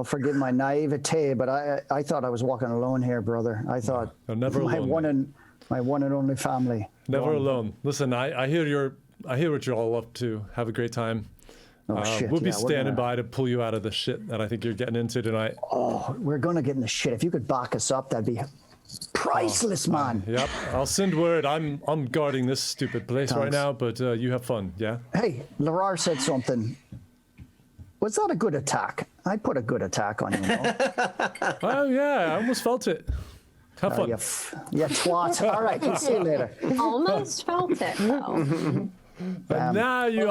forgive my naivete, but I thought I was walking alone here, brother. I thought never my alone. My one and only family. Never alone. Listen, I hear what you're all up to. Have a great time. Shit, we'll be yeah, standing by to pull you out of the shit that I think you're getting into tonight. Oh, we're gonna get in the shit. If you could back us up, that'd be priceless, man. Yep, I'll send word. I'm guarding this stupid place right now, but you have fun, yeah? Hey, Larar said something. Was that a good attack? I put a good attack on you. Oh yeah, I almost felt it. Have fun. You twat. All right, we'll see you later. Almost felt it though. Now you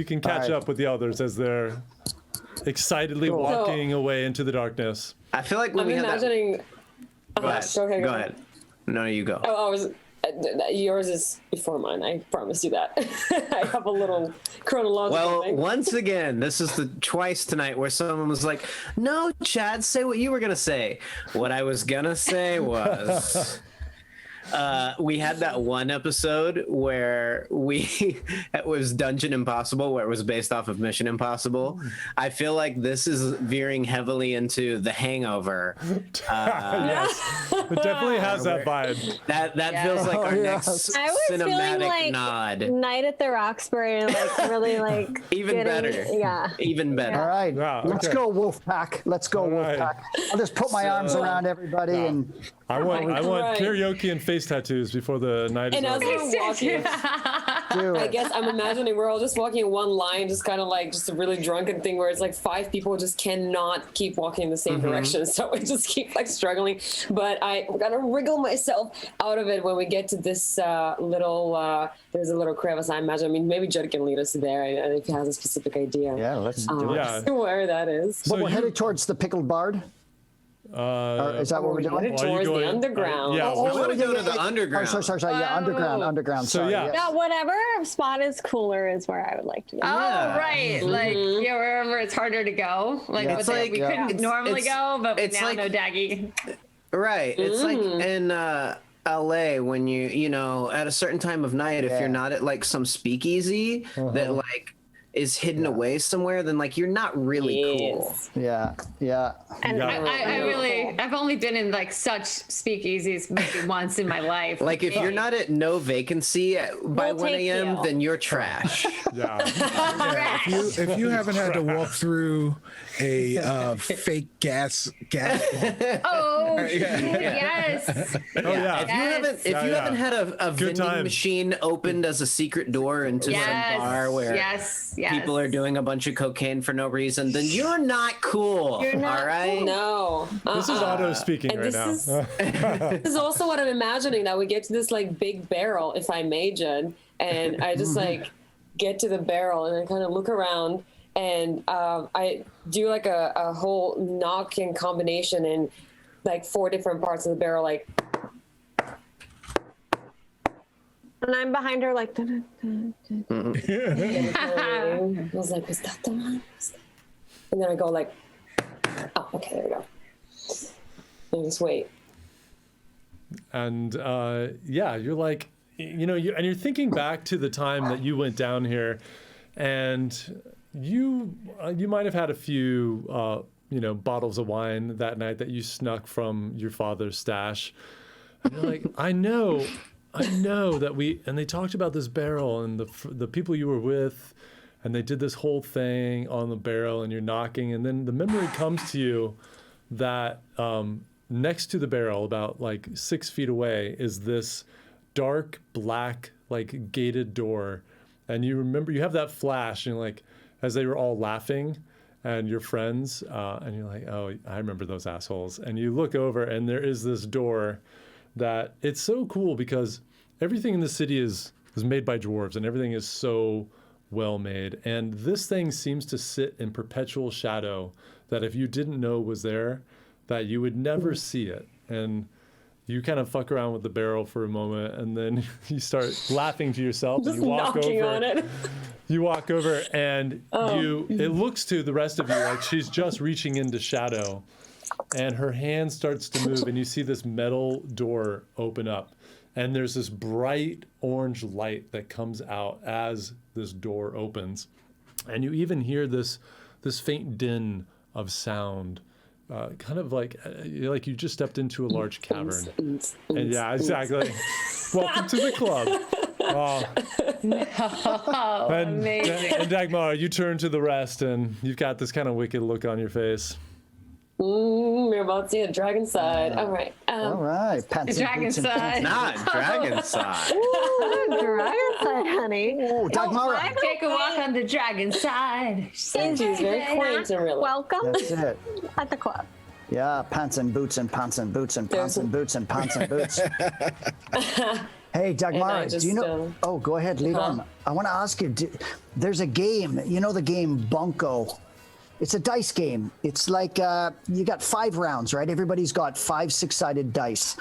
can catch up with the others as they're excitedly walking away into the darkness. I feel like when we imagining. Go ahead. No, you go. Yours is before mine. I promise you that. I have a little chronological thing. Once again, this is the twice tonight where someone was like, "No, Chad, say what you were gonna say." What I was gonna say was. We had that one episode where it was Dungeon Impossible, where it was based off of Mission Impossible. I feel like this is veering heavily into The Hangover. Yes, it definitely has that vibe. That feels like our next I was feeling cinematic like nod. Night at the Roxbury, like really like Even better. Yeah. Even better. All right, Wow, let's okay. go, Wolfpack. Let's go, Wolfpack. I'll just put my arms around everybody and. I want karaoke and face tattoos before the night is And as over. we're walking, I guess I'm imagining we're all just walking in one line, just kind of like just a really drunken thing where it's like 5 people just cannot keep walking in the same direction. So we just keep like struggling. But I'm going to wriggle myself out of it when we get to this little, there's a little crevice, I imagine. I mean, maybe Judd can lead us there if he has a specific idea. Yeah, let's do it. Yeah. Where that is. So We're headed towards the Pickled Bard. Is that what we're doing? Headed towards the underground. Yeah. I want to go to the underground. Sorry. Yeah, underground. So, sorry. yeah. Now, whatever spot is cooler is where I would like to go. Oh, right. Like, wherever it's harder to go. Like, Yeah. with it, we couldn't normally go, but it's now like- no Daggy. Right. It's like in LA when you know, at a certain time of night, if you're not at like some speakeasy that like is hidden away somewhere, then like you're not really cool. Yeah. And I've only been in like such speakeasies maybe once in my life. Like if you're not at no vacancy by We'll 1 take a.m., you. then you're trash. Yeah. If you haven't had to walk through a fake gas Oh, yes. Oh yeah. If you haven't had a vending time. machine opened as a secret door into some bar where people are doing a bunch of cocaine for no reason, then you're not cool. You're not all right? No. This is Otto speaking right now. This is also what I'm imagining, that we get to this like big barrel, if I may, Judd, and I just like get to the barrel and I kind of look around and I do like a whole knock and combination in like 4 different parts of the barrel, like. And I'm behind her like. I was like, was that the one? And then I go like, oh, okay, there we go. And just wait. And you're like, you're thinking back to the time that you went down here, and you might have had a few bottles of wine that night that you snuck from your father's stash. And you're like, I know that and they talked about this barrel and the people you were with, and they did this whole thing on the barrel, and you're knocking, and then the memory comes to you that next to the barrel, about like 6 feet away, is this dark black like gated door, and you have that flash, and like as they were all laughing and your friends, and you're like, oh, I remember those assholes, and you look over and there is this door that it's so cool because everything in the city is made by dwarves and everything is so well made, and this thing seems to sit in perpetual shadow that if you didn't know was there, that you would never see it. And you kind of fuck around with the barrel for a moment, and then you start laughing to yourself. Just and you walk knocking over. on it. You walk over, and it looks to the rest of you like she's just reaching into shadow, and her hand starts to move, and you see this metal door open up, and there's this bright orange light that comes out as this door opens, and you even hear this faint din of sound. Kind of like you just stepped into a large cavern. And yeah, exactly. Welcome to the club. Amazing. And Dagmar, you turn to the rest, and you've got this kind of wicked look on your face. We're about to see the dragon side. All right. All right. Pants and Dragon boots and side. Not dragon side. Dragon side, honey. Oh, Dagmar. Take a walk on the dragon side. She's very quaint and real. Welcome That's it. at the club. Yeah, pants and boots and pants and boots and pants and boots and pants and boots. Hey, Dagmar, do you know? Oh, go ahead, lead on. I want to ask you. There's a game. You know the game Bunko. It's a dice game. It's like you got 5 rounds, right? Everybody's got 5 6-sided dice,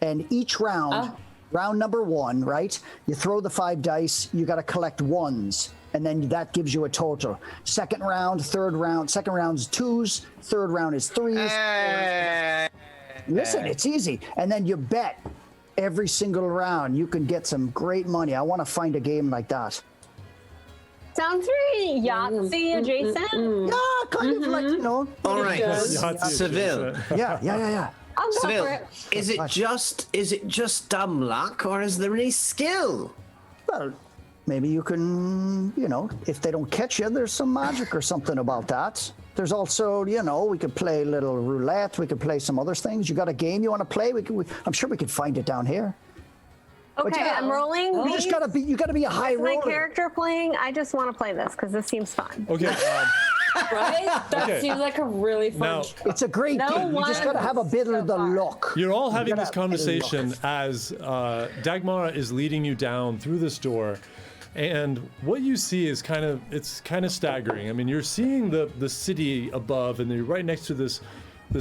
and each round, round number 1, right? You throw the 5 dice. You got to collect ones, and then that gives you a total. Second round, third round. Second round's 2s. Third round is 3s. Listen, it's easy. And then you bet every single round. You can get some great money. I want to find a game like that. Sounds very Yahtzee adjacent. Yeah, kind of like, you know. All right, Seville. Yeah. I'll go for Seville, it. is it just dumb luck, or is there any skill? Well, maybe you can, you know, if they don't catch you, there's some magic or something about that. There's also, you know, we could play a little roulette. We could play some other things. You got a game you want to play? I'm sure we could find it down here. Okay, yeah, I'm rolling. You just gotta be. You gotta be a high My roller. character playing. I just want to play this because this seems fun. Okay. Right? That Okay. seems like a really fun. Now, It's a great No game. You just one gotta have a bit of the luck. you're all having gotta this have a bit of conversation luck. as Dagmar is leading you down through this door, and what you see is kind of staggering. I mean, you're seeing the city above, and you're right next to this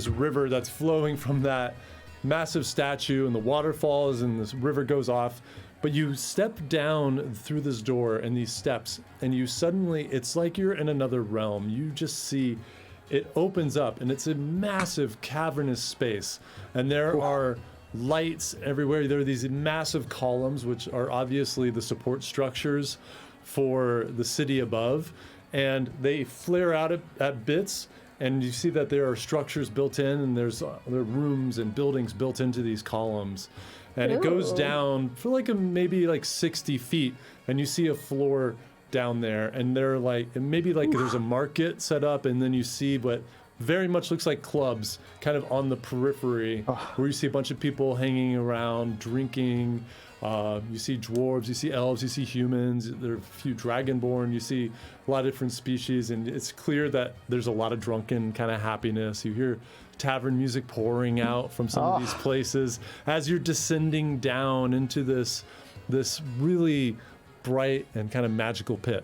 river that's flowing from that massive statue, and the waterfalls, and this river goes off. But you step down through this door and these steps, and you suddenly, it's like you're in another realm. You just see it opens up, and it's a massive cavernous space, and there are lights everywhere. There are these massive columns, which are obviously the support structures for the city above, and they flare out at bits, and you see that there are structures built in, and there are rooms and buildings built into these columns. And it goes down for maybe 60 feet, and you see a floor down there, and there's a market set up, and then you see what very much looks like clubs kind of on the periphery, where you see a bunch of people hanging around, drinking. You see dwarves, you see elves, you see humans, there are a few dragonborn, you see a lot of different species, and it's clear that there's a lot of drunken kind of happiness. You hear tavern music pouring out from some of these places as you're descending down into this really bright and kind of magical pit.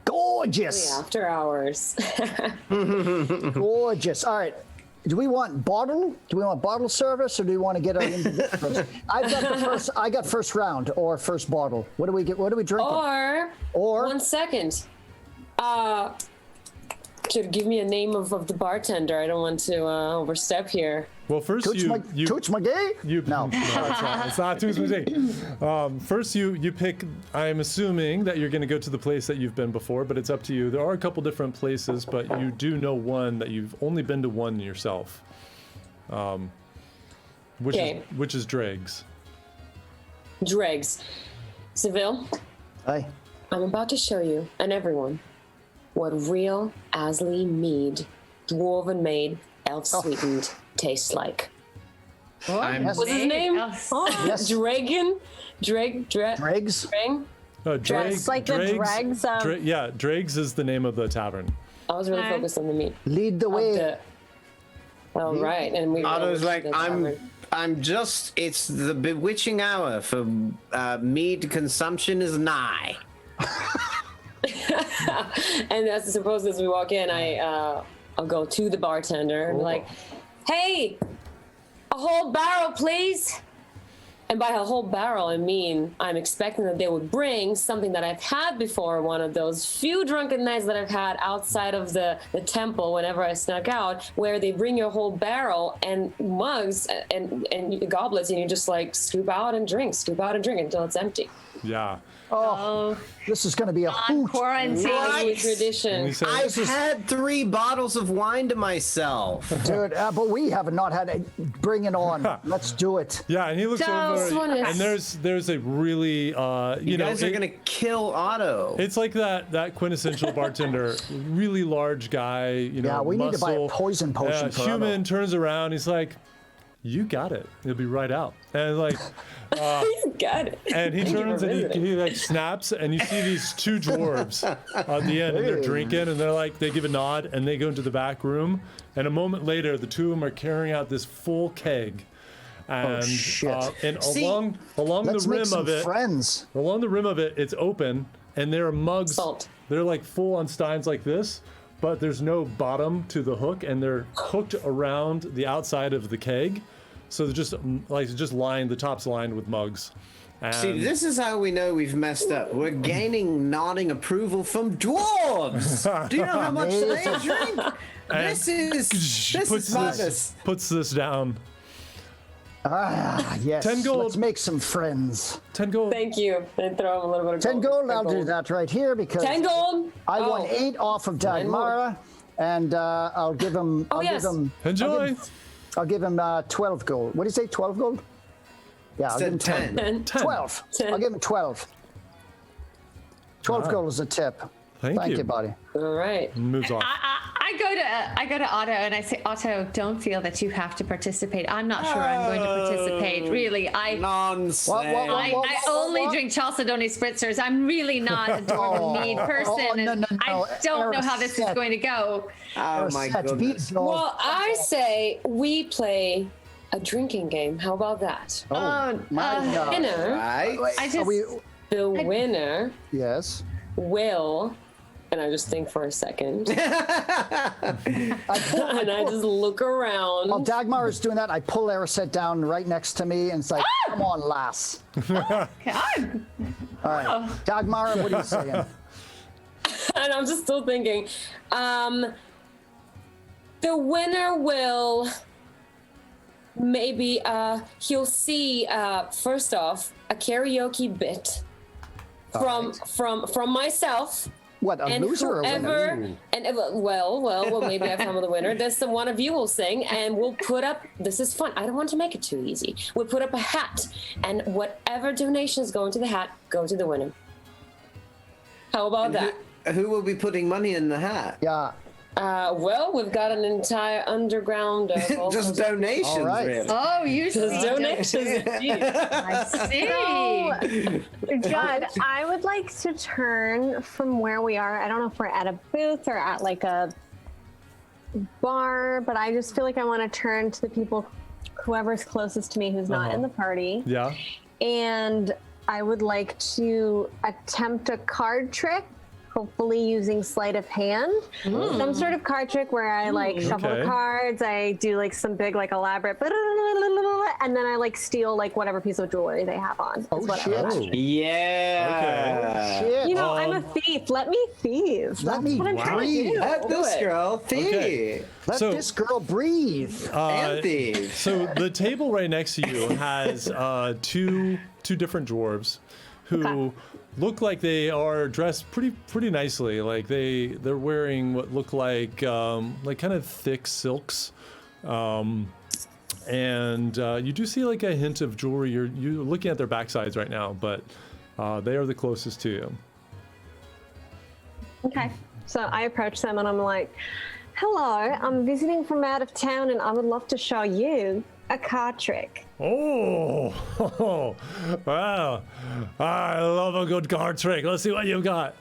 Gorgeous. After hours. Gorgeous. All right. Do we want bottle? Do we want bottle service, or do we want to get our individuals? I got first round or first bottle. What do we get? What are we drinking? Or 1 second. Should give me a name of the bartender. I don't want to overstep here. Well, first Toots McGee? No. It's not Toots McGee. First, you pick. I'm assuming that you're going to go to the place that you've been before, but it's up to you. There are a couple different places, but you do know one that you've only been to one yourself, which is Dregs. Dregs. Seville. Hi. I'm about to show you and everyone what real Asley mead, dwarven made, elf sweetened, tastes like. What's his name? Yes. Dragon? Dregs? Dregs? Dregs, like the dregs of... Dregs is the name of the tavern. I was really focused on the meat. Lead the way. All right, and we. I was like, I'm just. It's the bewitching hour for mead consumption is nigh. And I suppose as we walk in, I'll go to the bartender and be like, "Hey, A whole barrel, please. And by a whole barrel, I mean I'm expecting that they would bring something that I've had before, one of those few drunken nights that I've had outside of the temple whenever I snuck out, where they bring you a whole barrel and mugs and goblets, and you just like scoop out and drink until it's empty. Yeah. Oh, this is going to be a hoot. Quarantine. Family tradition. I've had 3 bottles of wine to myself. Dude, but we have not had it. Bring it on. Let's do it. Yeah, and he looks over, and there's a really, you guys are gonna kill Otto. It's like that quintessential bartender, really large guy, Yeah, we need to buy a poison potion for human Otto. turns around, he's like, you got it. It'll be right out. And like, You got it. and he turns and he like snaps, and you see these 2 dwarves at the end, and they're drinking, and they're like, they give a nod, and they go into the back room, and a moment later, the 2 of them are carrying out this full keg. And, and along the rim of it, along the rim of it, it's open, and there are mugs. They're like full on steins like this, but there's no bottom to the hook, and they're hooked around the outside of the keg. So they're just lined, the top's lined with mugs. And see, this is how we know we've messed up. We're gaining nodding approval from dwarves. Do you know how much they drink? This is madness. Puts this down. Ah, yes. 10 gold. Let's make some friends. 10 gold. Thank you. And throw him a little bit of 10 gold. gold. I'll do that right here because 10 gold. I won 8 off of Dagmara, and I'll give him. Enjoy. I'll give him 12 gold. What do you say? 12 gold? Yeah, I'll give him 10. 12. 10. I'll give him 12. 12 gold is a tip. Thank you, buddy. All right. Moves on. I go to Otto and I say, Otto, don't feel that you have to participate. I'm not sure I'm going to participate. Really, nonsense. I only drink Chalcedony spritzers. I'm really not a dwarven mead person, and I don't know how this is going to go. Oh my goodness. Well, I say we play a drinking game. How about that? Winner. Right. The winner. Yes. Will. And I just think for a second. And I just look around. While Dagmar is doing that, I pull Erisette down right next to me, and it's like, come on, lass. God. All right. Dagmar, what are you saying? And I'm just still thinking. The winner will maybe he'll see first off a karaoke bit from myself. What, a loser or a winner? Well, maybe I found the winner. There's the one of you will sing, and we'll put up, this is fun. I don't want to make it too easy. We'll put up a hat, and whatever donations go into the hat, go to the winner. How about that? Who will be putting money in the hat? Yeah. Well, we've got an entire underground. Just donations, really. Oh, you just donations. I see. So, Judd, I would like to turn from where we are. I don't know if we're at a booth or at like a bar, but I just feel like I want to turn to the people, whoever's closest to me who's not in the party. Yeah. And I would like to attempt a card trick. Hopefully using sleight of hand, some sort of card trick where I like shuffle the cards, I do like some big like elaborate, and then I like steal like whatever piece of jewelry they have on. Yeah. Shit. You know, I'm a thief. Let me thieve. Let me breathe. Let this girl thieve. Let this girl breathe. And thieve. So the table right next to you has two different dwarves who look like they are dressed pretty nicely. Like they're wearing what look like kind of thick silks, and you do see like a hint of jewelry. You're looking at their backsides right now, but they are the closest to you. Okay, so I approach them and I'm like, "Hello, I'm visiting from out of town, and I would love to show you a card trick." Oh, wow. I love a good card trick. Let's see what you've got.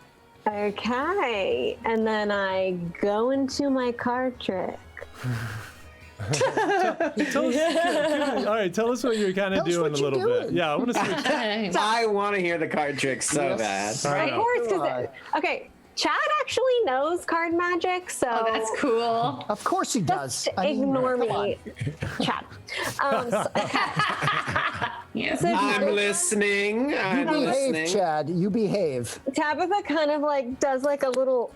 Okay, and then I go into my card trick. Tell us what you're kind of doing a little bit. Yeah, I want to see. I want to hear the card trick so bad. Of course, okay. Chad actually knows card magic, so that's cool. Of course he does. just I mean, ignore come on. me, Chad. Yeah. So I'm listening. I'm You behave, listening. Chad. You behave. Tabitha kind of like does like a little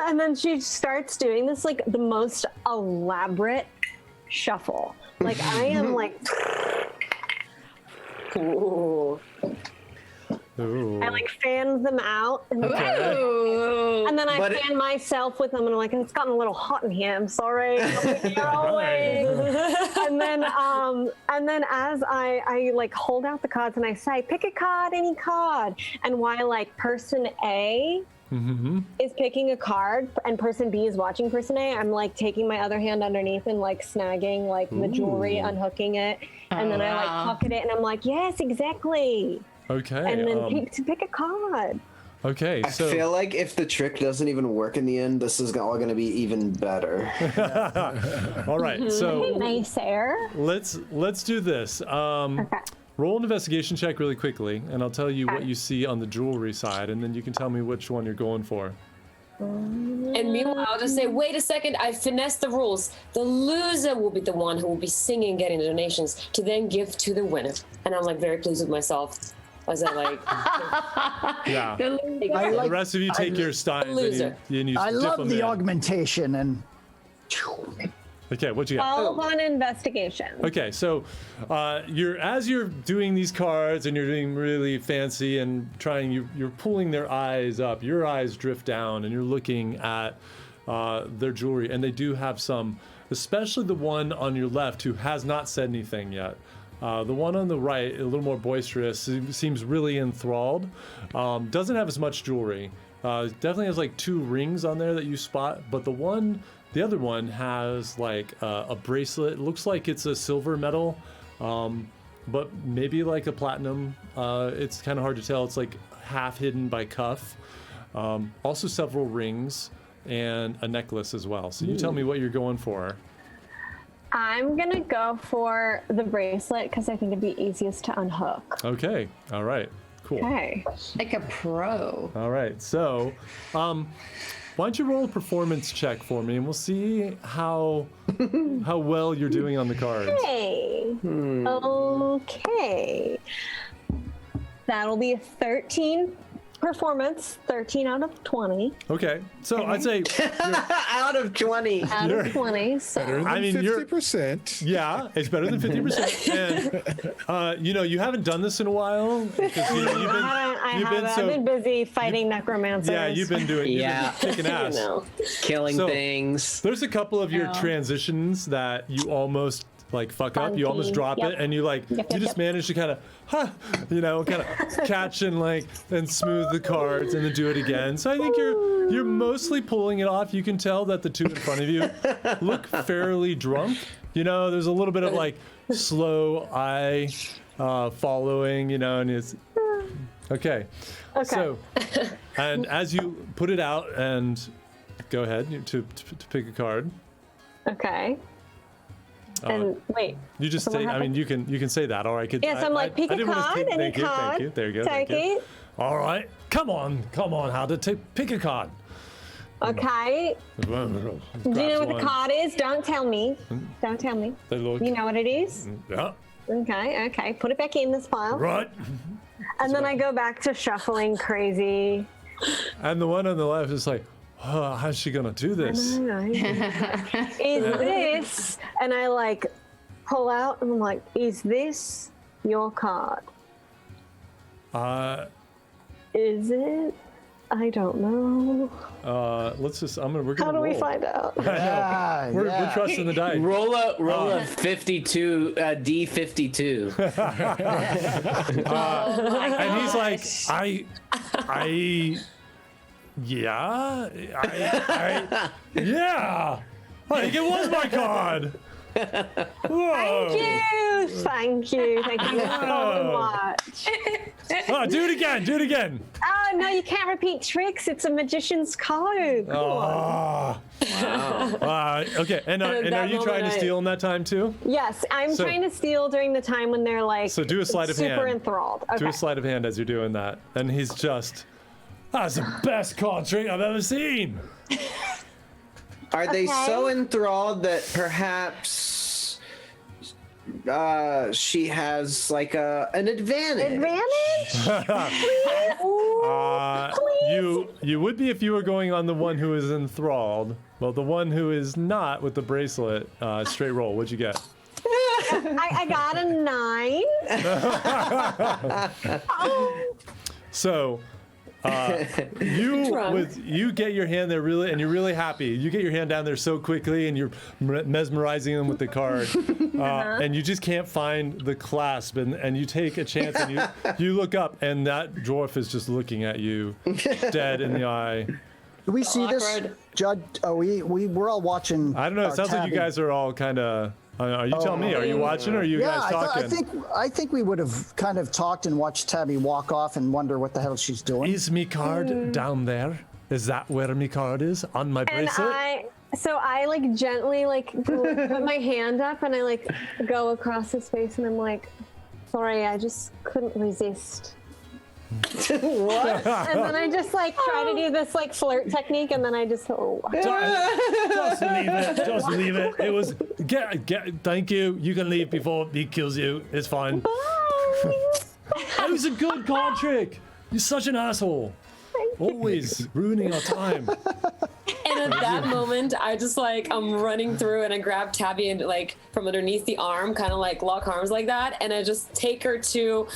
and then she starts doing this like the most elaborate shuffle. Like I am like Ooh. Ooh. I like fan them out and, Ooh. and then I But fan myself with them and I'm like, it's gotten a little hot in here, I'm sorry. and then as I like hold out the cards and I say, pick a card, any card. And while like person A is picking a card and person B is watching person A, I'm like taking my other hand underneath and like snagging like the jewelry, unhooking it, and then I like pocket it and I'm like, yes, exactly. Okay. And then pick a card. Okay. I So feel like if the trick doesn't even work in the end, this is all going to be even better. all right. So Lycere. let's do this. Roll an investigation check really quickly, and I'll tell you what you see on the jewelry side, and then you can tell me which one you're going for. And meanwhile, I'll just say, wait a second, I finessed the rules. The loser will be the one who will be singing and getting the donations to then give to the winner. And I'm like very pleased with myself as I like. Yeah. I like, The rest of you take your steins loser. and you I dip love them the in. augmentation and. Okay, what you got? All on investigation. Okay, so as you're doing these cards and you're doing really fancy and you're pulling their eyes up. Your eyes drift down and you're looking at their jewelry, and they do have some, especially the one on your left who has not said anything yet. The one on the right, a little more boisterous, seems really enthralled. Doesn't have as much jewelry. Definitely has like 2 rings on there that you spot, but the other one has like a bracelet. It looks like it's a silver medal, but maybe like a platinum. It's kind of hard to tell. It's like half hidden by cuff. Also several rings and a necklace as well. So you tell me what you're going for. I'm gonna go for the bracelet because I think it'd be easiest to unhook. Okay. All right. Cool. Okay. Like a pro. All right. So, why don't you roll a performance check for me, and we'll see how well you're doing on the cards. Hey. Okay. That'll be a 13 performance, 13 out of 20. Okay. So I'd say Out of 20. Out of 20. So I mean, you're 50%. yeah, it's better than 50%. And you haven't done this in a while because you've been I've been busy fighting necromancers. yeah, you've been kicking ass. Killing So- things. There's a couple of your transitions that you almost like fuck up. You almost drop Yep. it, and you just manage to kind of catch and smooth the cards, and then do it again. So I think you're mostly pulling it off. You can tell that the 2 in front of you look fairly drunk. There's a little bit of like slow eye following. And it's okay. So, and as you put it out, and go ahead to pick a card. Okay. And wait. You just so say. what I mean, you can say that. All right. Yes, I'm like, pick a didn't wanna card, take- any thank you, card. Thank you. There you go. Take thank you. it. All right. Come on. How to pick a card. Okay. Do you know what the card is? Don't tell me. Don't tell me. They look. You know what it is? Yeah. Okay. Put it back in this pile. Right. And then I go back to shuffling crazy. And the one on the left is like, oh, how's she gonna do this? Is this? And I like pull out and I'm like, is this your card? Is it? I don't know. Let's just. We're gonna. How do we roll. find out? Yeah, We're trusting the dice. Roll a 52, D52. And he's like, yeah, yeah. I think it was my card. Whoa. Thank you so much. Oh, do it again. Oh no, you can't repeat tricks. It's a magician's code. Come on. Oh. Okay, and are you trying to steal in that time too? Yes, I'm trying to steal during the time when they're like So do a sleight of hand. super enthralled. Okay. Do a sleight of hand as you're doing that. And he's just, that's the best card trick I've ever seen. Are they so enthralled that perhaps she has like an advantage? You would be if you were going on the one who is enthralled. Well, the one who is not with the bracelet, straight roll. What'd you get? I got a 9. So, you get your hand there really, and you're really happy. You get your hand down there so quickly, and you're mesmerizing them with the card, and you just can't find the clasp. And you take a chance, and you look up, and that dwarf is just looking at you, dead in the eye. Do we see this, Judd? We're all watching. I don't know. It sounds like you guys are all kind of. Are you telling me? Are you watching, or are you guys talking? I think we would have kind of talked and watched Tabby walk off and wonder what the hell she's doing. Is me card down there? Is that where me card is on my bracelet? I like gently like put my hand up and I like go across his face and I'm like, sorry, I just couldn't resist. What? And then I just like try to do this like flirt technique, and then I just just leave it. Just leave it. It was thank you. You can leave before he kills you. It's fine. That was a good card trick. You're such an asshole. Always ruining our time. And at that moment, I just like, I'm running through and I grab Tabby and like from underneath the arm, kind of like lock arms like that. And I just take her to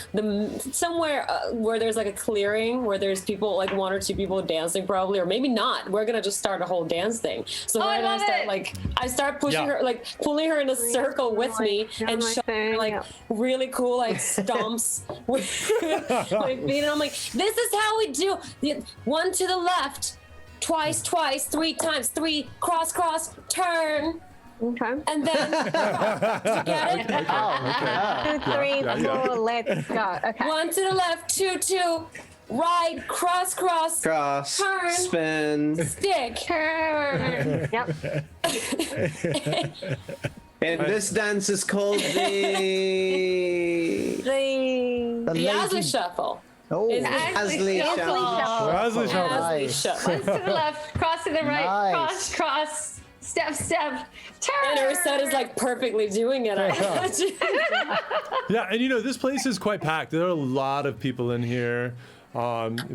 somewhere where there's like a clearing where there's people, like 1 or 2 people dancing probably, or maybe not. We're going to just start a whole dance thing. So I start pushing her, like pulling her in a circle with me and showing her like really cool, like stomps with my feet. And I'm like, this is how we do. 1 to the left. Twice, 3 times, 3, cross, turn. Okay. And then, did you get it? Okay. 2, 3, 4, let's go. Okay. 1 to the left, 2, right, cross, turn, spin, stick, turn. Yep. And this dance is called the Yazoo Shuffle. Oh, Asley Shuffle. Asley Shuffle. Nice. 1 to the left, cross to the right, Nice. cross, step, turn. And Ursette is like perfectly doing it. Yeah, and you know, this place is quite packed. There are a lot of people in here.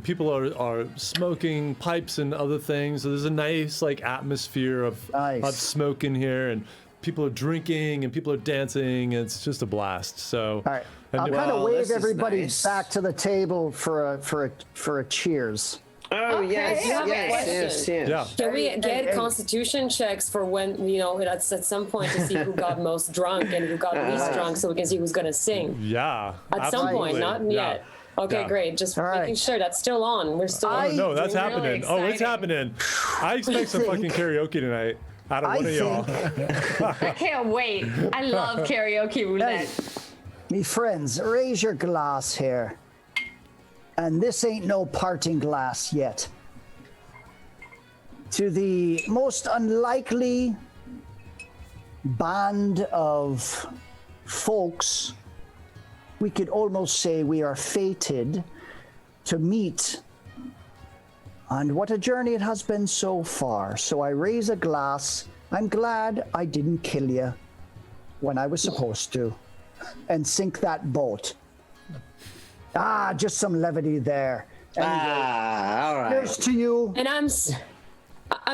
People are smoking pipes and other things. So there's a nice like atmosphere of smoke in here, and people are drinking and people are dancing. And it's just a blast. So all right. I'll kind of wave everybody back to the table for a cheers. Oh, yes. Yeah. Can we get constitution checks for when, you know, at some point to see who got most drunk and who got least drunk so we can see who's going to sing? Yeah. At some point, not yet. Okay, great. Just making sure that's still on. We're still on. No, that's happening. Really It's happening. I expect some fucking karaoke tonight out of one of y'all. I can't wait. I love karaoke roulette. Me friends, raise your glass here. And this ain't no parting glass yet. To the most unlikely band of folks, we could almost say we are fated to meet. And what a journey it has been so far. So I raise a glass. I'm glad I didn't kill you when I was supposed to. And sink that boat. Just some levity there. Anyway, all right. Here's to you. And I'm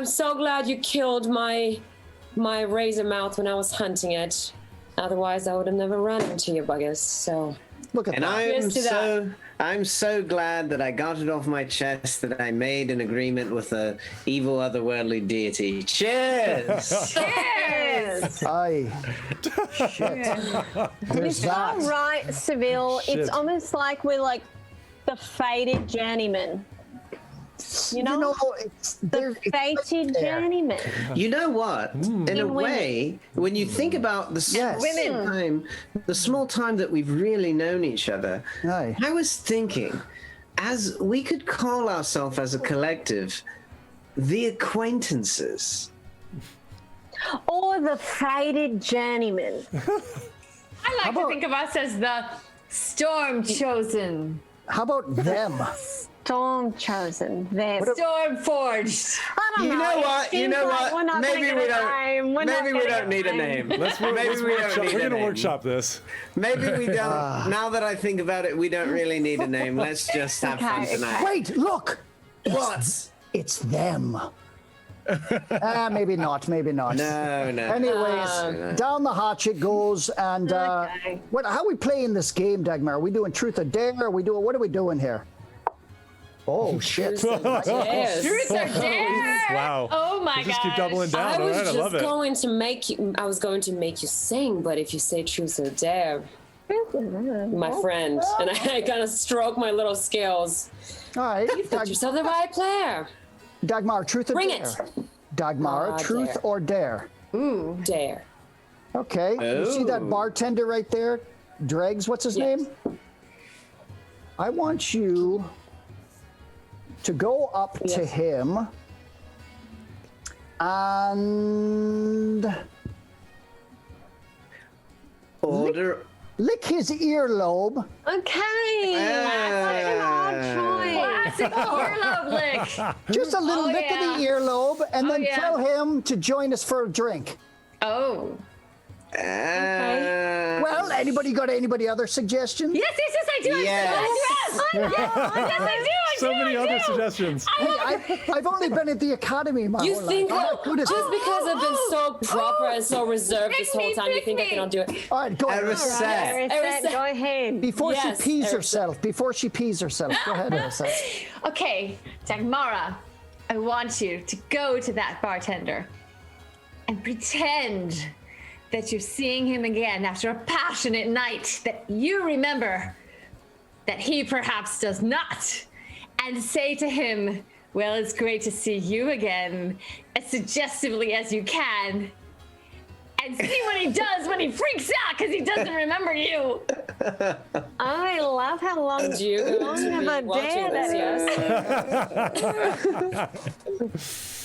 so glad you killed my razor mouth when I was hunting it. Otherwise, I would have never run into you, Buggus. So look at and that. I'm so glad that I got it off my chest that I made an agreement with a evil otherworldly deity. Cheers! Cheers! Aye. Shit. There's that. Right, Seville. Shit. It's almost like we're like the fated journeyman. You know it's the fated journeyman. You know what? In a way, when you think about the small time that we've really known each other, Aye. I was thinking, as we could call ourselves as a collective, the acquaintances. are the frighted journeymen. I like to think of us as the storm chosen. How about them? Storm chosen. Them. Storm forged. I don't You know what? You Seems know like what? we're not Maybe gonna we get a don't. time. We're not Maybe we gonna don't get need a time. name. Let's Maybe we don't workshop. need We're a gonna name. workshop this. Maybe we don't. Now that I think about it, we don't really need a name. Let's just have fun Okay, tonight. Wait, look. What? It's them. Maybe not. Maybe not. No. Anyways, down the hatch it goes, and Okay. how are we playing this game, Dagmar? Are we doing truth or dare? What are we doing here? Oh shit! Yes. Truth or dare? Wow. Oh my You just keep doubling gosh. down. I was All right, I love just it. going to make you. I was going to make you sing, but if you say truth or dare, my friend, and I kind of stroke my little scales. All right, Put yourself the right player. Dagmar, truth or Bring dare? it. Dagmar, truth dare. or dare? Dare. Okay. You see that Oh. bartender right there? Dregs, what's his Yes. name? I want you to go up to Yes. him and Order. lick his earlobe. Okay. That's an odd choice. Classic earlobe lick. Just a little Oh, lick yeah. of the earlobe, and Oh, then yeah. tell him to join us for a drink. Oh. Well, anybody other suggestions? Yes, I do. Yes. Yes, I do. So many other suggestions. Hey, I've only been at the academy my You whole think life. I'm not good at just because I've been so proper and so reserved this whole time, you think I cannot do it? All right, go ahead. Erisette. Erisette, go ahead. Before Yes, she pees Erisette. herself. Before she pees herself. Go ahead, Erisette. Okay, Dagmara, I want you to go to that bartender and pretend that you're seeing him again after a passionate night that you remember that he perhaps does not. And say to him, well, it's great to see you again, as suggestively as you can. And see what he does when he freaks out because he doesn't remember you. I love how long You long going to of be a watching day this, that yes?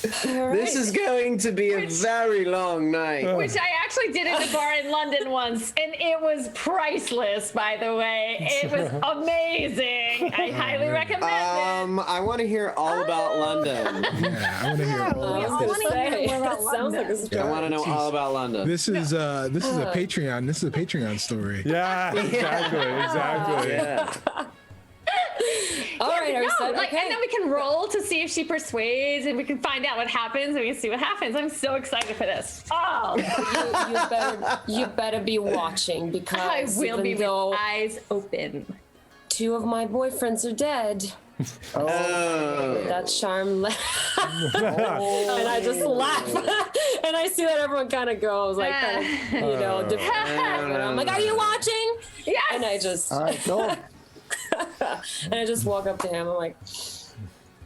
This is going to be a very long night. Which I actually did at a bar in London once, and it was priceless, by the way. It was amazing. I highly recommend it. I want to hear all about London. Yeah, I want to hear. I was I gonna wanna hear say, more about it sounds like this is I want to know all about London. This is a Patreon. This is a Patreon story. Yeah, exactly. Yeah. all right. No, Erisette, like, okay. and then we can roll to see if she persuades, and we can find out what happens, and we can see what happens. I'm so excited for this. Oh, you better be watching I because will be even though with eyes open. 2 of my boyfriends are dead, that charm left. And I just laugh, and I see that everyone kind of goes like, kind of, you know, and I'm like, "Are you watching?" Yes. And I just, All right, go. and I just walk up to him. I'm like,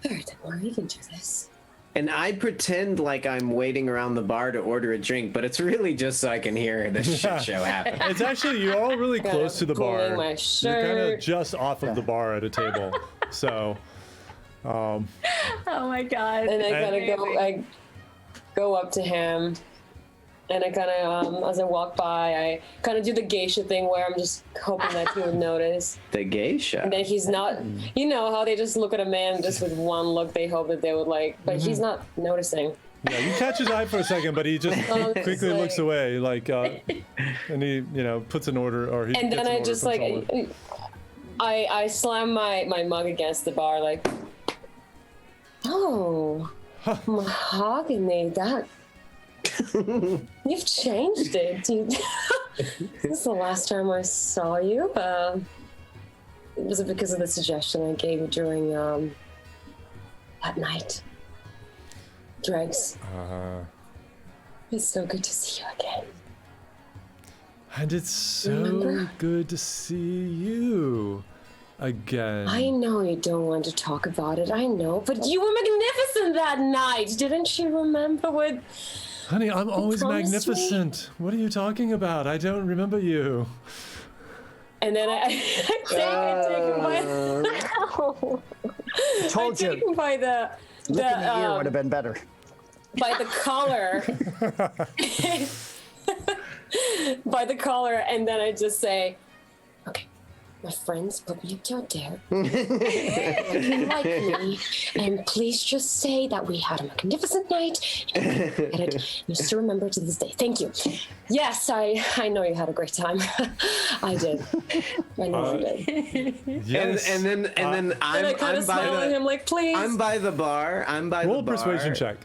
"All right, Dagmar, you can do this." And I pretend like I'm waiting around the bar to order a drink, but it's really just so I can hear the shit show happen. It's actually, you're all really Kind close of to the bar. pulling my You're kind shirt. of just off of the bar at a table. So, Oh my god. And I kind And- of go up to him, and I kind of, as I walk by, I kind of do the geisha thing where I'm just hoping that he would notice. The geisha. And then he's not, you know how they just look at a man just with one look, they hope that they would like, but he's not noticing. yeah, you catch his eye for a second, but he just it's quickly like- looks away, like, and he, puts an order, or he And gets then an I order just from like, someone. I slam my mug against the bar, like, oh, mahogany, that, you've changed it. This is the last time I saw you. Was it because of the suggestion I gave you during that night? Dregs. It's so good to see you again. And it's so Remember? good to see you again. I know you don't want to talk about it, I know, but you were magnificent that night. Didn't you remember what? Honey, I'm always promised me? magnificent. What are you talking about? I don't remember you. And then I take him by, Told take you. him by the Licking the ear would have been better. by the collar. By the collar, and then I just say, okay, my friends put me up to a dare. You like me, and please just say that we had a magnificent night, and you still remember to this day. Thank you. Yes, I know you had a great time. I did. I know you did. Yes. And then And I kind of smile at him like, please. I'm by the bar. Roll a persuasion check.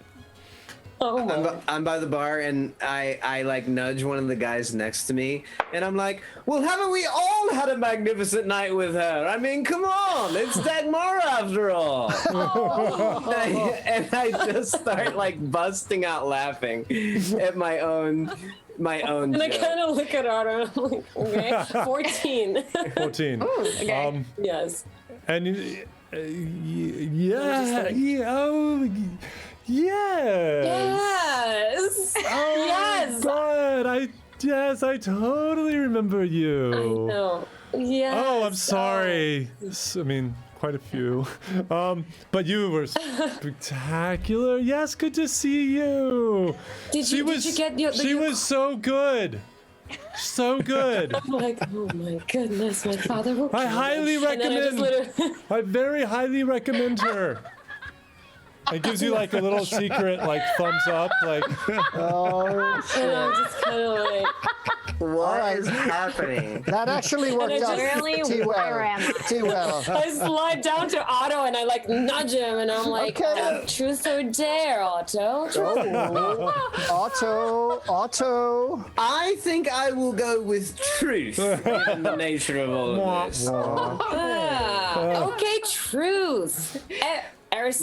Oh my. I'm by the bar, and I like nudge one of the guys next to me, and I'm like, well, haven't we all had a magnificent night with her? I mean, come on, it's Dagmara after all. And I just start like busting out laughing at my own And I joke. kind of look at Otto, and I'm like, okay, 14. 14. Okay. Yes. And yeah, yes. Yes. Oh Yes. God, I totally remember you. I know. Yes. Oh, I'm sorry. I mean, quite a few. But you were spectacular. Yes, good to see you. Did you get your? She was so good. So good. I'm like, oh my goodness, my father will. I kill highly me. And then I just recommend. I very highly recommend her. It gives you like a little secret like thumbs up, like. Oh, and I'm just kind of like, What is happening? that actually worked out Really? too Where well. am I? Too well. I slide down to Otto and I like nudge him and I'm like, Okay. truth or dare, Otto? Otto. I think I will go with truth, given the nature of all of this. Okay, truth.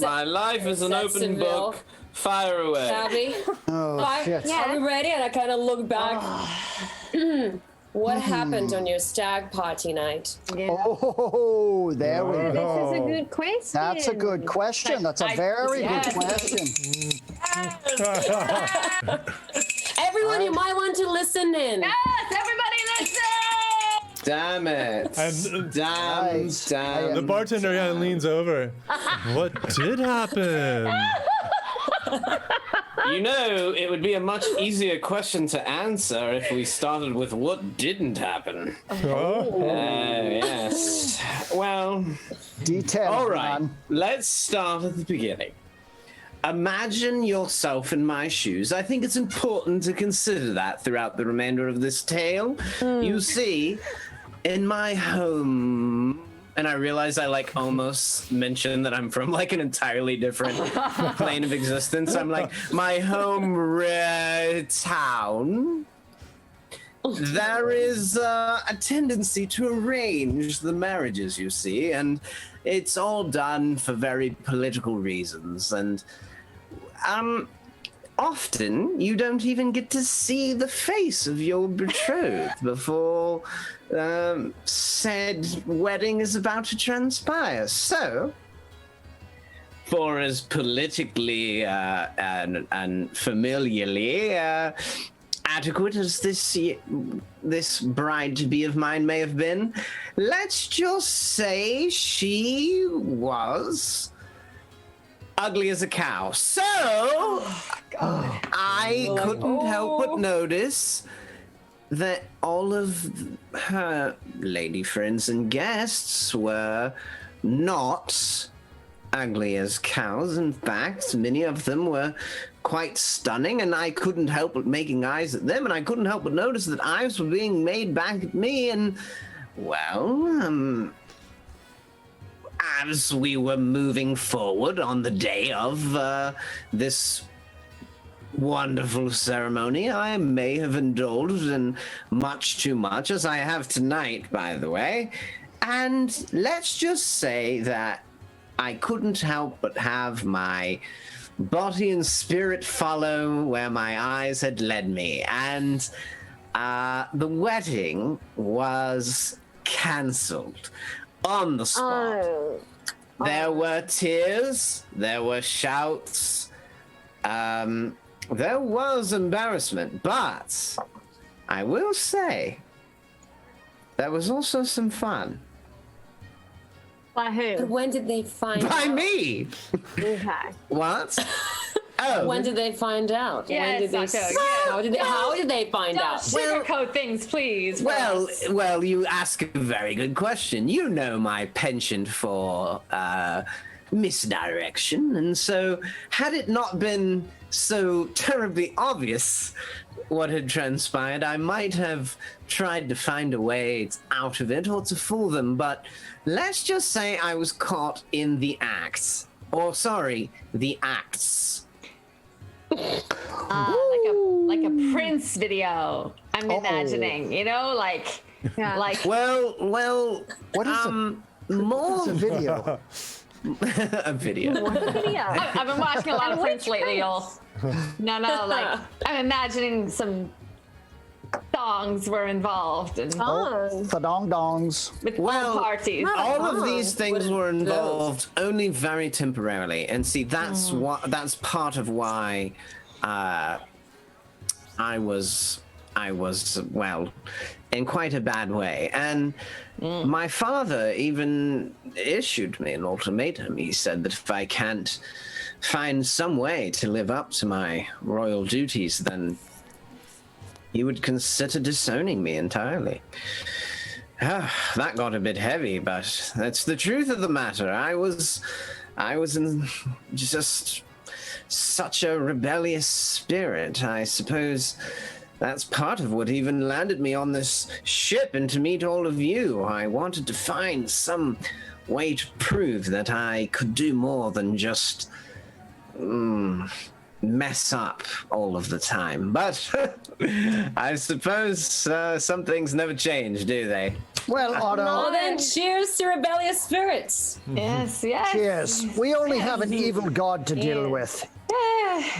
My life is an open book. Fire away. Abby, shit. are we ready? And I kind of look back. What happened on your stag party night? Oh, there we This go. is a good question. That's a good question. That's a very good question. Everyone, you might want to listen in. Yes, everybody listen! Damn it. Damn. The bartender kind of leans over. What did happen? You know, it would be a much easier question to answer if we started with what didn't happen. Yes. Well, Detail. all right. Man. Let's start at the beginning. Imagine yourself in my shoes. I think it's important to consider that throughout the remainder of this tale. You see, in my home, and I realize I like almost mentioned that I'm from like an entirely different plane of existence. I'm like, my home town. There is a tendency to arrange the marriages, you see, and it's all done for very political reasons. And often you don't even get to see the face of your betrothed before said wedding is about to transpire. So, for as politically and familiarly adequate as this bride-to-be of mine may have been, let's just say she was ugly as a cow. So, I couldn't help but notice that all of her lady friends and guests were not ugly as cows. In fact, many of them were quite stunning, and I couldn't help but making eyes at them, and I couldn't help but notice that eyes were being made back at me, and, well, as we were moving forward on the day of this wonderful ceremony, I may have indulged in much too much, as I have tonight, by the way. And let's just say that I couldn't help but have my body and spirit follow where my eyes had led me. And the wedding was cancelled on the spot. There were tears, there were shouts, there was embarrassment, but I will say there was also some fun. By who? But when did they find By out? me! Okay. What? Oh. When did they find out? Yes, when did they, Otto, yeah. how did they find Don't out? sugarcoat things, please. for us. Well, you ask a very good question. You know my penchant for misdirection, and so had it not been so terribly obvious what had transpired, I might have tried to find a way out of it or to fool them, but let's just say I was caught in the act. Or, sorry, the acts. Like a Prince video. I'm imagining, like, like. Well, What is more it's a video? a video. I've been watching a lot of Prince lately, y'all. No, like I'm imagining some songs were involved and The dong dongs. with all parties. All of these things were involved only very temporarily, and see, that's that's part of why I was well, in quite a bad way, and my father even issued me an ultimatum. He said that if I can't find some way to live up to my royal duties, then he would consider disowning me entirely. That got a bit heavy, but that's the truth of the matter. I was in just such a rebellious spirit. I suppose that's part of what even landed me on this ship and to meet all of you. I wanted to find some way to prove that I could do more than just mess up all of the time. But I suppose some things never change, do they? Well, Otto. Well, then cheers to rebellious spirits. Yes. Cheers. We only have an evil god to deal with.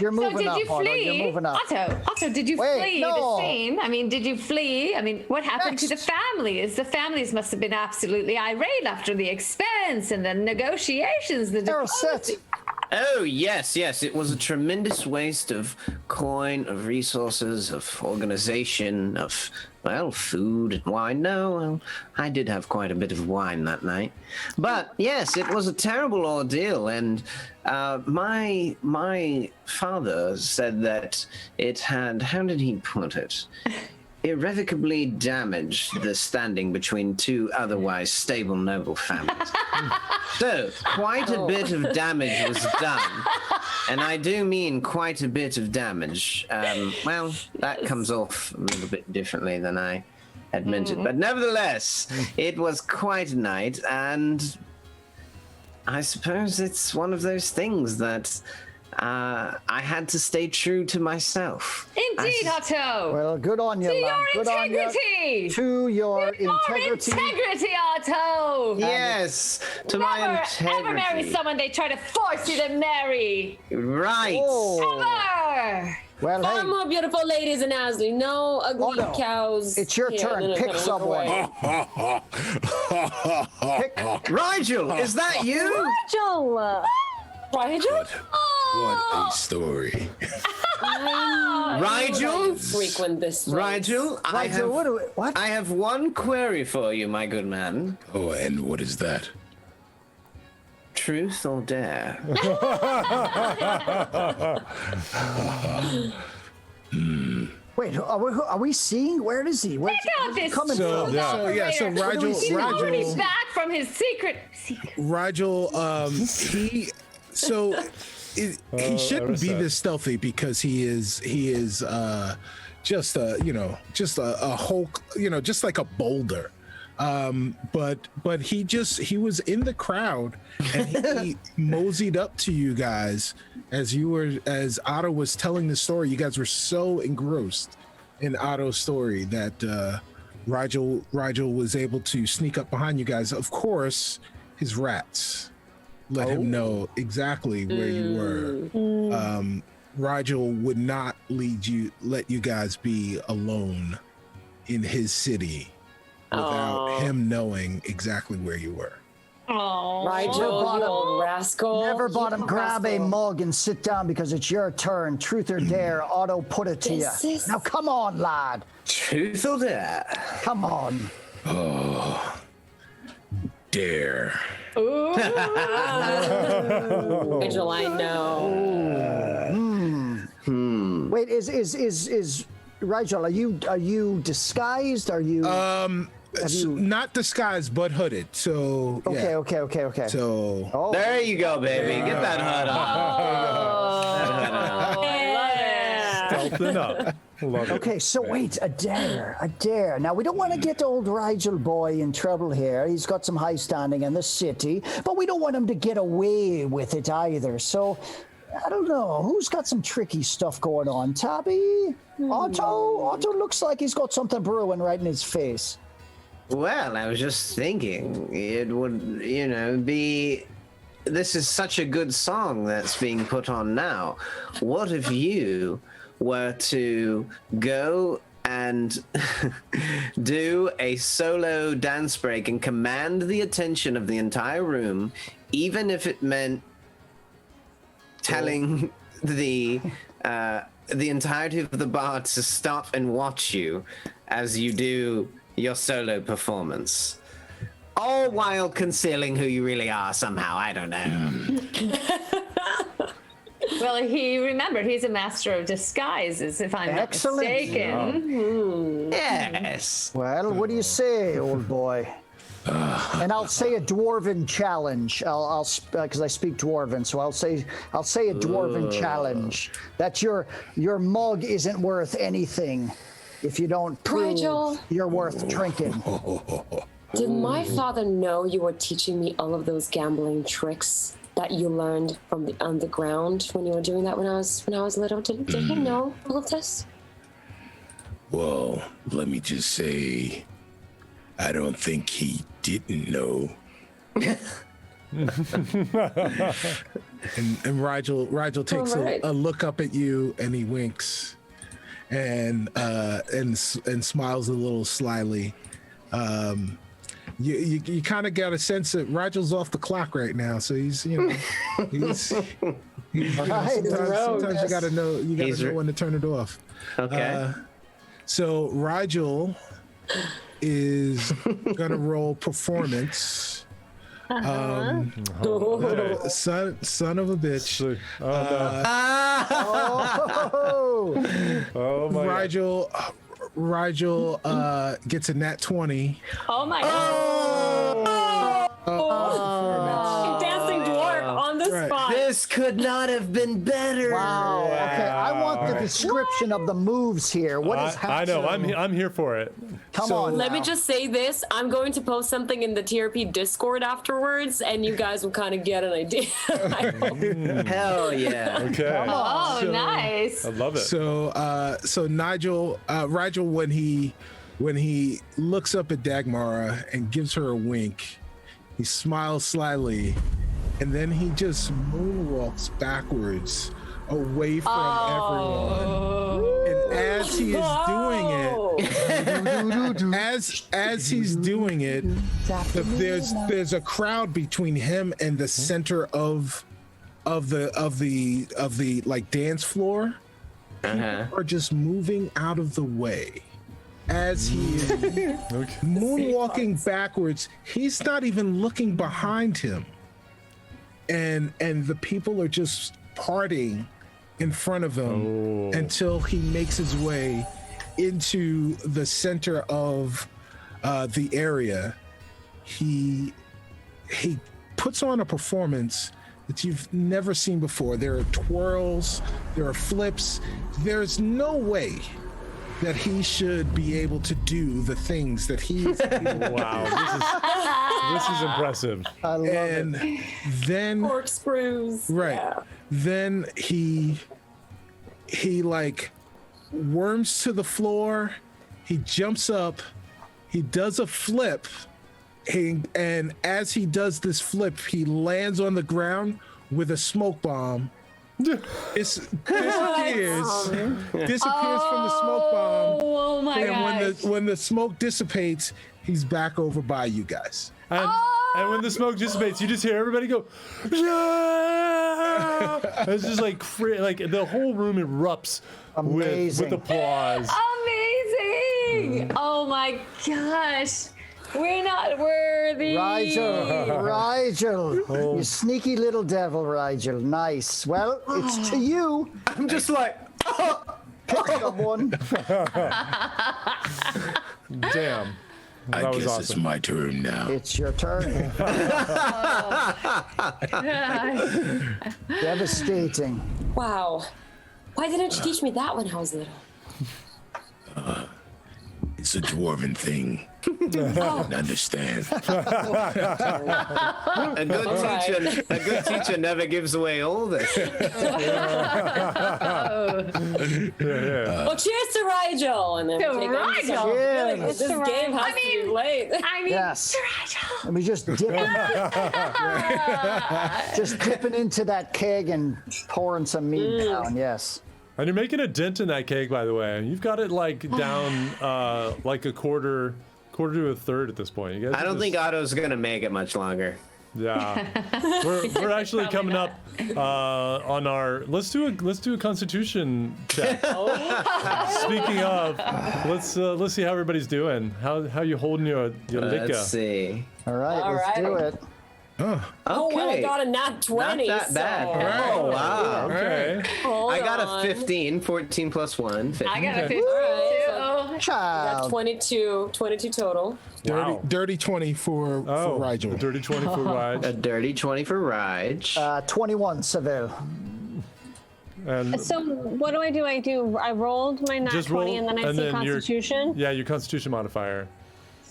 You're moving up, Otto. You're moving up. Otto, did you flee the scene? I mean, did you flee? I mean, what happened to the families? The families must have been absolutely irate after the expense and the negotiations. They're upset. Oh, yes. It was a tremendous waste of coin, of resources, of organization, of, well, food and wine. No, well, I did have quite a bit of wine that night. But, yes, it was a terrible ordeal, and my father said that it had, how did he put it? Irrevocably damaged the standing between two otherwise stable noble families. So, quite a bit of damage was done. And I do mean quite a bit of damage. Well, that comes off a little bit differently than I had mentioned. But nevertheless, it was quite a night, and I suppose it's one of those things that I had to stay true to myself. Indeed, Otto. Well, good on you, to lad. your Good on you. integrity. To your integrity. Integrity, Otto. Yes, to my integrity. Ever marry someone they try to force you to marry. Right. Ever. Well, Far hey, more beautiful ladies in Asley. No ugly Otto, cows. it's your turn. Pick someone. Rigel, is that you? Rigel! Rigel? What a story. Rigel? Frequent this place. Rigel, What? I have one query for you, my good man. Oh, and what is that? Truth or dare? Wait, are we seeing? Where is he? Where's Check out this coming So, from? so Rigel, He's already back from his secret. Rigel, he shouldn't be this stealthy because he is just a whole, just like a boulder. But he was in the crowd and he moseyed up to you guys as Otto was telling the story. You guys were so engrossed in Otto's story that Rigel was able to sneak up behind you guys. Of course, his rats let him know exactly where you were. Rigel would not let you guys be alone in his city without him knowing exactly where you were. Rigel, you old rascal. Never bought him. Grab a mug and sit down because it's your turn. Truth or dare, Otto put it to you. Now come on, lad. Truth or dare? Come on. Oh, dare. Rigel, I know. Wait, is Rigel? Are you disguised? Are you? Not disguised, but hooded. So yeah. Okay. So There you go, baby. Get that hood off. Stealthing up. Love it. Okay, so wait, a dare. Now, we don't want to get old Rigel boy in trouble here. He's got some high standing in the city, but we don't want him to get away with it either. So, I don't know. Who's got some tricky stuff going on? Tabby? Otto looks like he's got something brewing right in his face. Well, I was just thinking it would, be. This is such a good song that's being put on now. What if you were to go and do a solo dance break and command the attention of the entire room, even if it meant telling the entirety of the bar to stop and watch you as you do your solo performance, all while concealing who you really are somehow. I don't know. Well, he remembered he's a master of disguises, if I'm not mistaken. Yes. Well, what do you say, old boy? And I'll say a dwarven challenge. I'll because I speak dwarven, so I'll say a dwarven challenge. That your mug isn't worth anything if you don't prove Rigel. you're worth drinking. Did my father know you were teaching me all of those gambling tricks that you learned from the underground when you were doing that when I was little? Did he know all of this? Well, let me just say, I don't think he didn't know. and Rigel takes a look up at you and he winks and smiles a little slyly. You kind of got a sense that Rigel's off the clock right now, so he's sometimes you gotta know when to turn it off. Okay. So Rigel is gonna roll performance. Son of a bitch. Oh my Rigel gets a nat 20. Oh my god. Dancing dwarf on the spot. This could not have been better. Wow. Okay, I want the description of the moves here. What is happening? I know. I'm here for it. Come on. Let me just say this. I'm going to post something in the TRP Discord afterwards, and you guys will kind of get an idea. Hell yeah. Okay. Oh, nice. I love it. So Rigel, when he looks up at Dagmara and gives her a wink, he smiles slyly, and then he just moonwalks backwards away from everyone. And as he is doing it, as he's doing it, there's a crowd between him and the center of the like dance floor. People are just moving out of the way as he is moonwalking backwards. He's not even looking behind him, and the people are just parting in front of him until he makes his way into the center of the area. He puts on a performance that you've never seen before. There are twirls, there are flips. There's no way that he should be able to do the things that he's doing. Wow, this is impressive. I love it. Then corkscrews. Right. Yeah. Then he like worms to the floor. He jumps up. He does a flip. And as he does this flip, he lands on the ground with a smoke bomb. Disappears from the smoke bomb. Oh my god! And when the smoke dissipates, he's back over by you guys. And when the smoke dissipates, you just hear everybody go, yeah! It's just like the whole room erupts with applause. Amazing! Oh my gosh. We're not worthy. Rigel, you sneaky little devil, Rigel. Nice. Well, it's to you. I'm just like, Pick someone. Damn. I That was guess awesome. it's my turn now. It's your turn. Devastating. Wow. Why didn't you teach me that when I was little? It's a dwarven thing. I can understand. A good teacher never gives away all this. Well, cheers to Rigel! And then To take Rigel? Really, Yes. this game has to be late. I mean, Yes. Let me just dipping into that keg and pouring some mead down. Yes. And you're making a dent in that cake, by the way. You've got it like down like a quarter to a third at this point. You guys I don't are think just- Otto's gonna make it much longer. Yeah, we're actually coming up on our. Let's do a Constitution check. Speaking of, let's see how everybody's doing. How you holding your liquor? Let's see. All right, All let's do right. it. Oh, well, I Okay. got a nat 20. Not that bad. So. Oh, wow. Okay. Hold I got on. a 15, 14 plus 1. 15. I got a 52. Got Child. 22 total. Wow. Dirty 20 for Rigel. a dirty 20 for Ride. A dirty 20 for Raj. 21, Seville. And So what do? I rolled my nat just 20 roll, and then I see your- Constitution. Yeah, your Constitution modifier.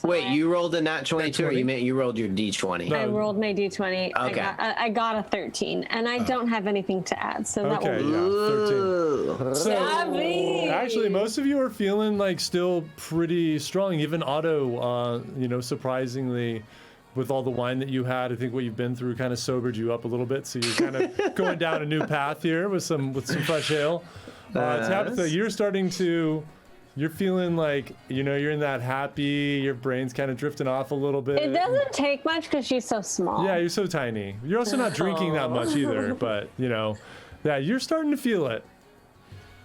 Wait, you rolled a nat 22 or you meant you rolled your d20? No. I rolled my d20. Okay. I got a 13, and I don't have anything to add, so that Okay, will yeah, 13. So, Savvy. actually, most of you are feeling like still pretty strong. Even Otto, surprisingly, with all the wine that you had, I think what you've been through kind of sobered you up a little bit. So you're kind of going down a new path here with some fresh ale. Tabitha, you're feeling like, you're in that happy, your brain's kind of drifting off a little bit. It doesn't take much because she's so small. Yeah, you're so tiny. You're also not drinking that much either, but, yeah, you're starting to feel it.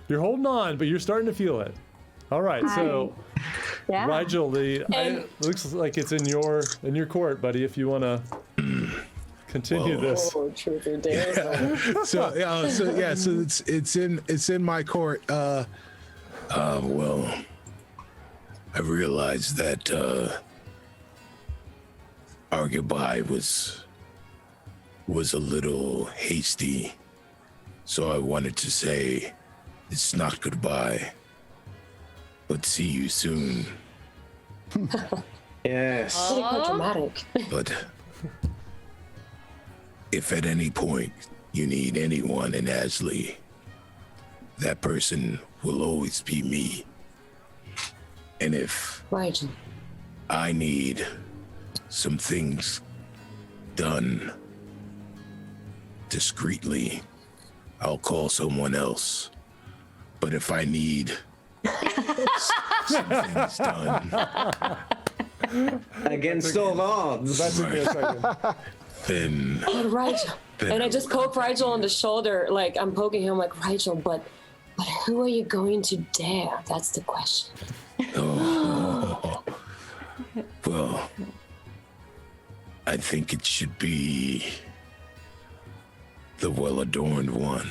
You're holding on, but you're starting to feel it. All right, so Yeah. Rigel, it looks like it's in your court, buddy, if you want to continue this. Oh, truth or dare. So it's in my court. Well, I realized that our goodbye was a little hasty, so I wanted to say it's not goodbye, but see you soon. Yes. Really quite dramatic. But if at any point you need anyone in Asley, that person will always be me. And if Rigel. I need some things done discreetly, I'll call someone else. But if I need some things done, Against all odds. That's a good second. then But Rigel. And I just poke Rigel on the shoulder, like I'm poking him like, Rigel, but who are you going to dare? That's the question. well, I think it should be the well-adorned one.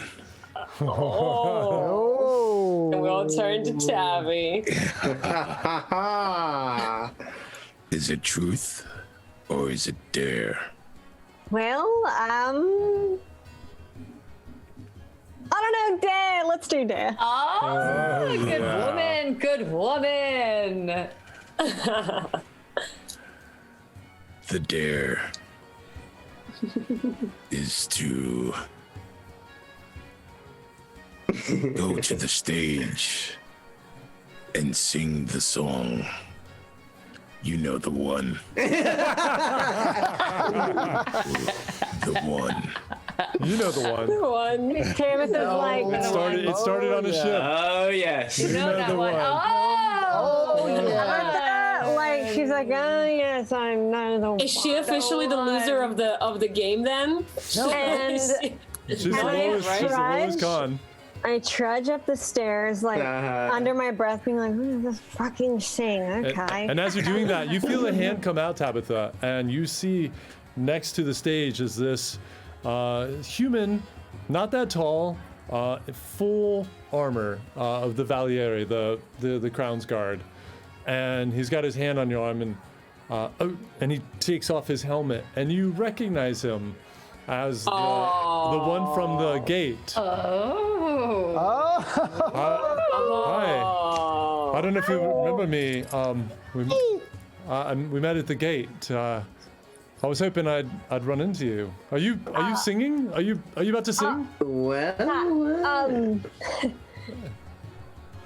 Oh. And we'll turn to Tabby. Is it truth or is it dare? Well, I don't know, dare. Let's do dare. Oh, good yeah. woman. Good woman. The dare is to go to the stage and sing the song. You know the one. The one. You know the one. One. Tabitha's like, It started on a ship. Oh, yes. You know that the one. one. Oh, like she's like, oh yes, I'm not the. Is she officially the loser of the game then? And She's the I lowest con. I trudge up the stairs, like under my breath, being like, "Who does this fucking sing?" Okay. And as you're doing that, you feel a hand come out, Tabitha, and you see next to the stage is this human, not that tall, full armor of the Valiere, the Crown's Guard, and he's got his hand on your arm, and he takes off his helmet, and you recognize him as the one from the gate. Hi. I don't know if you remember me. We met at the gate. I was hoping I'd run into you. Are you singing? Are you about to sing?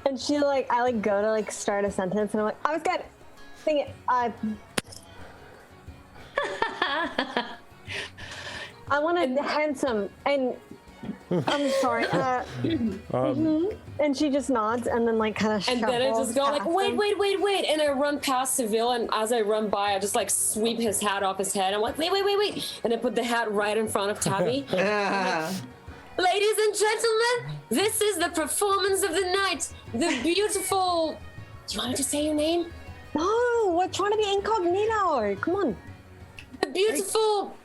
And she I go to start a sentence, and I'm like, I was good. Sing it. I wanted handsome, and I'm sorry. And she just nods, and then kind of. And then I just go wait, and I run past Seville, and as I run by, I just sweep his hat off his head. I'm like, wait, and I put the hat right in front of Tabby. Ladies and gentlemen, this is the performance of the night. The beautiful. Do you want me to say your name? No, we're trying to be incognito. Come on. The beautiful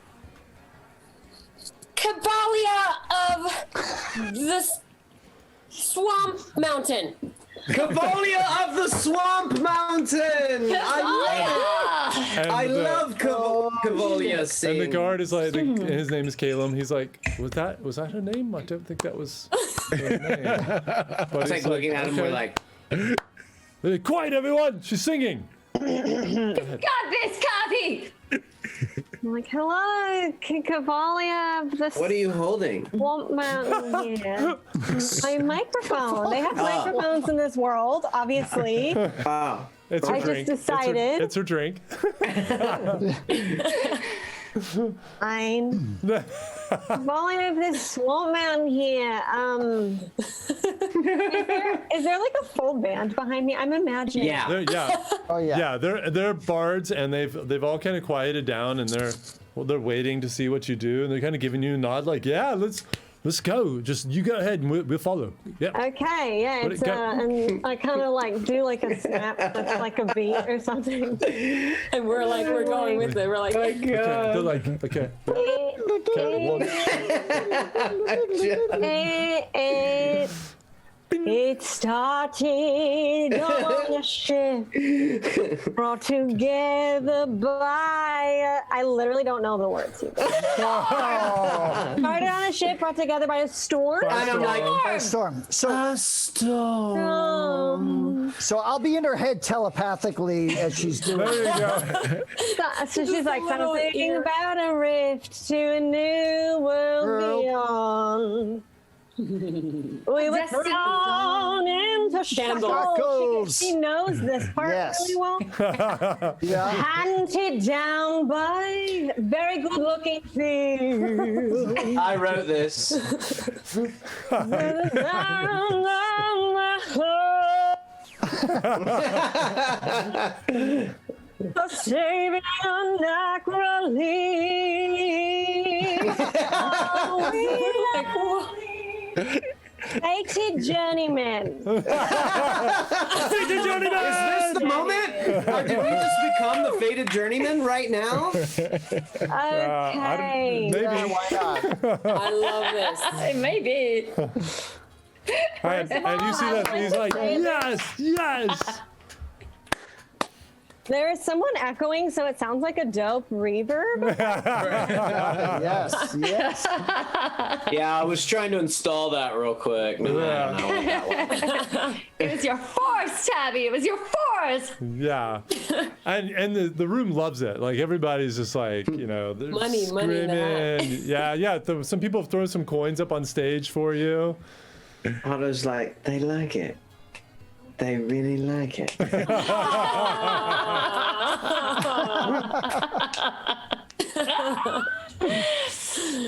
Cabalia of the Swamp Mountain. Cavolia of the Swamp Mountain! I love Cavolia singing. And the guard is his name is Caleb. He's like, was that her name? I don't think that was her name. But it's looking at him, we're quiet everyone, she's singing. Got this, Kathy! I'm like, hello, Cavalia of the What are you holding? Swamp Mountain here. My microphone. They have microphones in this world, obviously. Wow. It's her I drink. just decided. It's her drink. Fine. Cavalia of this Swamp Mountain here. Is there a full band behind me? I'm imagining. Yeah. Oh yeah. Yeah, they're bards, and they've all kind of quieted down, and they're waiting to see what you do, and they're kind of giving you a nod, let's go. Just you go ahead, and we'll follow. Yeah. Okay. Yeah. It's and I kind of do a snap that's a beat or something. And we're going with it. We're like, Okay. They're like, okay. It started on a ship brought together by I literally don't know the words. Started on a ship brought together by a storm. A storm. A storm. So I'll be in her head telepathically as she's doing. There you go. So she's something about a rift to a new world beyond. We were thrown into shackles. She knows this part really well. Hunted down by very good-looking thieves. I wrote this. Saving Anacrolene. Fated journeyman. Fated journeyman. Is this the moment? Or did we just become the fated journeyman right now? Okay. Maybe. Why not? I love this. Maybe. And you see that he's like, yes. There is someone echoing, so it sounds like a dope reverb. Yes. Yeah, I was trying to install that real quick. No, I don't know what that was. It was your force, Tabby. It was your force. Yeah. And the room loves it. Everybody's just they're Money in the screaming. Yeah. Some people have thrown some coins up on stage for you. Otto's they like it. They really like it.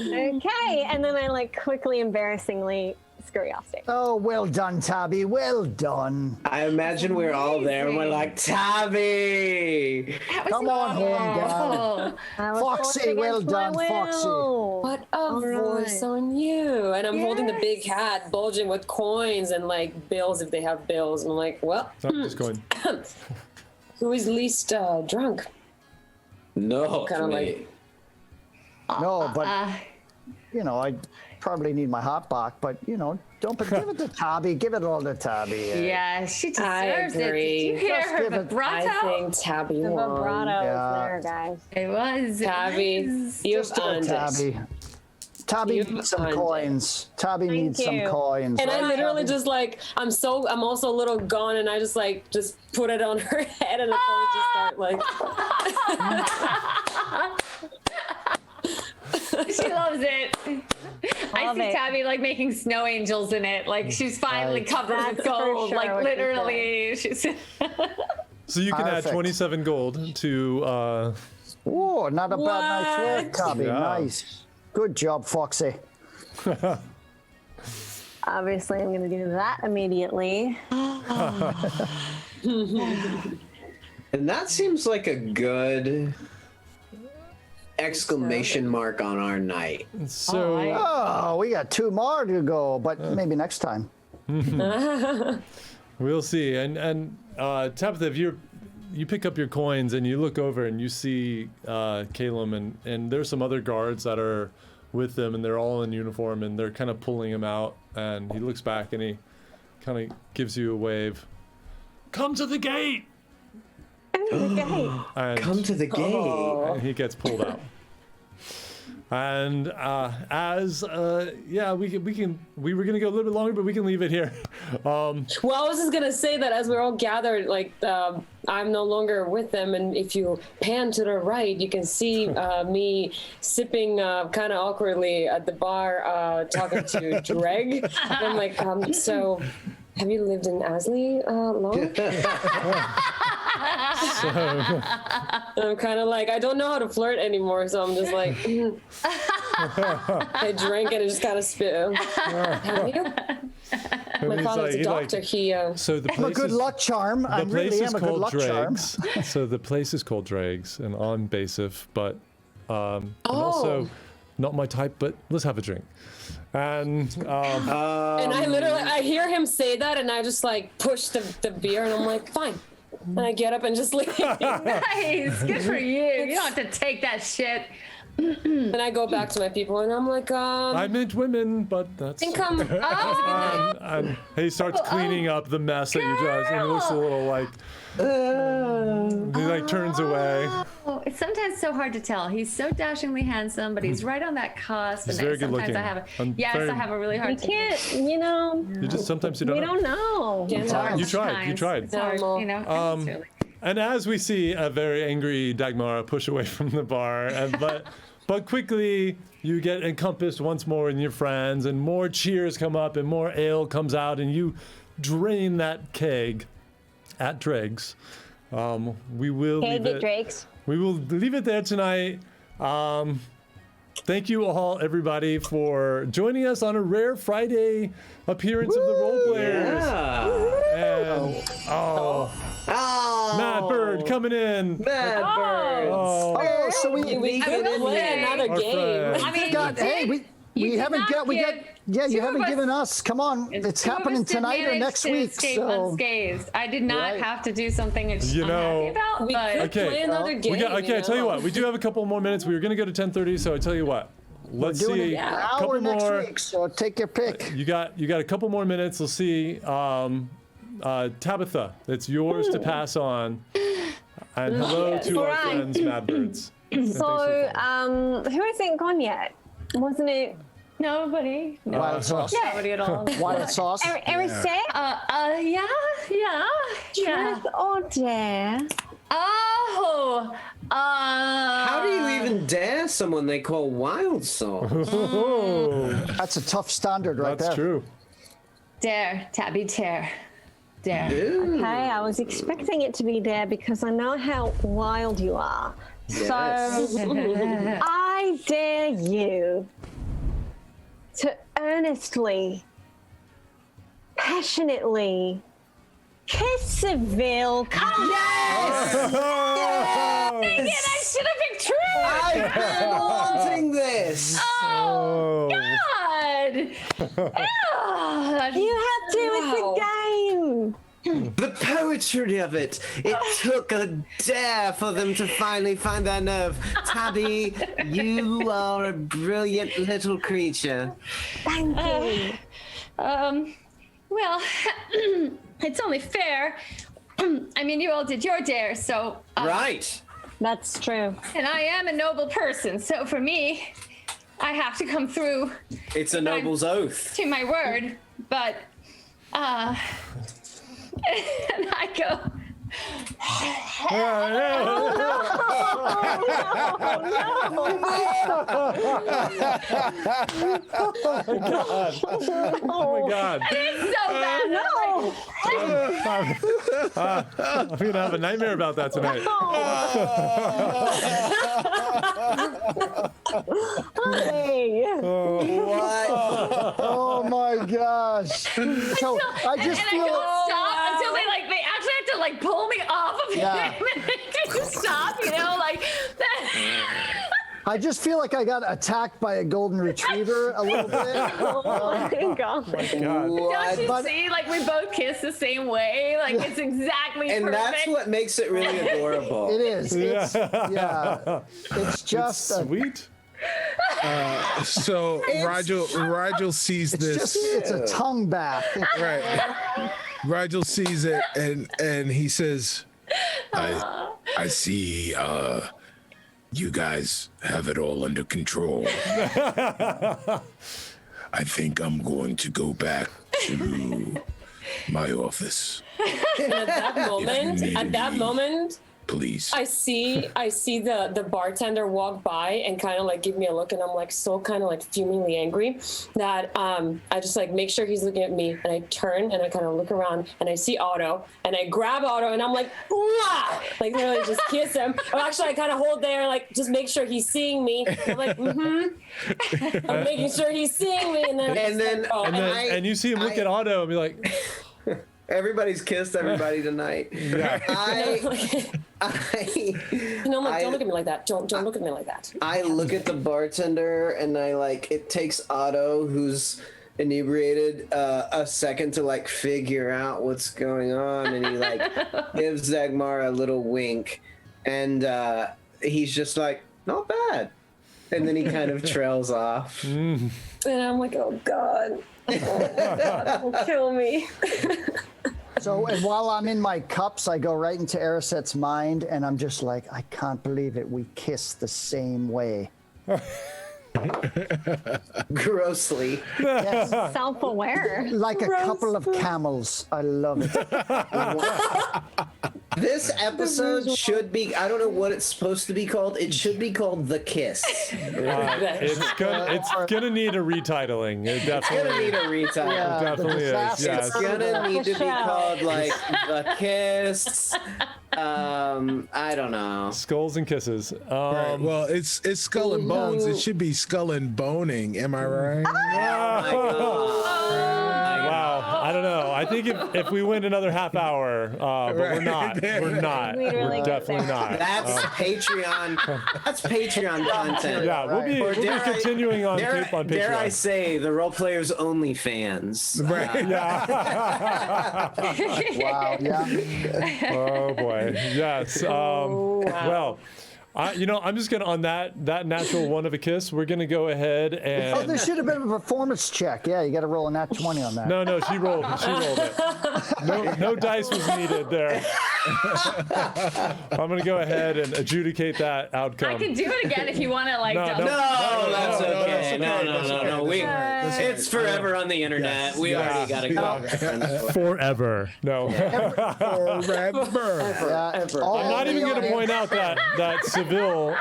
Okay, and then I quickly, embarrassingly scurry off stage. Oh, well done, Tabby. Well done. I imagine we're all there and we're like, Tabby! Come on home, girl. Foxy, well done, Foxy. What a voice on you. And I'm holding the big hat bulging with coins and bills if they have bills. And I'm like, well, Just going. who is least drunk? No, Kind of me. No, but I probably need my hat back, but don't give it to Tabby. Give it all to Tabby. Yeah, she I deserves it. Did agree. you hear Just her give it- vibrato? I think Tabby The won. vibrato Yeah. is there, guys. It was. Tabby, you've Just give it earned it. Tabby. Tabby You've needs some earned it. coins. Tabby needs some you. coins. And I right, literally Tabby? just like, I'm also a little gone, and I just put it on her head, and the coins just start like. She loves it. I Love see it. Tabby like making snow angels in it. Like she's finally Right. covered with That's for gold. sure Like what she's literally, she's. So you can add Perfect. 27 gold to. Oh, not a bad night's work, What? Tabby. Yeah. Nice. Good job, Foxy. Obviously, I'm going to do that immediately. And that seems like a good exclamation mark on our night. So Oh, we got 2 more to go, but maybe next time. we'll see. And Tabitha, if you pick up your coins and you look over and you see Calum and there's some other guards that are with them and they're all in uniform and they're kind of pulling him out, and he looks back and he kind of gives you a wave. Come to the gate. And Come to the gate. and he gets pulled out. And we were gonna go a little bit longer, but we can leave it here. Well, I was just gonna say that as we're all gathered, I'm no longer with them, and if you pan to the right, you can see me sipping kind of awkwardly at the bar, talking to Dreg. And I'm like, so have you lived in Asley long? I'm kind of like, I don't know how to flirt anymore, so I'm just like, I drank and I just kind of spit. Have you? My father's a doctor. So the I'm a place good is, luck charm. I the place really is am a good called luck charm. Dregs. So the place is called Dregs, and I'm Basif, but I'm also not my type. But let's have a drink. And And I hear him say that, and I just push the beer, and I'm like, fine. And I get up and just leave. Nice, good for you. You don't have to take that shit. And I go back to my people, and I'm like, I meant women, but that's. income. And he starts cleaning up the mess that you just, and he looks a little like. He turns away. Oh, it's sometimes so hard to tell. He's so dashingly handsome, but he's right on that cusp. He's and very good sometimes looking. I have I'm yes, very- I have a really hard We time. can't, You just sometimes you don't. we know. don't know. You tried. You Sometimes tried. It's hard, you know. it's really- And as we see a very angry Dagmara push away from the bar, but quickly you get encompassed once more in your friends, and more cheers come up, and more ale comes out, and you drain that keg at Dregs. We will Keg leave at it. Drake's. We will leave it there tonight. Thank you all, everybody, for joining us on a rare Friday appearance of the role players. And Mad Bird coming in. Mad birds. Oh, so we We could play another Our game. friend. I mean, got, hey, we did haven't not got, we got, give yeah, you two of haven't us- given us, come on, it's two of happening us did tonight or manage next to week, escape so. unscathed. I did not Right. have to do something I'm You know, happy about, We but could Okay. play another game. I tell you what, we do have a couple more minutes. We were going to go to 10:30, so I tell you what. Let's Doing see. it an A hour couple next more. week, so take your pick. You got a couple more minutes. We'll see. Tabitha, it's yours to pass on. And hello to our Right. friends, Mad Birds. And thanks for So, coming. who hasn't gone yet? Wasn't it nobody. No, Wild sauce. nobody at all. Wild sauce. Eric said? Yeah. Truth or dare? Oh, How do you even dare someone they call wild sauce? That's a tough standard right That's there. true. dare, Tabby, dare. Okay, I was expecting it to be dare because I know how wild you are. Yes. So, I dare you to earnestly, passionately kiss Seville. Come I should have picked true. I've been wanting this. Oh, God. You have to. It's a game. The poetry of it. It took a dare for them to finally find their nerve. Tabby, you are a brilliant little creature. Thank you. Well, it's only fair. I mean, you all did your dare, so. Right. That's true. And I am a noble person, so for me, I have to come through. It's a noble's oath. To my word, but, and I go. Oh my god. It's so bad. No. I'm gonna have a nightmare about that tonight. Hey. What? Oh my gosh. So I just and feel. I don't stop until they actually have to like pull me off of Yeah. him and they stop, you know, like. I just feel like I got attacked by a golden retriever a little bit. Oh my god. Don't you see? Like we both kiss the same way. Like it's exactly And perfect. that's what makes it really adorable. It is. It's, yeah. It's just Sweet. So Rigel sees It's this. just it's a tongue bath. Right. Rigel sees it and he says, I see you guys have it all under control. I think I'm going to go back to my office. And at that moment, Please. I see the bartender walk by and kind of like give me a look, and I'm like so kind of like fumingly angry that I just like make sure he's looking at me, and I turn and I kind of look around and I see Otto and I grab Otto and I'm like, wah! Like really just kiss him. Or actually I kind of hold there like just make sure he's seeing me. I'm like, I'm making sure he's seeing me, and then You see him look at Otto and be like, Everybody's kissed everybody tonight. Yeah. I'm like, don't look at me like that. Don't look at me like that. I look at the bartender and I like, it takes Otto, who's inebriated, a second to like figure out what's going on, and he like gives Zagmar a little wink, and he's just like, not bad, and then he kind of trails off. And I'm like, oh god. Oh god, will kill me. So, and while I'm in my cups, I go right into Ariset's mind, and I'm just like, I can't believe it. We kiss the same way. Grossly. Yes. Self-aware. Like a couple of camels. I love it. This episode should be, I don't know what it's supposed to be called. It should be called The Kiss. it's gonna need a retitling. It definitely It's gonna need a retitle. Yeah, it definitely is. Yes. It's gonna need to be called like The Kiss. I don't know. Skulls and kisses. right, well, it's skull and bones. It should be skull and boning. Am I right? Wow, I don't know. I think if we win another half hour, but we're not. We're not. We'd really We're get definitely there. not. That's Patreon. That's Patreon content. Yeah, we'll be continuing on Patreon. Dare I say the role players only fans? Right. Wow, yeah. Oh boy. Yes. Well, I'm just gonna, on that natural one of a kiss, we're gonna go ahead and. Oh, there should have been a performance check. Yeah, you got to roll a nat 20 on that. No, she rolled it. No dice was needed there. I'm gonna go ahead and adjudicate that outcome. I can do it again if you want to, like. No, double- No, that's okay. No. okay. It's forever on the internet. We already got to go. Forever. No. Forever. Yeah, I'm not even gonna point out that Seville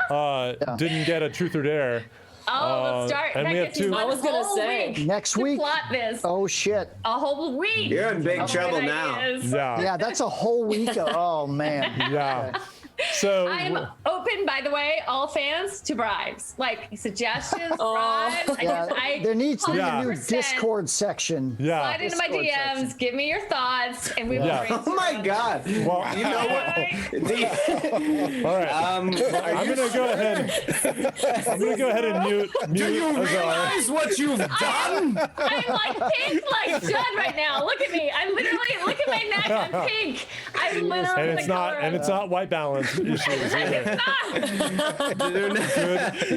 didn't get a truth or dare. Oh, let's start. and That we have gets you two- one I was gonna whole say. week Next to week. plot this. Oh, shit. A whole week. You're in big of trouble good now. ideas. Yeah. Yeah, that's a whole week. Oh, man. Yeah. So I'm open open, by the way, all fans, to bribes. Like suggestions, bribes. There needs to be a new 100% Discord section. Yeah. Slide into my Discord DMs, section. give me your thoughts, and we will Yeah. brainstorm Oh my on God! Well, You know what? all right. I'm gonna go ahead. I'm gonna go ahead and mute Azar. What you've done? I'm like pink like Judd right now. Look at me. I'm literally, look at my neck. I'm pink. I'm literally And it's not white balance issues either.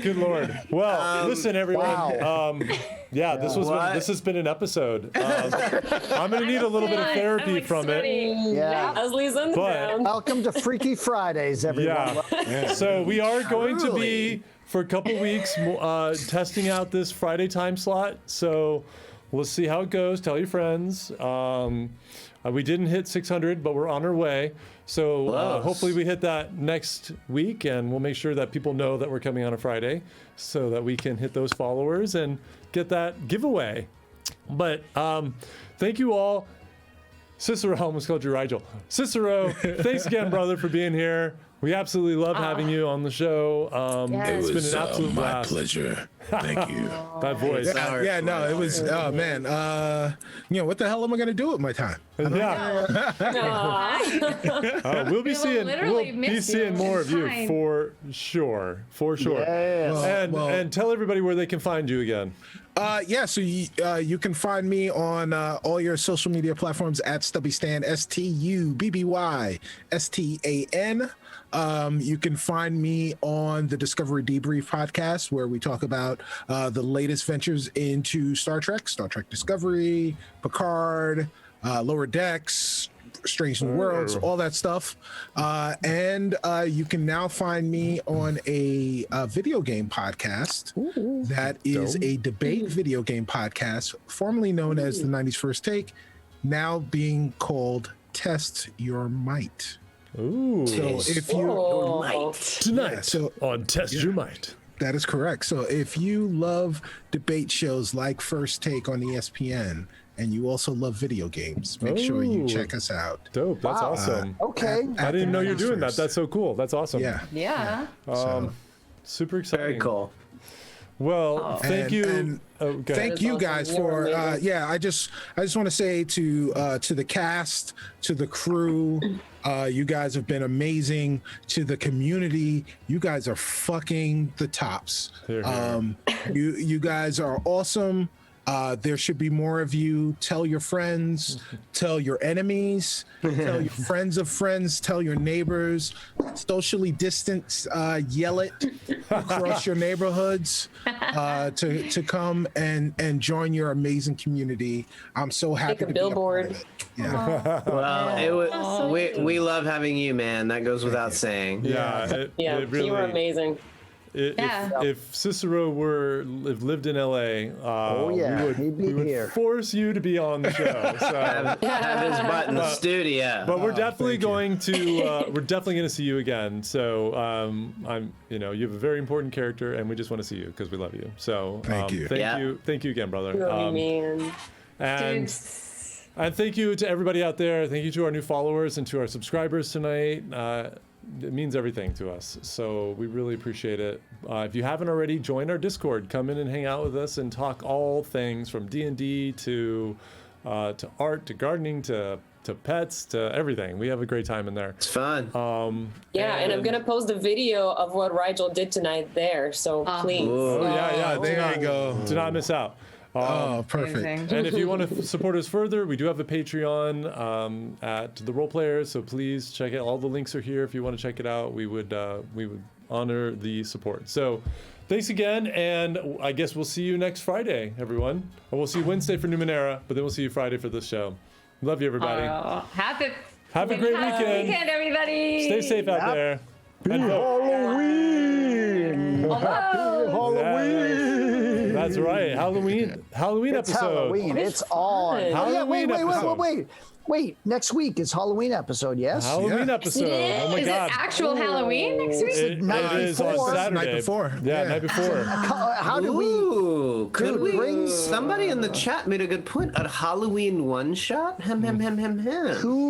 Good lord. Well, listen, everyone. Wow. This has been an episode. I'm gonna need a little bit of therapy like from sweaty. it. Yeah. As Lee's on the But- ground. Welcome to Freaky Fridays, everyone. Yeah. So we are going to be for a couple weeks testing out this Friday time slot. So we'll see how it goes. Tell your friends. We didn't hit 600, but we're on our way. So hopefully we hit that next week, and we'll make sure that people know that we're coming on a Friday so that we can hit those followers and get that giveaway. But thank you all. Cicero, I almost called you Rigel. Cicero, thanks again, brother, for being here. We absolutely love having you on the show. It's It been was an absolute my blast. pleasure. Thank you. That voice. It was. Oh man, what the hell am I gonna do with my time? Yeah. We'll be seeing more of you Fine. for sure. For sure. Yes. And tell everybody where they can find you again. So you can find me on all your social media platforms at StubbyStan, STUBBYSTAN. You can find me on the Discovery Debrief podcast, where we talk about the latest ventures into Star Trek Discovery, Picard, Lower Decks, Strange New Worlds, all that stuff. And you can now find me on a video game podcast that is a debate video game podcast, formerly known as the 90s First Take, now being called Test Your Might. Ooh. So if you Tonight on Test Your Might. That is correct. So if you love debate shows like First Take on ESPN, and you also love video games, make sure you check us out. Dope. That's awesome. Okay. I didn't know you're doing that. That's so cool. That's awesome. Yeah. Super exciting. Very cool. Well, thank you. Thank you guys for I just want to say to the cast, to the crew, you guys have been amazing. To the community, you guys are fucking the tops. You guys are awesome. There should be more of you. Tell your friends, tell your enemies, tell your friends of friends, tell your neighbors. Socially distance, yell it across your neighborhoods to come and join your amazing community. I'm so happy Make a to billboard. be a part of it. Yeah. Well, we love having you, man. That goes without saying. Yeah. Yeah, it really, you were amazing. If Cicero lived in LA, we would here. force you to be on the show. So. Have his butt in the studio. But we're definitely going to see you again. So you have a very important character, and we just want to see you because we love you. So thank you again, brother. Man. And thank you to everybody out there. Thank you to our new followers and to our subscribers tonight. It means everything to us, so we really appreciate it. If you haven't already, join our Discord. Come in and hang out with us and talk all things from D&D to art to gardening to pets to everything. We have a great time in there. It's fun. And I'm gonna post a video of what Rigel did tonight there. So please. There you go. Do not miss out. Perfect. And if you want to support us further, we do have a Patreon at The Role Players, so please check it. All the links are here if you want to check it out. We would honor the support. So thanks again, and I guess we'll see you next Friday, everyone. Or we'll see you Wednesday for Numenera, but then we'll see you Friday for this show. Love you, everybody. Have a great weekend. Everybody. Stay safe out there. And Halloween. Happy Halloween. That's right. Halloween It's episode. Halloween. It's on. Halloween wait. episode. Wait. Wait, next week is Halloween episode, yes? Halloween episode. Oh my Is God. it actual Halloween next week? It is on Saturday. Night before. Yeah, night before. How do we? Ooh, could Dude, we? brings- Somebody in the chat made a good point. A Halloween one shot. Hem.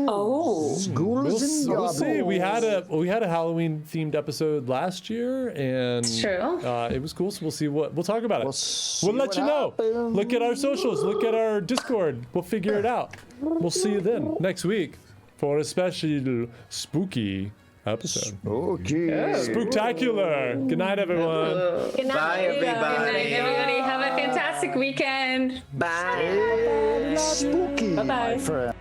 Oh. Schools and We'll see. We had Yabo. a Halloween themed episode last year, and It's true. it was cool. So we'll see what we'll talk about it. see We'll let what you know. happens. Look at our socials. Look at our Discord. We'll figure it out. We'll see you then next week for a special spooky episode. Okay. Spooktacular. Good night, everyone. Good night. Bye, Good everybody. night, everybody. Have a fantastic weekend. Bye. Spooky, Bye-bye. my friend.